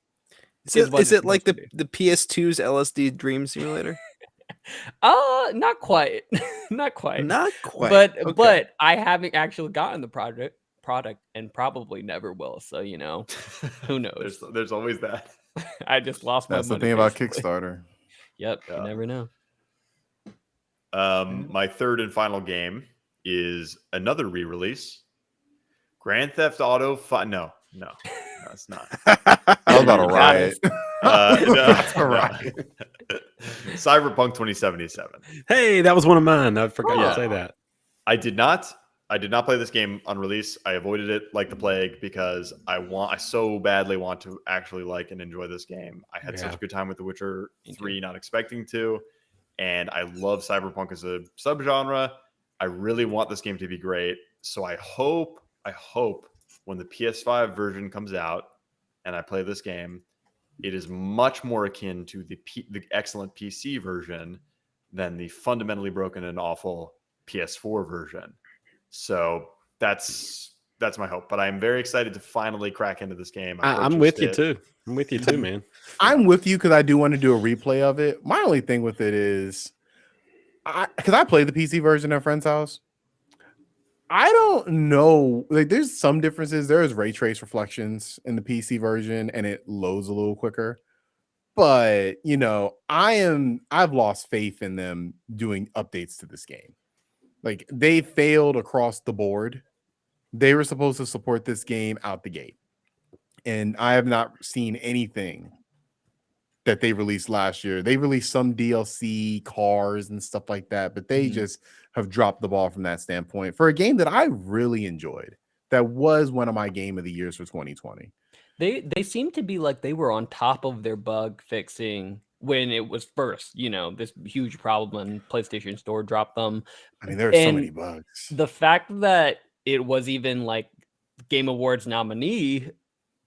Is what it it's like supposed the PS2's LSD Dream Simulator? Not quite, not quite. Not quite. But Okay. but I haven't actually gotten the product, and probably never will. So who knows? There's always that. I just lost That's my the money. thing about basically. Kickstarter. Yep, Yeah. you never know. My third and final game is another re-release. Grand Theft Auto 5. No, it's not. I was about to Got riot. That's a no. riot. Cyberpunk 2077. Hey, that was one of mine. I forgot Yeah. to say that. I did not play this game on release. I avoided it like the plague because I so badly want to actually like and enjoy this game. I had such Yeah. a good time with The Witcher Me too. 3, not expecting to, and I love Cyberpunk as a subgenre. I really want this game to be great. So I hope when the PS5 version comes out and I play this game, it is much more akin to the excellent PC version than the fundamentally broken and awful PS4 version. So that's my hope. But I'm very excited to finally crack into this game. I'm with you too. I'm with you too, man. I'm with you because I do want to do a replay of it. My only thing with it is, because I played the PC version at a friend's house. I don't know. Like, there's some differences. There is ray trace reflections in the PC version, and it loads a little quicker. But I've lost faith in them doing updates to this game. Like, they failed across the board. They were supposed to support this game out the gate, and I have not seen anything that they released last year. They released some DLC, cars, and stuff like that, but they just have dropped the ball from that standpoint for a game that I really enjoyed. That was one of my game of the years for 2020. They seem to be like they were on top of their bug fixing when it was first, this huge problem when PlayStation Store dropped them. I mean, there are so And many bugs. The fact that it was even like Game Awards nominee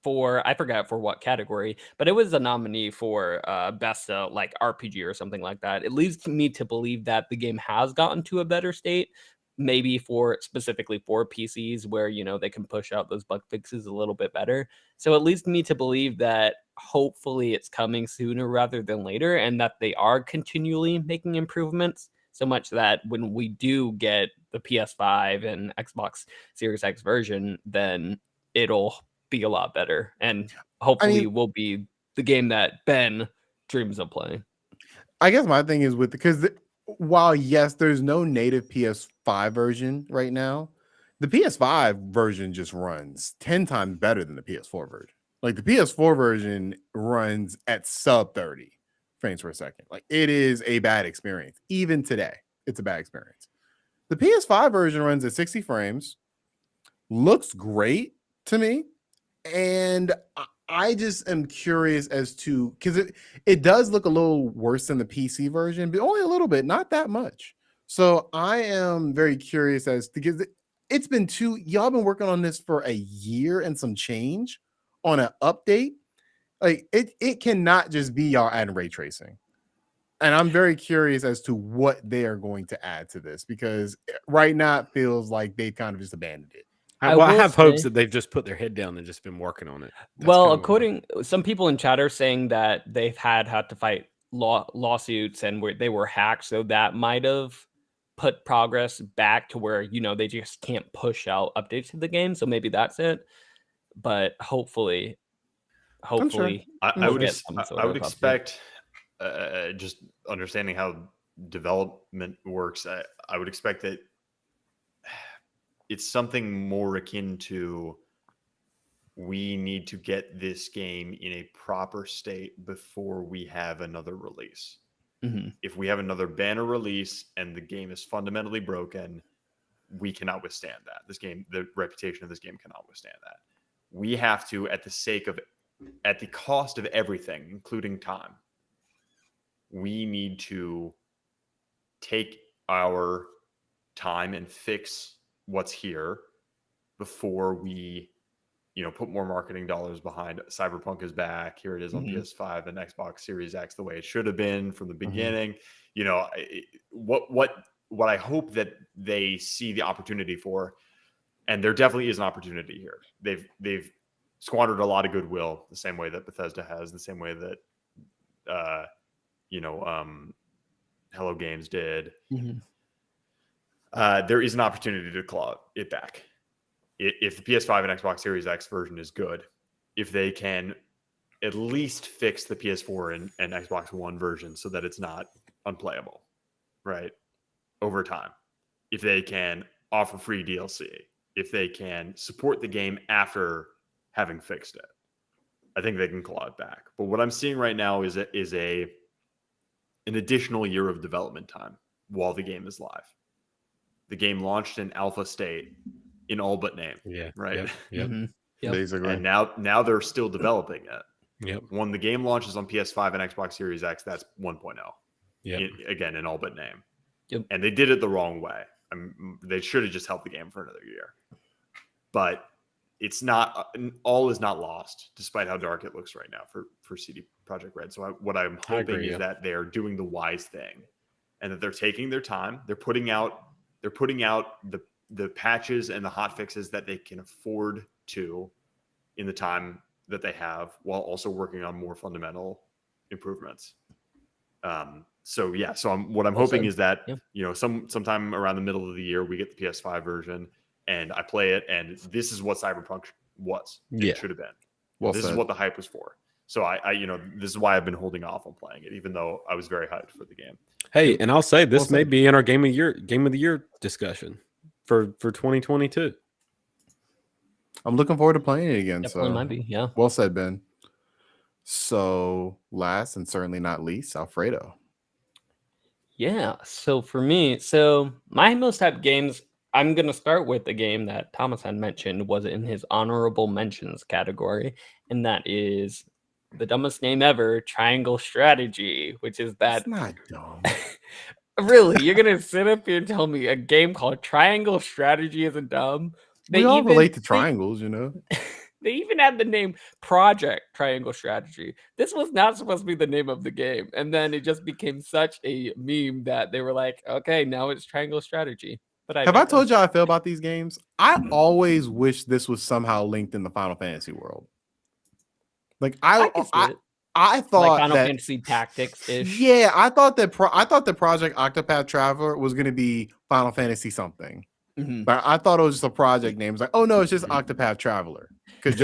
for, I forgot for what category, but it was a nominee for best like RPG or something like that. It leads me to believe that the game has gotten to a better state, maybe specifically for PCs where they can push out those bug fixes a little bit better. So it leads me to believe that hopefully it's coming sooner rather than later, and that they are continually making improvements, so much that when we do get the PS5 and Xbox Series X version, then it'll be a lot better, and hopefully will be the game that Ben dreams of playing. I guess my thing is because while yes, there's no native PS5 version right now, the PS5 version just runs 10 times better than the PS4 version. Like, the PS4 version runs at sub 30 frames per second. Like, it is a bad experience. Even today, it's a bad experience. The PS5 version runs at 60 frames, looks great to me, and I just am curious as to, because it does look a little worse than the PC version, but only a little bit, not that much. So I am very curious as to, because it's been y'all been working on this for a year and some change on an update. Like, it cannot just be y'all adding ray tracing. And I'm very curious as to what they are going to add to this, because right now it feels like they kind of just abandoned it. I will have hopes say- that they've just put their head down and just been working on it. That's Well, kind of according some people in chat are saying that they've had to fight lawsuits and they were hacked, so that might have put progress back to where they just can't push out updates to the game. So maybe that's it. But hopefully, I we'll would get some sort I would of update. expect just understanding how development works, I would expect that it's something more akin to, we need to get this game in a proper state before we have another release. If we have another banner release and the game is fundamentally broken, we cannot withstand that. The reputation of this game cannot withstand that. We have to, at the cost of everything, including time, we need to take our time and fix what's here before we, put more marketing dollars behind Cyberpunk is back. Here it is on PS5 and Xbox Series X, the way it should have been from the beginning. What I hope that they see the opportunity for, and there definitely is an opportunity here. They've squandered a lot of goodwill, the same way that Bethesda has, the same way that Hello Games did. There is an opportunity to claw it back. If the PS5 and Xbox Series X version is good, if they can at least fix the PS4 and Xbox One version so that it's not unplayable, right, over time, if they can offer free DLC, if they can support the game after having fixed it, I think they can claw it back. But what I'm seeing right now is an additional year of development time while the game is live. The game launched in alpha state in all but name. Yeah. Right. Yep. Basically. And now they're still developing it. Yep. When the game launches on PS5 and Xbox Series X, that's 1.0. Yep. Again, in all but name. Yep. And they did it the wrong way. They should have just held the game for another year. But it's not, all is not lost, despite how dark it looks right now for CD Projekt Red. So what I'm hoping is that they're doing the wise thing, and that they're taking their time. They're putting out the patches and the hot fixes that they can afford to in the time that they have, while also working on more fundamental improvements. So what I'm hoping is that sometime around the middle of the year we get the PS5 version and I play it, and this is what Cyberpunk was. It should have been. This is what the hype was for. So I this is why I've been holding off on playing it, even though I was very hyped for the game. Hey, and I'll say this may be in our game of the year discussion for 2022. I'm looking forward to playing it again. Definitely so might be, yeah. Well said, Ben. So last and certainly not least, Alfredo. Yeah. So for me, my most hyped games, I'm going to start with the game that Thomas had mentioned was in his honorable mentions category, and that is the dumbest name ever, Triangle Strategy, which is that. It's not dumb. Really? You're going to sit up here and tell me a game called Triangle Strategy isn't dumb? We all relate to triangles, They even had the name Project Triangle Strategy. This was not supposed to be the name of the game. And then it just became such a meme that they were like, okay, now it's Triangle Strategy. But Have I told you how I feel about these games? I always wish this was somehow linked in the Final Fantasy world. Like I thought like Final that, Fantasy Tactics ish. Yeah, I thought that Project Octopath Traveler was going to be Final Fantasy something. Mm-hmm. But I thought it was just a project name. It's like, oh no, it's just Octopath Traveler. Because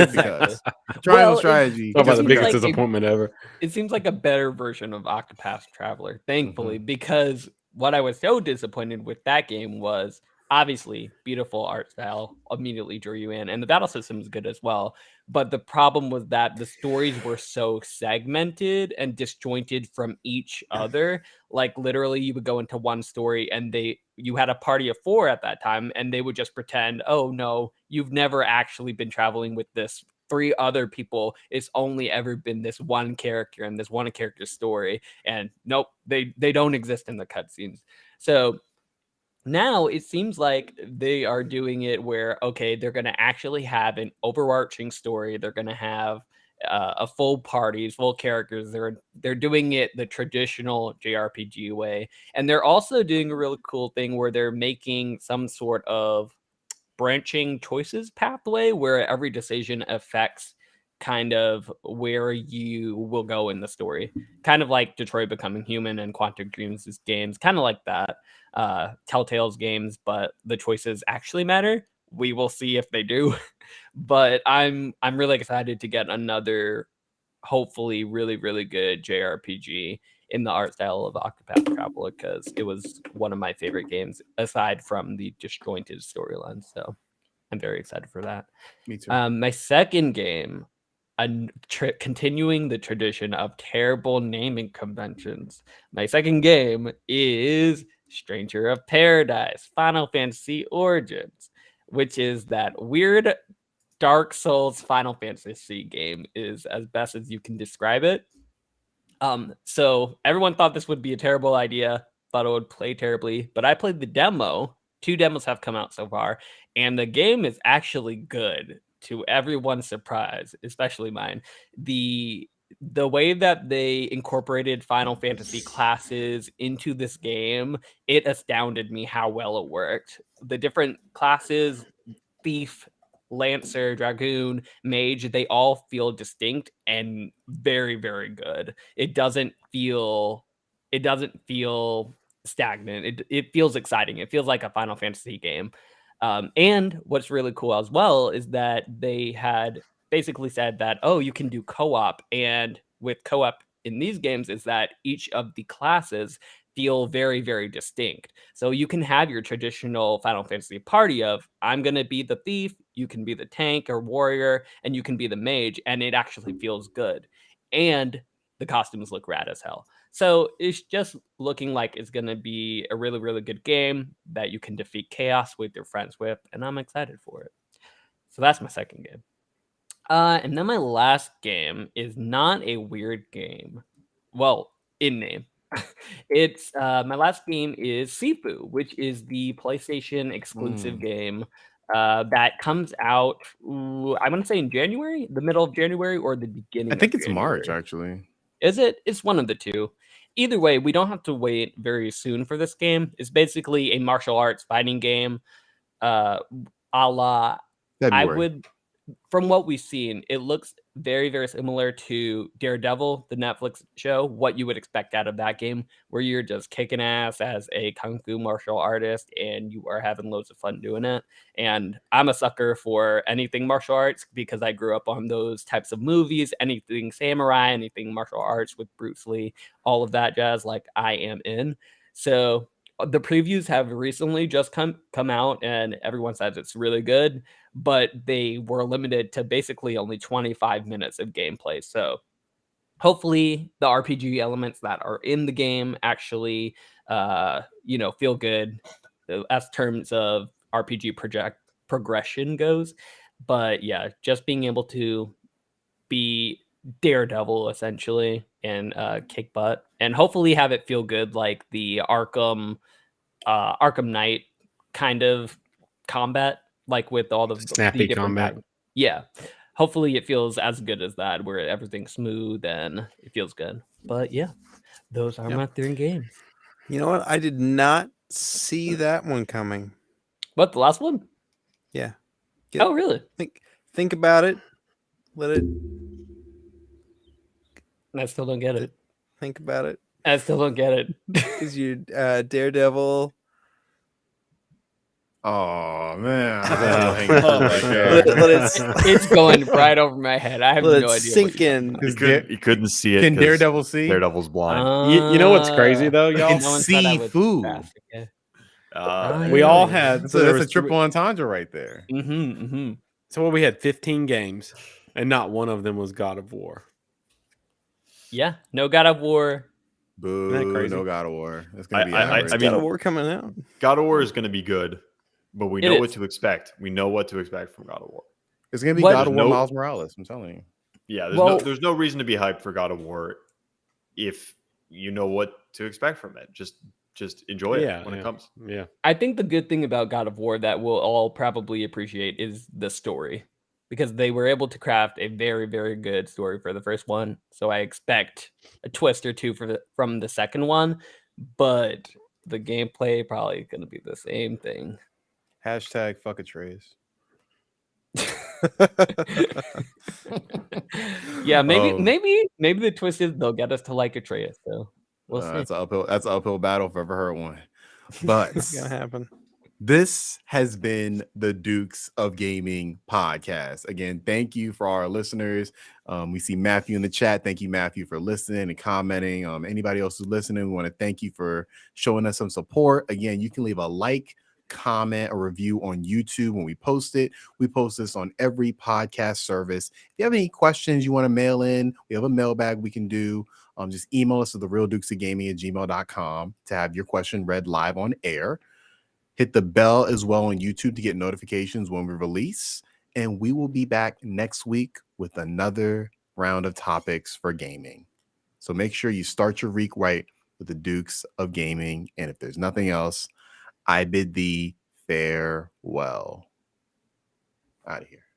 Triangle Strategy. Talk about the biggest like disappointment ever. It seems like a better version of Octopath Traveler, thankfully, because what I was so disappointed with that game was obviously beautiful art style immediately drew you in, and the battle system is good as well. But the problem was that the stories were so segmented and disjointed from each other. Like literally you would go into one story and you had a party of 4 at that time, and they would just pretend, oh no, you've never actually been traveling with this 3 other people. It's only ever been this one character and this one character story. And nope, they don't exist in the cutscenes. So now it seems like they are doing it where, okay, they're going to actually have an overarching story. They're going to have a full parties, full characters. They're doing it the traditional JRPG way. And they're also doing a really cool thing where they're making some sort of branching choices pathway where every decision affects kind of where you will go in the story, kind of like Detroit Becoming Human and Quantic Dreams' games, kind of like that. Telltale's games, but the choices actually matter. We will see if they do. But I'm really excited to get another hopefully really, really good JRPG in the art style of Octopath Traveler because it was one of my favorite games aside from the disjointed storyline. So I'm very excited for that. Me too. My second game, continuing the tradition of terrible naming conventions. My second game is Stranger of Paradise, Final Fantasy Origins, which is that weird Dark Souls Final Fantasy game is as best as you can describe it. So everyone thought this would be a terrible idea, thought it would play terribly, but I played the demo. 2 demos have come out so far, and the game is actually good to everyone's surprise, especially mine. The way that they incorporated Final Fantasy classes into this game, it astounded me how well it worked. The different classes, thief, lancer, dragoon, mage, they all feel distinct and very, very good. It doesn't feel stagnant. It feels exciting. It feels like a Final Fantasy game. And what's really cool as well is that they had basically said that, oh, you can do co-op. And with co-op in these games is that each of the classes feel very, very distinct. So you can have your traditional Final Fantasy party of, I'm going to be the thief, you can be the tank or warrior, and you can be the mage. And it actually feels good. And the costumes look rad as hell. So it's just looking like it's going to be a really, really good game that you can defeat chaos with your friends with, and I'm excited for it. So that's my second game. And then my last game is not a weird game. Well, in name. It's my last game is Sifu, which is the PlayStation exclusive game that comes out, I'm going to say in January, the middle of January or the beginning I think of it's March, January. actually. Is it? It's one of the two. Either way, we don't have to wait very soon for this game. It's basically a martial arts fighting game. A la, February. from what we've seen, it looks very, very similar to Daredevil, the Netflix show, what you would expect out of that game, where you're just kicking ass as a kung fu martial artist and you are having loads of fun doing it. And I'm a sucker for anything martial arts because I grew up on those types of movies, anything samurai, anything martial arts with Bruce Lee, all of that jazz, like I am in. So the previews have recently just come out and everyone says it's really good, but they were limited to basically only 25 minutes of gameplay. So hopefully the RPG elements that are in the game actually, feel good as terms of RPG progression goes. But yeah, just being able to be Daredevil essentially and kick butt and hopefully have it feel good like the Arkham Knight kind of combat, like with all the snappy different combat. Yeah, hopefully it feels as good as that, where everything's smooth and it feels good. But yeah, those are my 3 games. You know what? I did not see that one coming. What, the last one? Yeah. Oh, really? Think about it. Let it. I still don't get it. Think about it. I still don't get it. Because you Daredevil. Oh man, It's going right over my head. I have no idea. Sink in. You couldn't see it. Can Daredevil see? Daredevil's blind. You know what's crazy though, y'all? Can see food. We all had So that's a triple entendre right there. So what we had 15 games, and not one of them was God of War. Yeah, no God of War. Boo! Isn't that crazy? No God of War. It's gonna be. I God mean, of War coming out. God of War is going to be good, but we It know is. what to expect. We know what to expect from God of War. it's gonna be What? God of War No- Miles Morales. I'm telling you. Yeah, Well- there's no reason to be hyped for God of War if you know what to expect from it. Just enjoy it when it comes. Yeah. I think the good thing about God of War that we'll all probably appreciate is the story, because they were able to craft a very, very good story for the first one. So I expect a twist or two from the second one, but the gameplay probably going to be the same thing. Hashtag fuck Atreus. Yeah, maybe Oh. maybe the twist is they'll get us to like Atreus. So we'll see. That's an uphill battle if I've ever heard one. But It's gonna happen. This has been the Dukes of Gaming podcast. Again, thank you for our listeners. We see Matthew in the chat. Thank you, Matthew, for listening and commenting. Anybody else who's listening, we want to thank you for showing us some support. Again, you can leave a like, comment, or review on YouTube when we post it. We post this on every podcast service. If you have any questions you want to mail in, we have a mailbag we can do. Just email us at therealdukesofgaming@gmail.com to have your question read live on air. Hit the bell as well on YouTube to get notifications when we release. And we will be back next week with another round of topics for gaming. So make sure you start your week right with the Dukes of Gaming. And if there's nothing else, I bid thee farewell. Out of here.